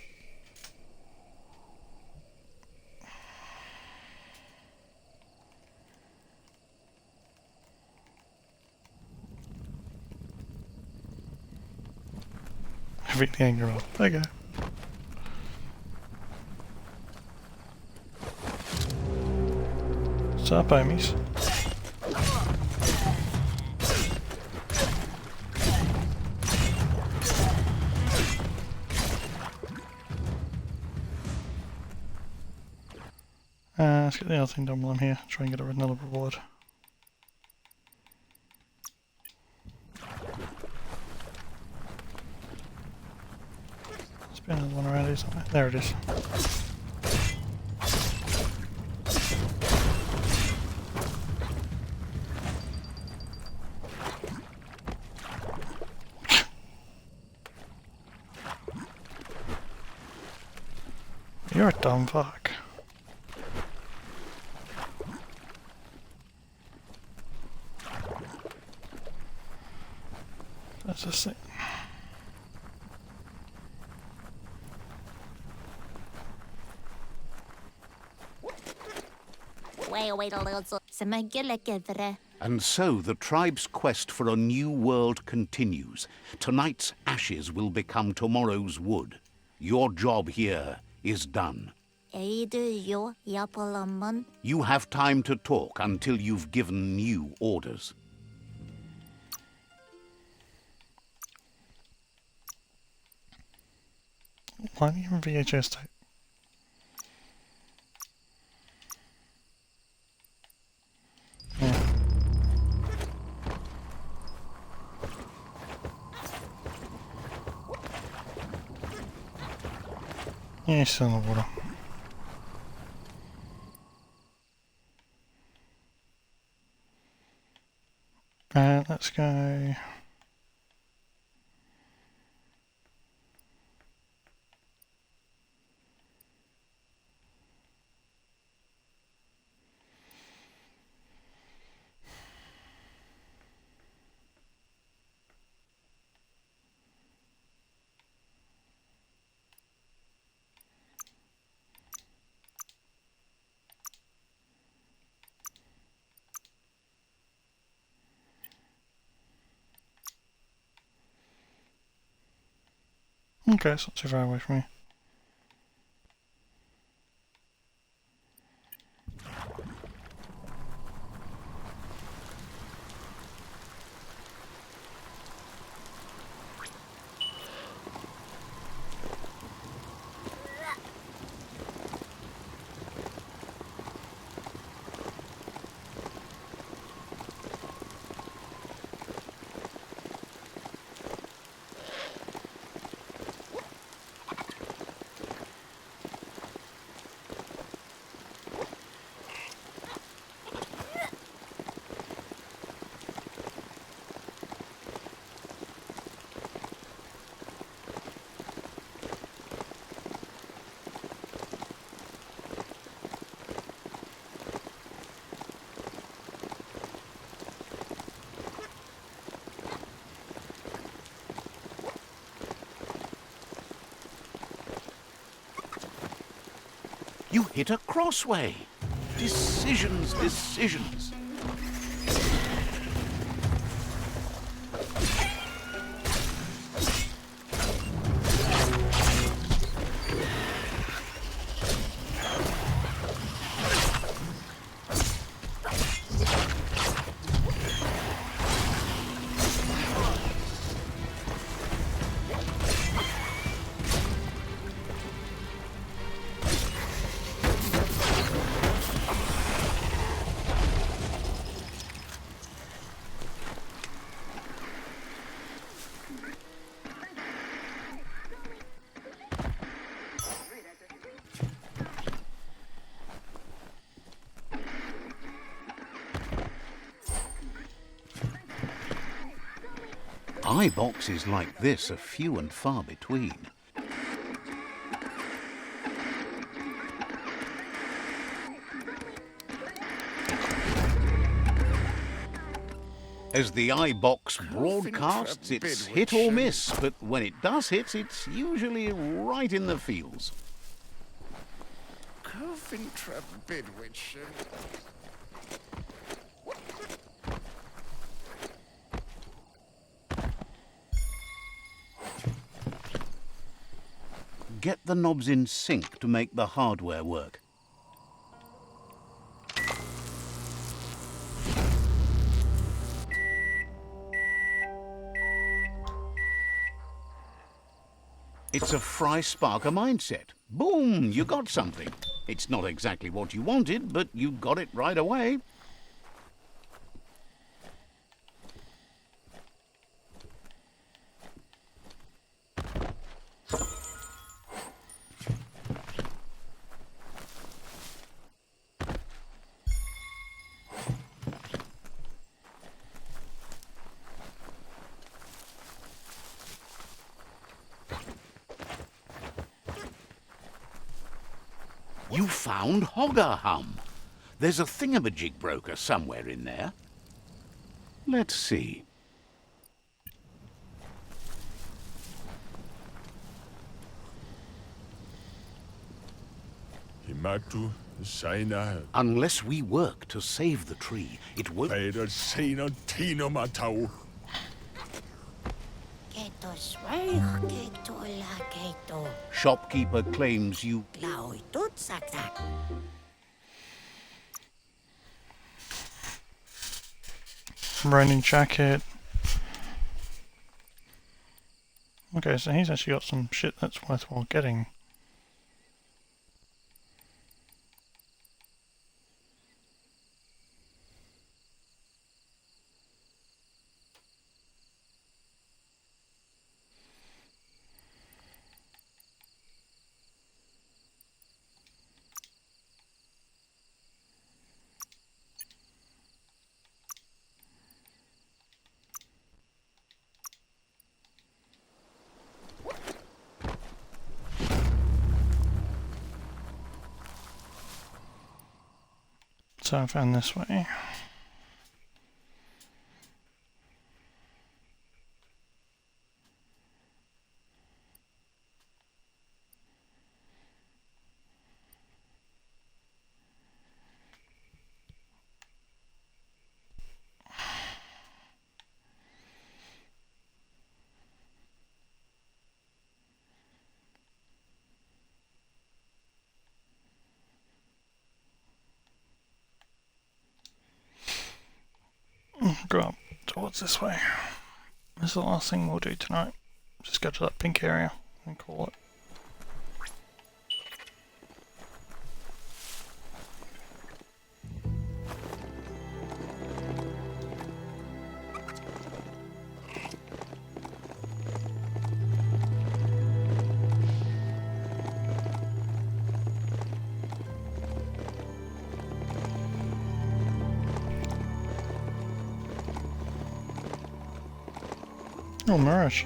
[SPEAKER 1] Defeat the angry mob. Okay. What's up, homies? Let's get the other thing done while I'm here. Try and get another reward. There's been another one around here somewhere. There it is. You're a dumb fuck. That's just it.
[SPEAKER 2] And so the tribe's quest for a new world continues. Tonight's ashes will become tomorrow's wood. Your job here is done. You have time to talk until you've given new orders.
[SPEAKER 1] Why don't you have a VHS tape? Yeah. Yeah, it's still in the water. Let's go. Okay, it's not too far away from me.
[SPEAKER 2] You hit a crossway. Decisions, decisions. Eye boxes like this are few and far between. As the eye box broadcasts, it's hit or miss, but when it does hit, it's usually right in the fields.
[SPEAKER 6] Coventry Bidwitch.
[SPEAKER 2] Get the knobs in sync to make the hardware work. It's a Fry Sparker mindset. Boom, you got something. It's not exactly what you wanted, but you got it right away. You found Hogger Hum. There's a thingamajig broker somewhere in there. Let's see.
[SPEAKER 6] Himatu, Saina,
[SPEAKER 2] Unless we work to save the tree, it won't...
[SPEAKER 6] Peter, Sina, Tino Matau.
[SPEAKER 5] Keto swaig, keto la keto.
[SPEAKER 2] Shopkeeper claims you...
[SPEAKER 5] Klaoi tot saksak.
[SPEAKER 1] Raining jacket. Okay, so he's actually got some shit that's worthwhile getting. So I found this way. Go up towards this way. This is the last thing we'll do tonight. Just go to that pink area and call it. Oh, Mirage.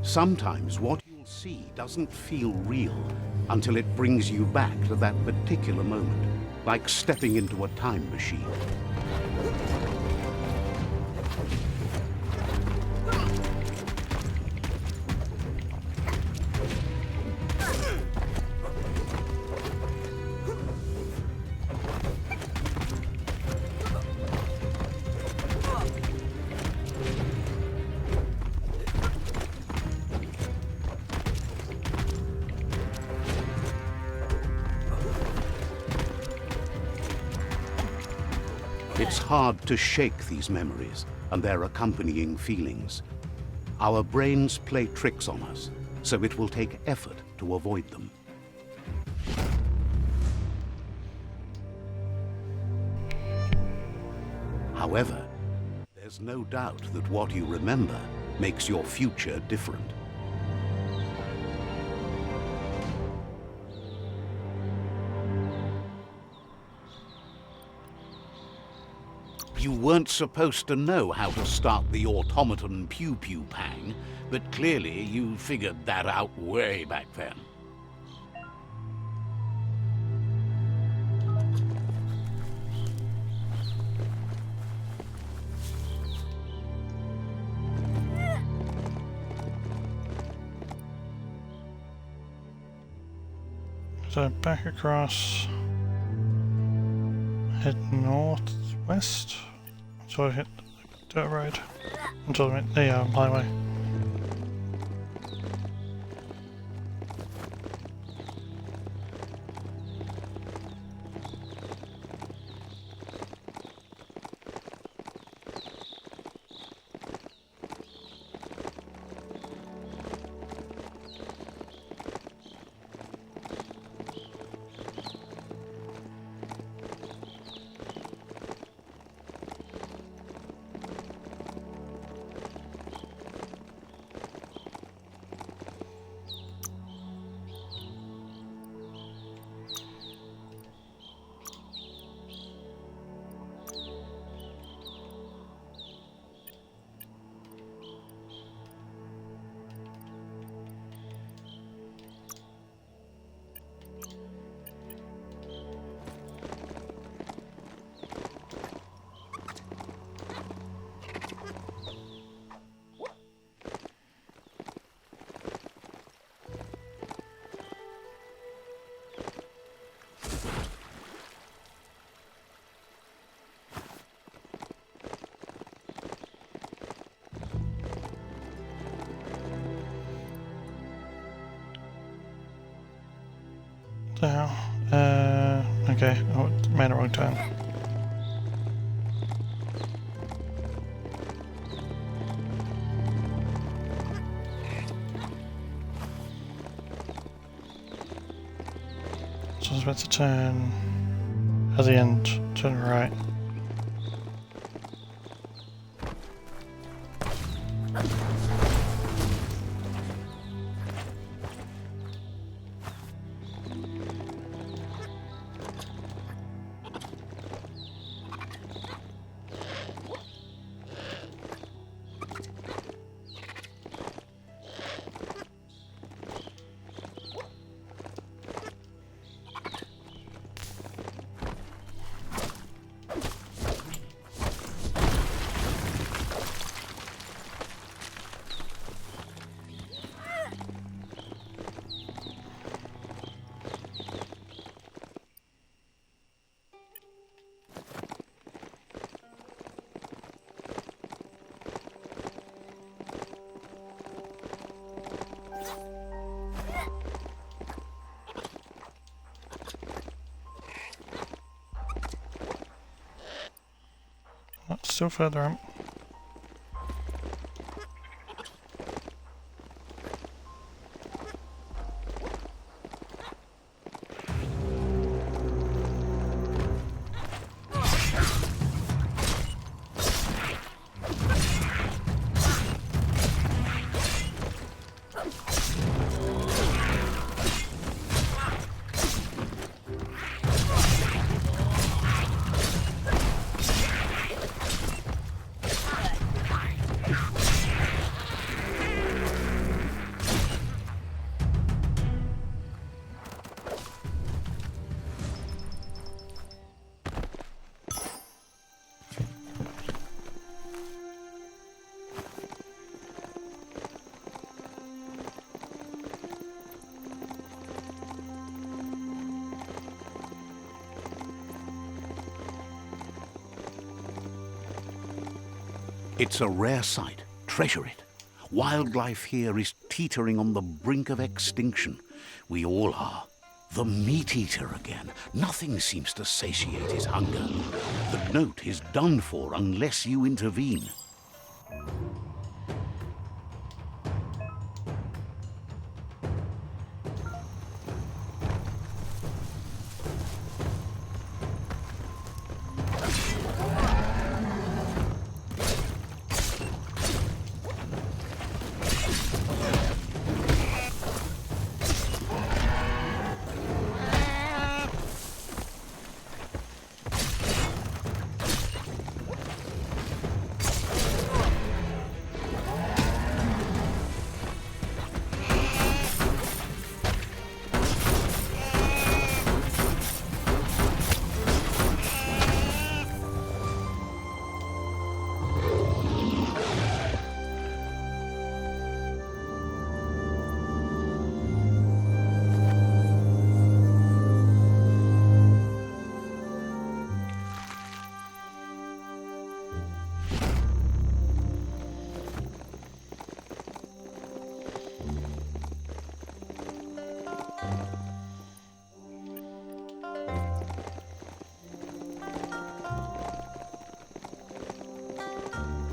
[SPEAKER 2] Sometimes what you'll see doesn't feel real until it brings you back to that particular moment, like stepping into a time machine. It's hard to shake these memories and their accompanying feelings. Our brains play tricks on us, so it will take effort to avoid them. However, there's no doubt that what you remember makes your future different. You weren't supposed to know how to start the automaton pew-pew pang, but clearly you figured that out way back then.
[SPEAKER 1] So back across, head northwest, so I hit the dirt road until I hit the highway. Now, okay, oh, made a wrong turn. So I was about to turn at the end, turn right. That's still further up.
[SPEAKER 2] It's a rare sight. Treasure it. Wildlife here is teetering on the brink of extinction. We all are. The meat eater again. Nothing seems to satiate his hunger. The note is done for unless you intervene.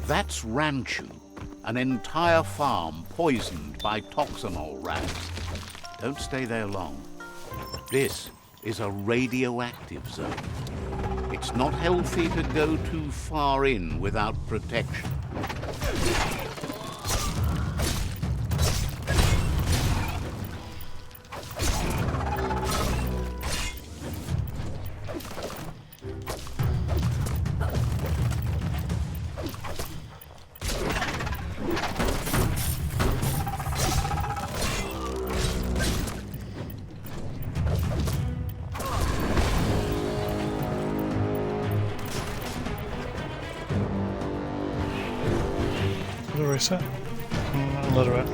[SPEAKER 2] That's Ranchu, an entire farm poisoned by toxanol rats. Don't stay there long. This is a radioactive zone. It's not healthy to go too far in without protection.
[SPEAKER 1] The reset. A little bit.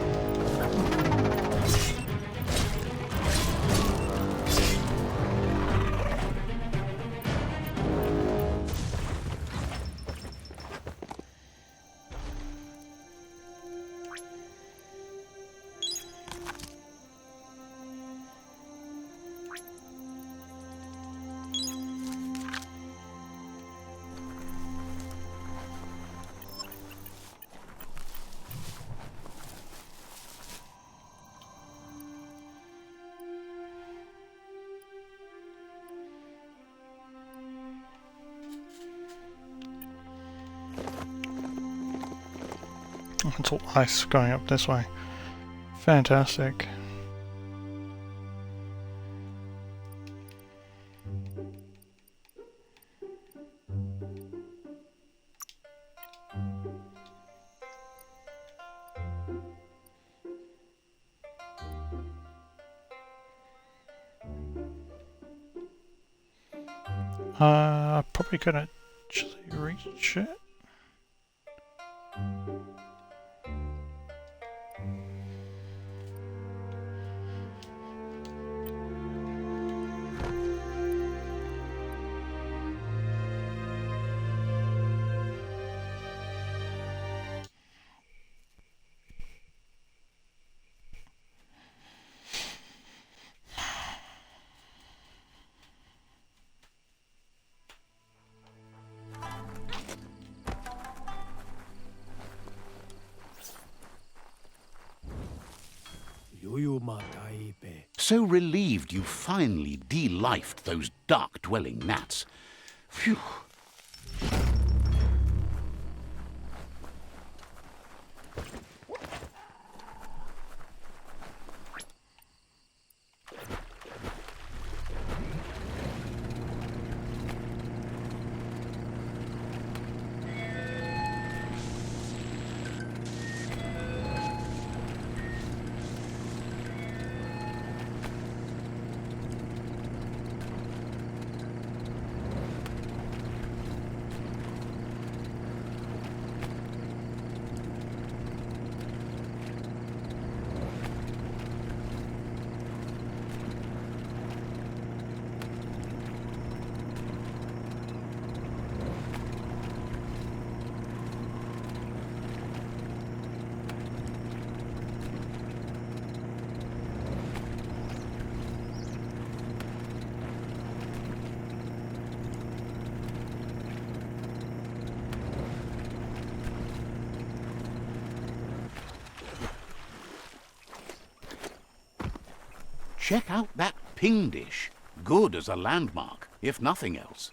[SPEAKER 1] It's all ice going up this way. Fantastic. Probably gonna actually reach it.
[SPEAKER 2] So relieved you finally de-lifed those dark-dwelling gnats. Phew. Check out that ping dish. Good as a landmark, if nothing else.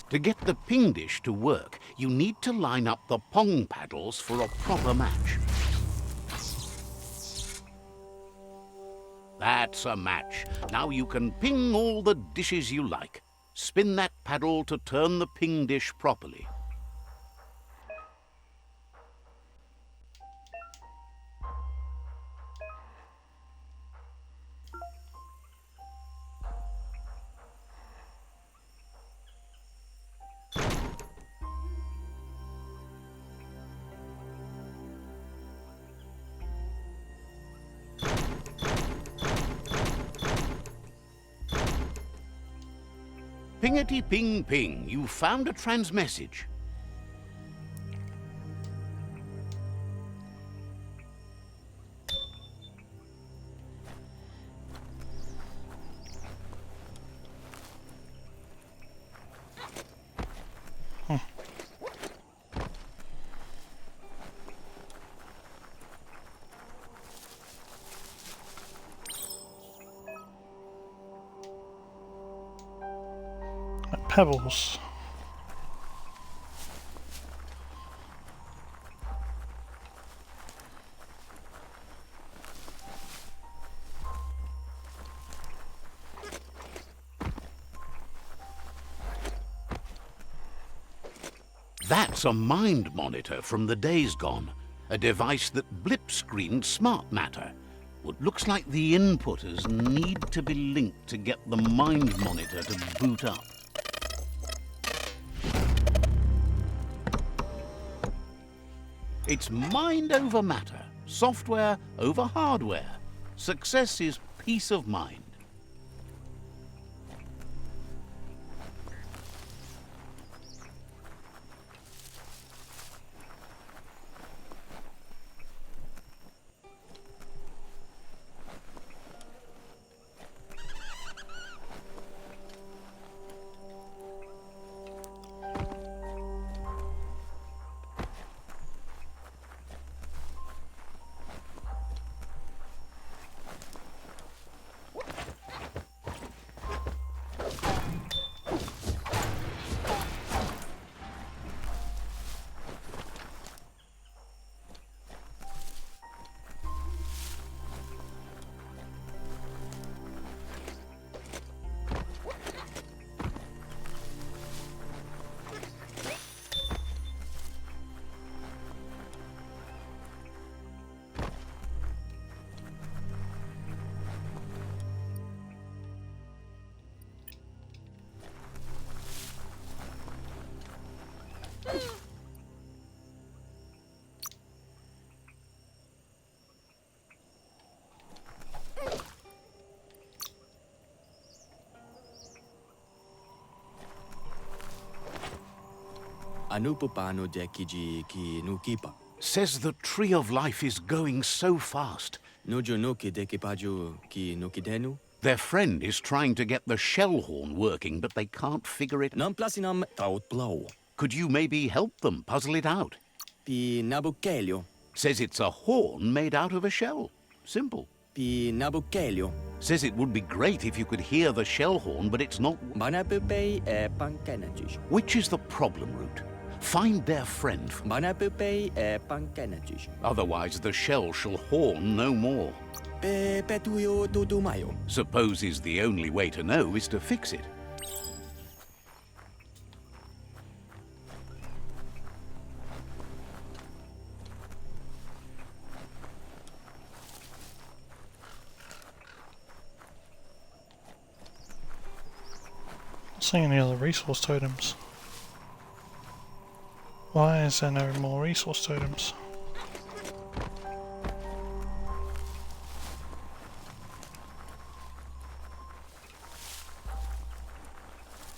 [SPEAKER 2] To get the ping dish to work, you need to line up the pong paddles for a proper match. That's a match. Now you can ping all the dishes you like. Spin that paddle to turn the ping dish properly. Pingety ping ping, you found a transmessage.
[SPEAKER 1] Pebbles.
[SPEAKER 2] That's a mind monitor from the days gone. A device that blip-screened smart matter. What looks like the inputters need to be linked to get the mind monitor to boot up. It's mind over matter, software over hardware. Success is peace of mind.
[SPEAKER 7] Ano po paano Jackie ki nukipa?
[SPEAKER 2] Says the tree of life is going so fast.
[SPEAKER 7] Nojo no ki dekipaju ki nukidenu?
[SPEAKER 2] Their friend is trying to get the shell horn working, but they can't figure it.
[SPEAKER 7] Nam plasinam taut plau.
[SPEAKER 2] Could you maybe help them puzzle it out?
[SPEAKER 7] Pi nabukelio.
[SPEAKER 2] Says it's a horn made out of a shell. Simple.
[SPEAKER 7] Pi nabukelio.
[SPEAKER 2] Says it would be great if you could hear the shell horn, but it's not.
[SPEAKER 7] Banapupei e pankenajis.
[SPEAKER 2] Which is the problem route? Find their friend.
[SPEAKER 7] Banapupei e pankenajis.
[SPEAKER 2] Otherwise the shell shall horn no more.
[SPEAKER 7] Pe petuyo tutumayo.
[SPEAKER 2] Supposes the only way to know is to fix it.
[SPEAKER 1] Not seeing any other resource totems. Why is there no more resource totems?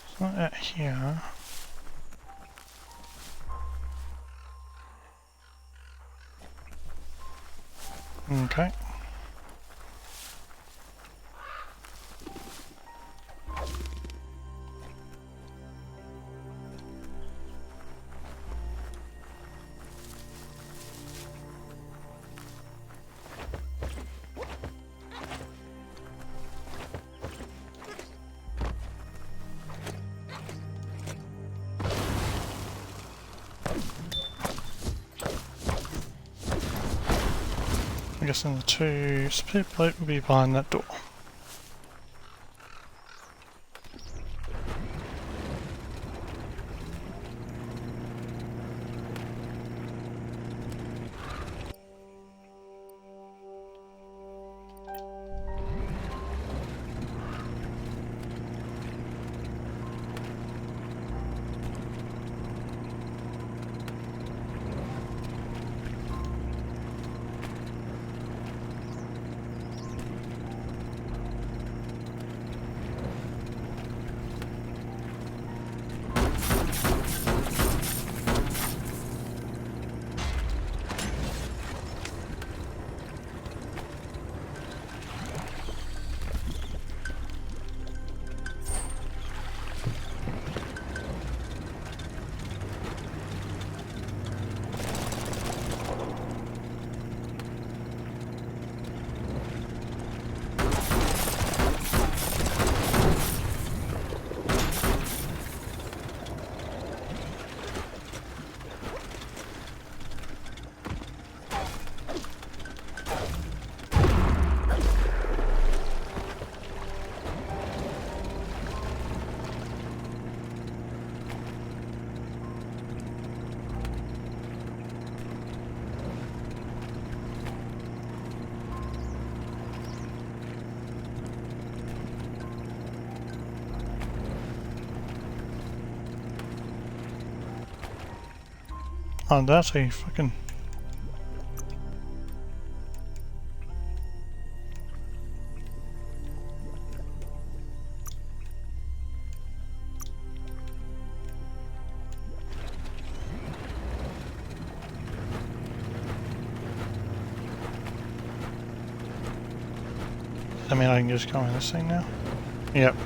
[SPEAKER 1] It's not at here. Okay. guessing the 2 speed plate will be behind that door. Oh, that's a fucking... I mean, I can just go in this thing now? Yep.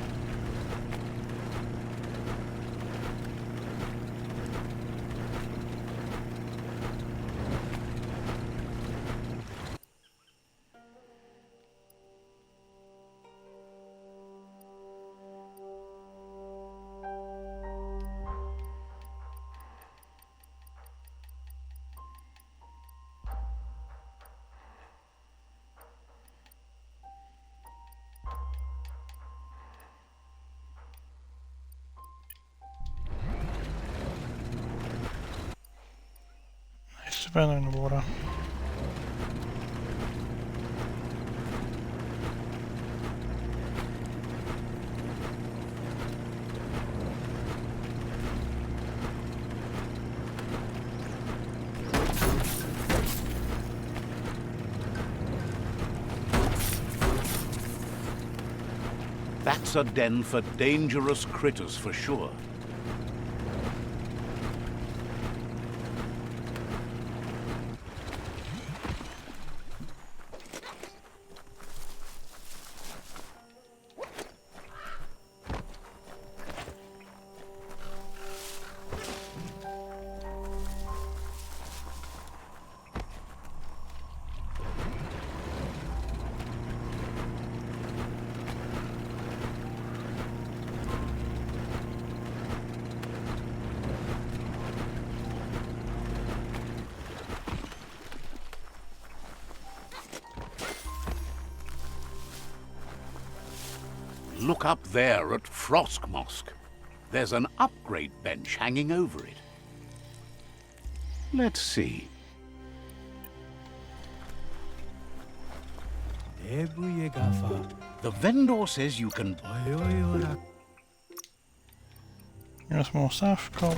[SPEAKER 1] It's further in the water.
[SPEAKER 2] That's a den for dangerous critters for sure. Look up there at Frosk Mosque. There's an upgrade bench hanging over it. Let's see. The vendor says you can...
[SPEAKER 1] Here's more stuff, cool.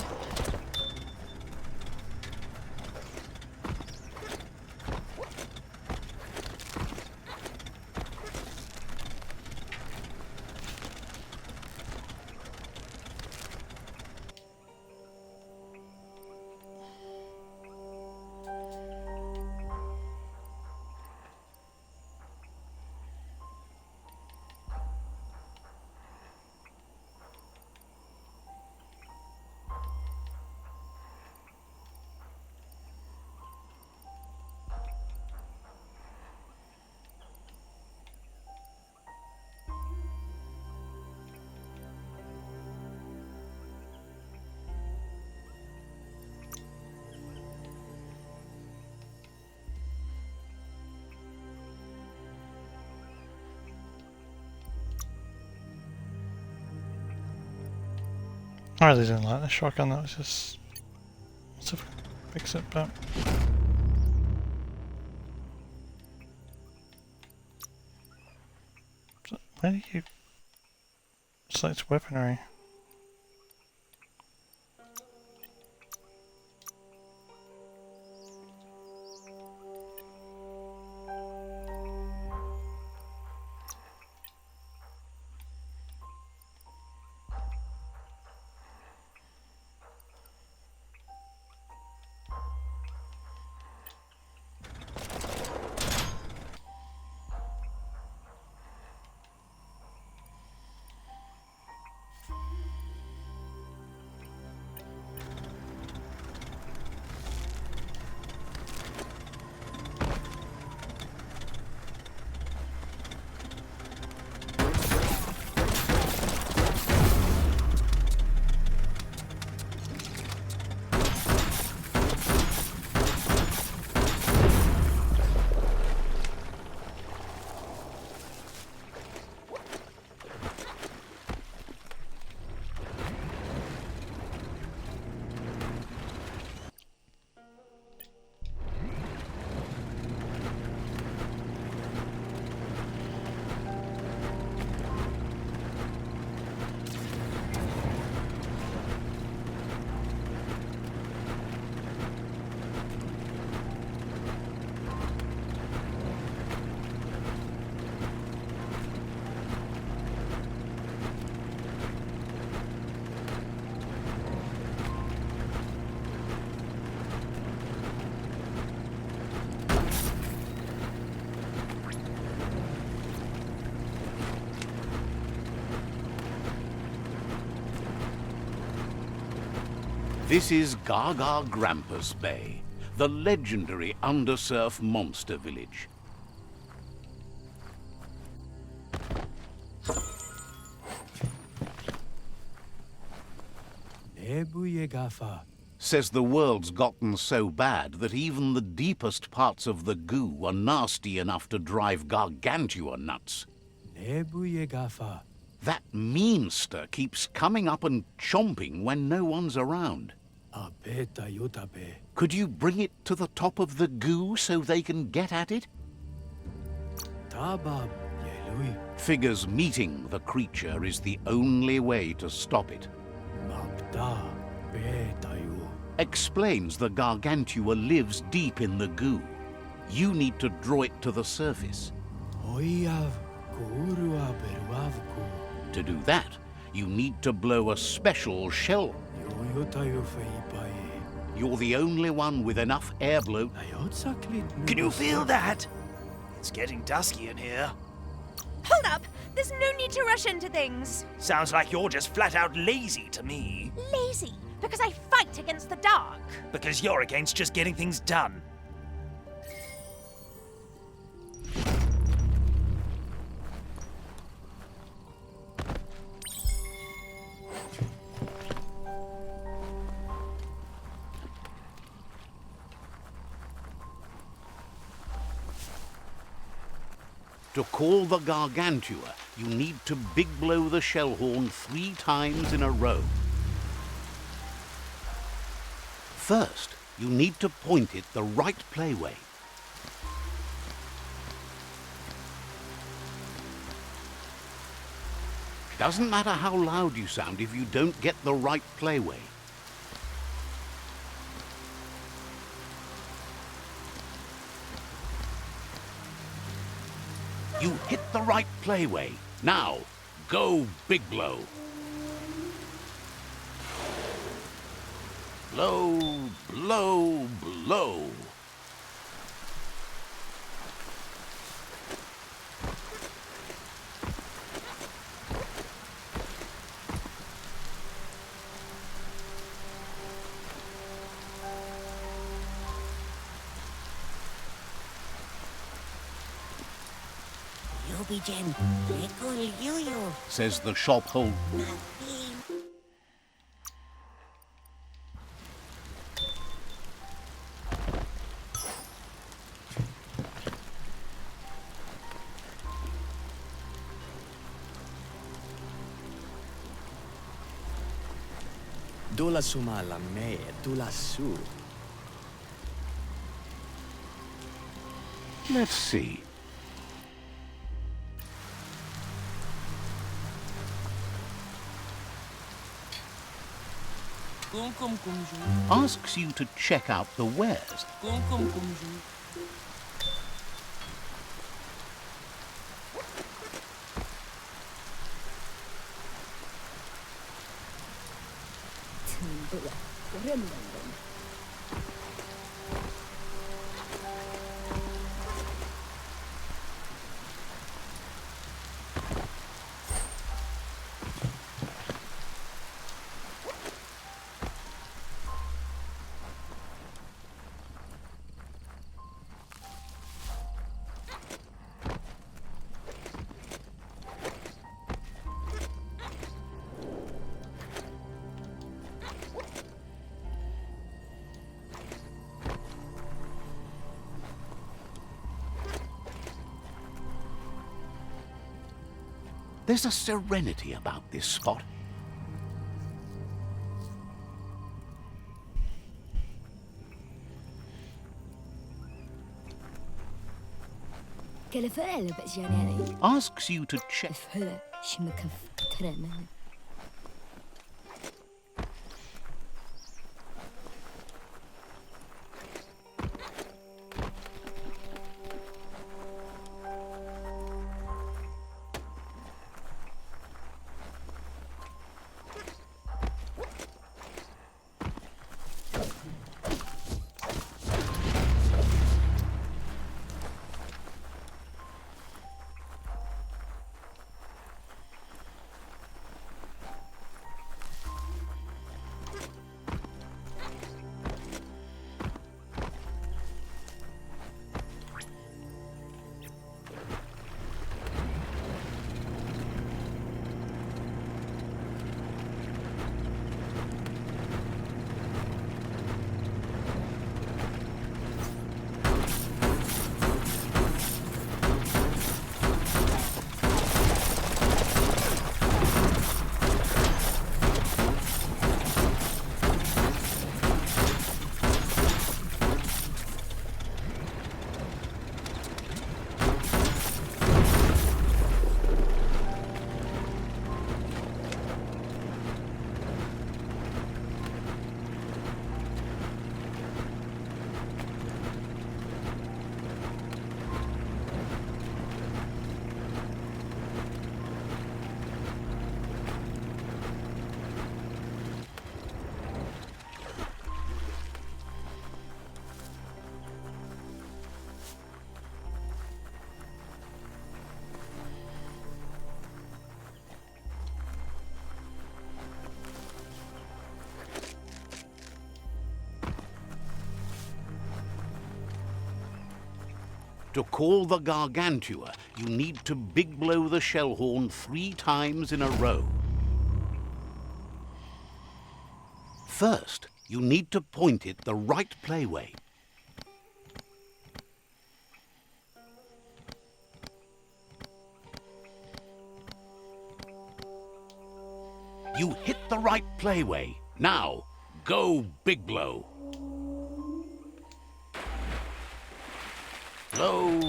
[SPEAKER 1] I really didn't like the shotgun, that was just... Let's have a fix it, but... Where do you select weaponry?
[SPEAKER 2] This is Gaga Grampus Bay, the legendary undersurf monster village. Says the world's gotten so bad that even the deepest parts of the goo are nasty enough to drive Gargantua nuts. That meanster keeps coming up and chomping when no one's around. Could you bring it to the top of the goo so they can get at it? Figures meeting the creature is the only way to stop it. Explains the Gargantua lives deep in the goo. You need to draw it to the surface. To do that, you need to blow a special shell. You're the only one with enough air blow.
[SPEAKER 3] Can you feel that? It's getting dusky in here.
[SPEAKER 4] Hold up! There's no need to rush into things.
[SPEAKER 3] Sounds like you're just flat out lazy to me.
[SPEAKER 4] Lazy, because I fight against the dark.
[SPEAKER 3] Because you're against just getting things done.
[SPEAKER 2] To call the Gargantua, you need to big blow the shell horn 3 times in a row. First, you need to point it the right playway. Doesn't matter how loud you sound if you don't get the right playway. You hit the right playway. Now, go big blow. Blow, blow, blow. Says the shop hold.
[SPEAKER 7] Dola sumala me, dola su.
[SPEAKER 2] Let's see. Asks you to check out the wares.
[SPEAKER 8] 튼보야 오랜만이네.
[SPEAKER 2] There's a serenity about this spot.
[SPEAKER 8] كالفعل بأجاني
[SPEAKER 2] Asks you to check.
[SPEAKER 8] فهلا شمكف ترمن.
[SPEAKER 2] To call the Gargantua, you need to big blow the shell horn 3 times in a row. First, you need to point it the right playway. You hit the right playway. Now, go big blow. Blow,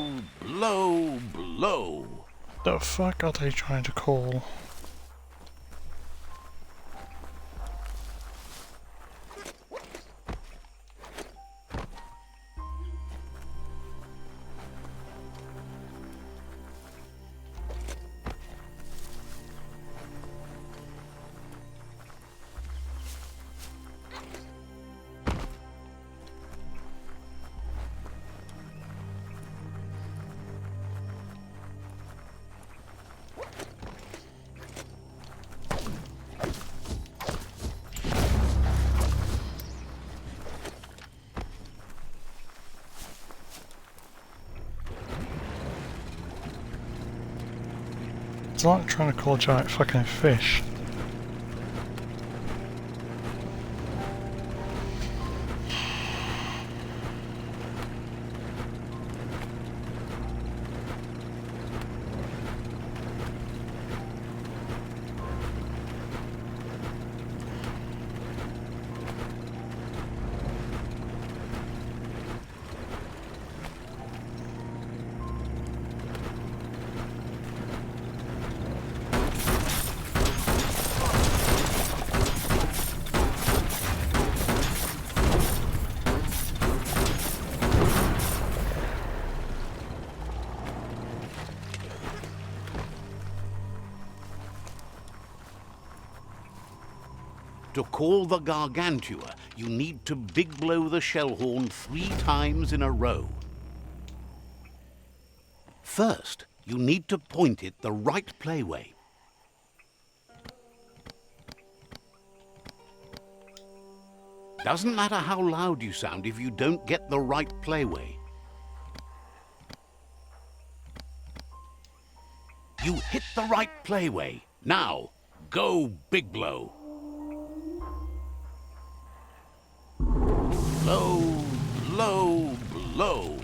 [SPEAKER 2] blow, blow.
[SPEAKER 1] The fuck are they trying to call? It's like trying to call a giant fucking fish.
[SPEAKER 2] To call the Gargantua, you need to big blow the shell horn 3 times in a row. First, you need to point it the right playway. Doesn't matter how loud you sound if you don't get the right playway. You hit the right playway. Now, go big blow. Blow, blow, blow.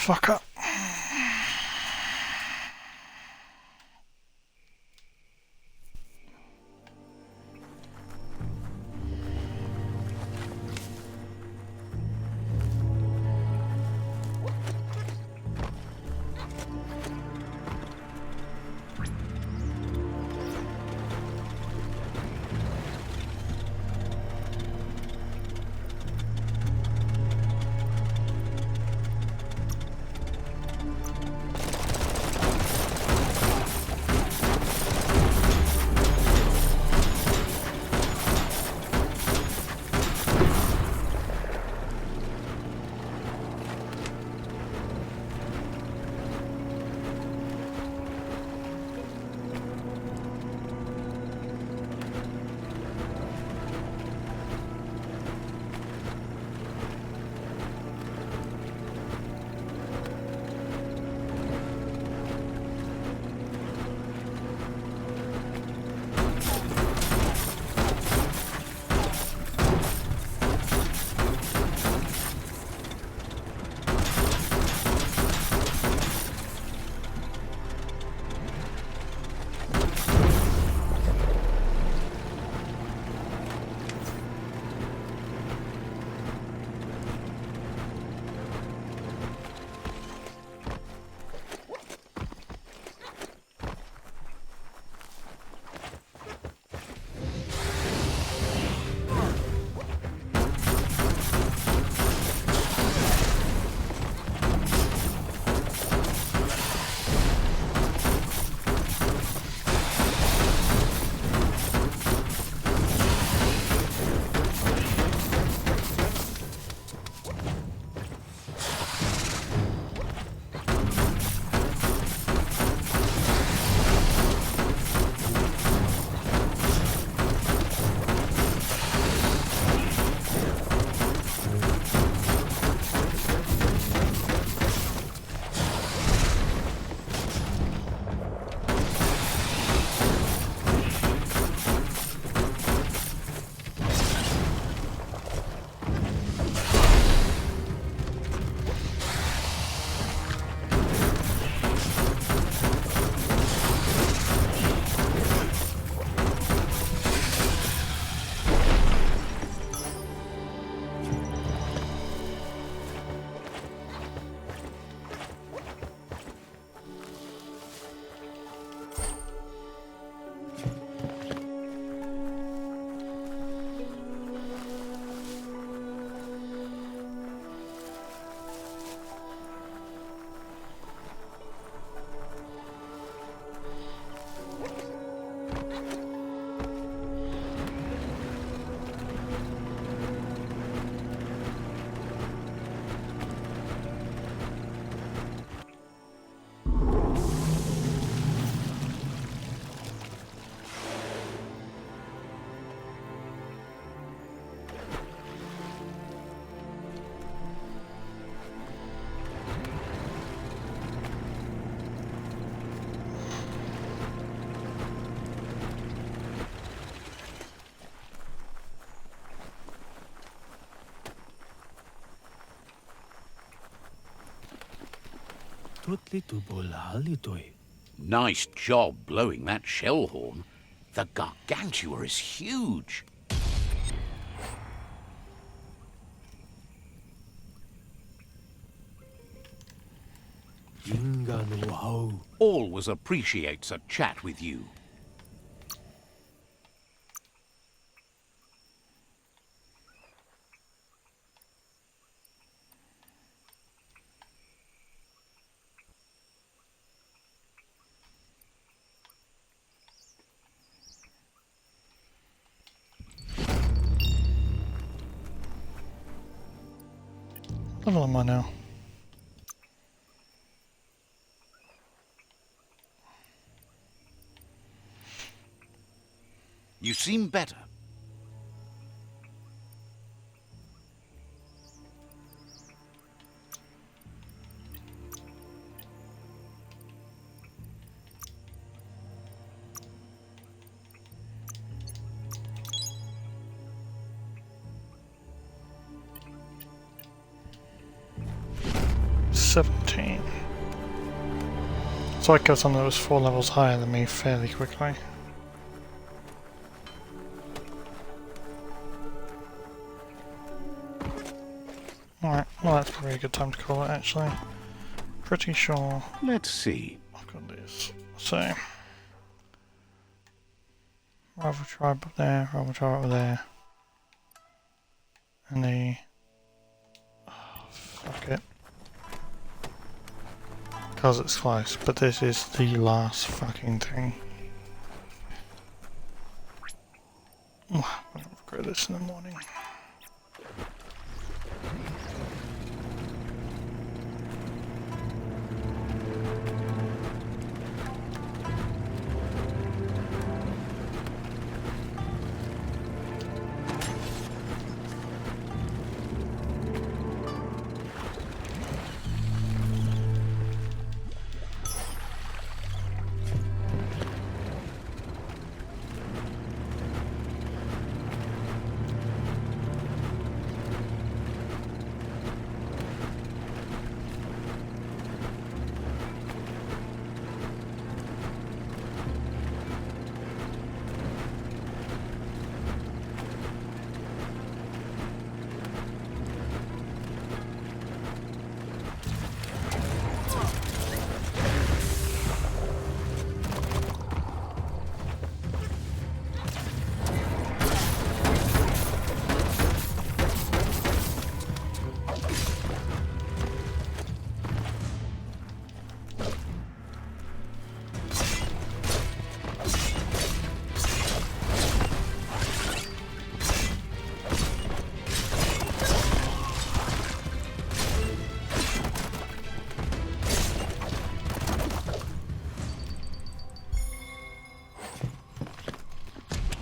[SPEAKER 1] Fuck up.
[SPEAKER 2] Nice job blowing that shell horn. The Gargantua is huge. Always appreciates a chat with you.
[SPEAKER 1] Level am I now?
[SPEAKER 2] You seem better.
[SPEAKER 1] $17. So I killed someone that was 4 levels higher than me fairly quickly. Alright, well that's probably a good time to call it actually. Pretty sure
[SPEAKER 2] Let's see.
[SPEAKER 1] I've got this. So, rival tribe up there, rival tribe up there. And the... Oh, fuck it. Because it's close, but this is the last fucking thing. I'm gonna regret this in the morning.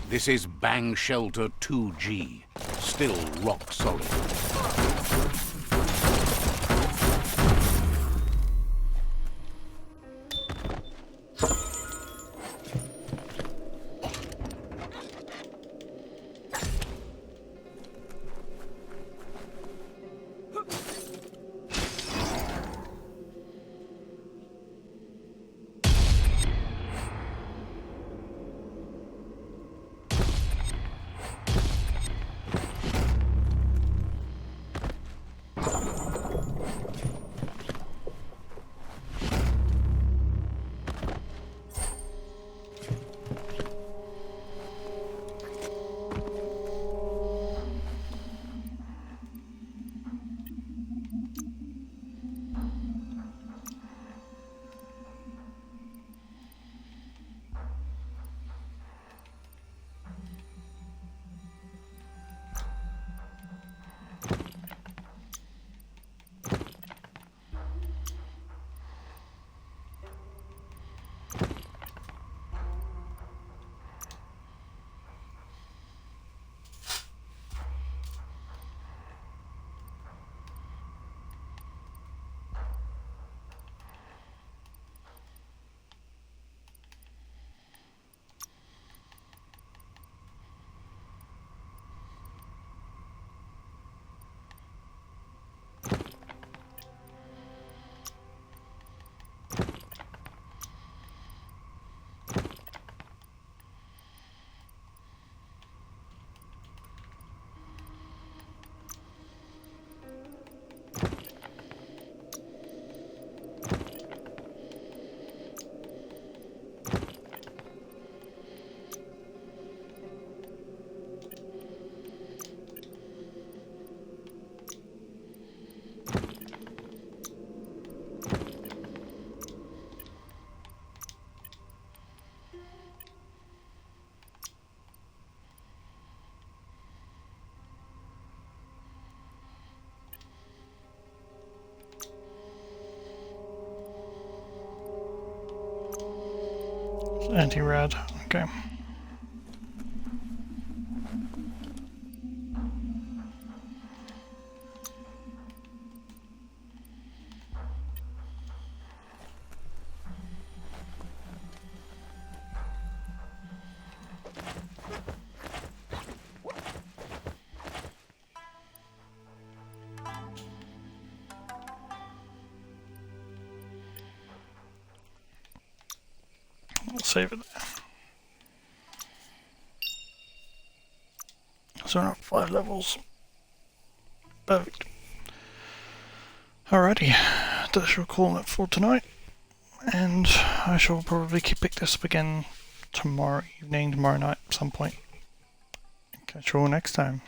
[SPEAKER 2] This is Bang Shelter 2G. Still rock solid.
[SPEAKER 1] Anti-rad. Okay. We'll save it there. So we're at 5 levels. Perfect. Alrighty, that shall call it for tonight. And I shall probably pick this up again tomorrow evening, tomorrow night, at some point. Catch you all next time.